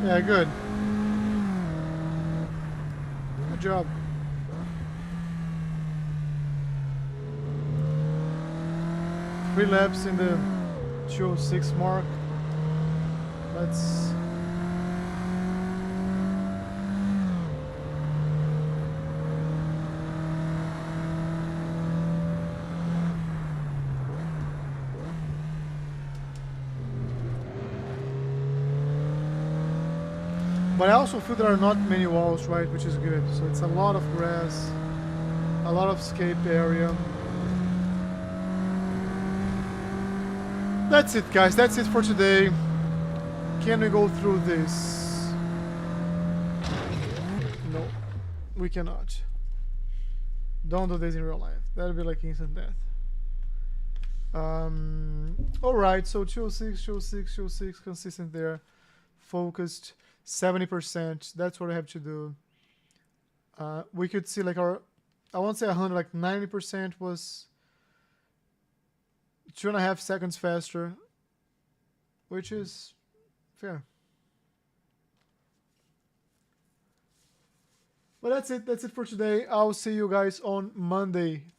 Yeah, good. Good job. Three laps in the 206 mark. Let's... But I also feel there are not many walls, right, which is good. So it's a lot of grass, a lot of escape area. That's it, guys. That's it for today. Can we go through this? No, we cannot. Don't do this in real life. That'll be like instant death. Alright, so 206, 206, 206, consistent there. Focused. 70%, that's what I have to do. We could see like our, I won't say 100, like 90% was 2.5 seconds faster, which is fair. But that's it for today. I'll see you guys on Monday.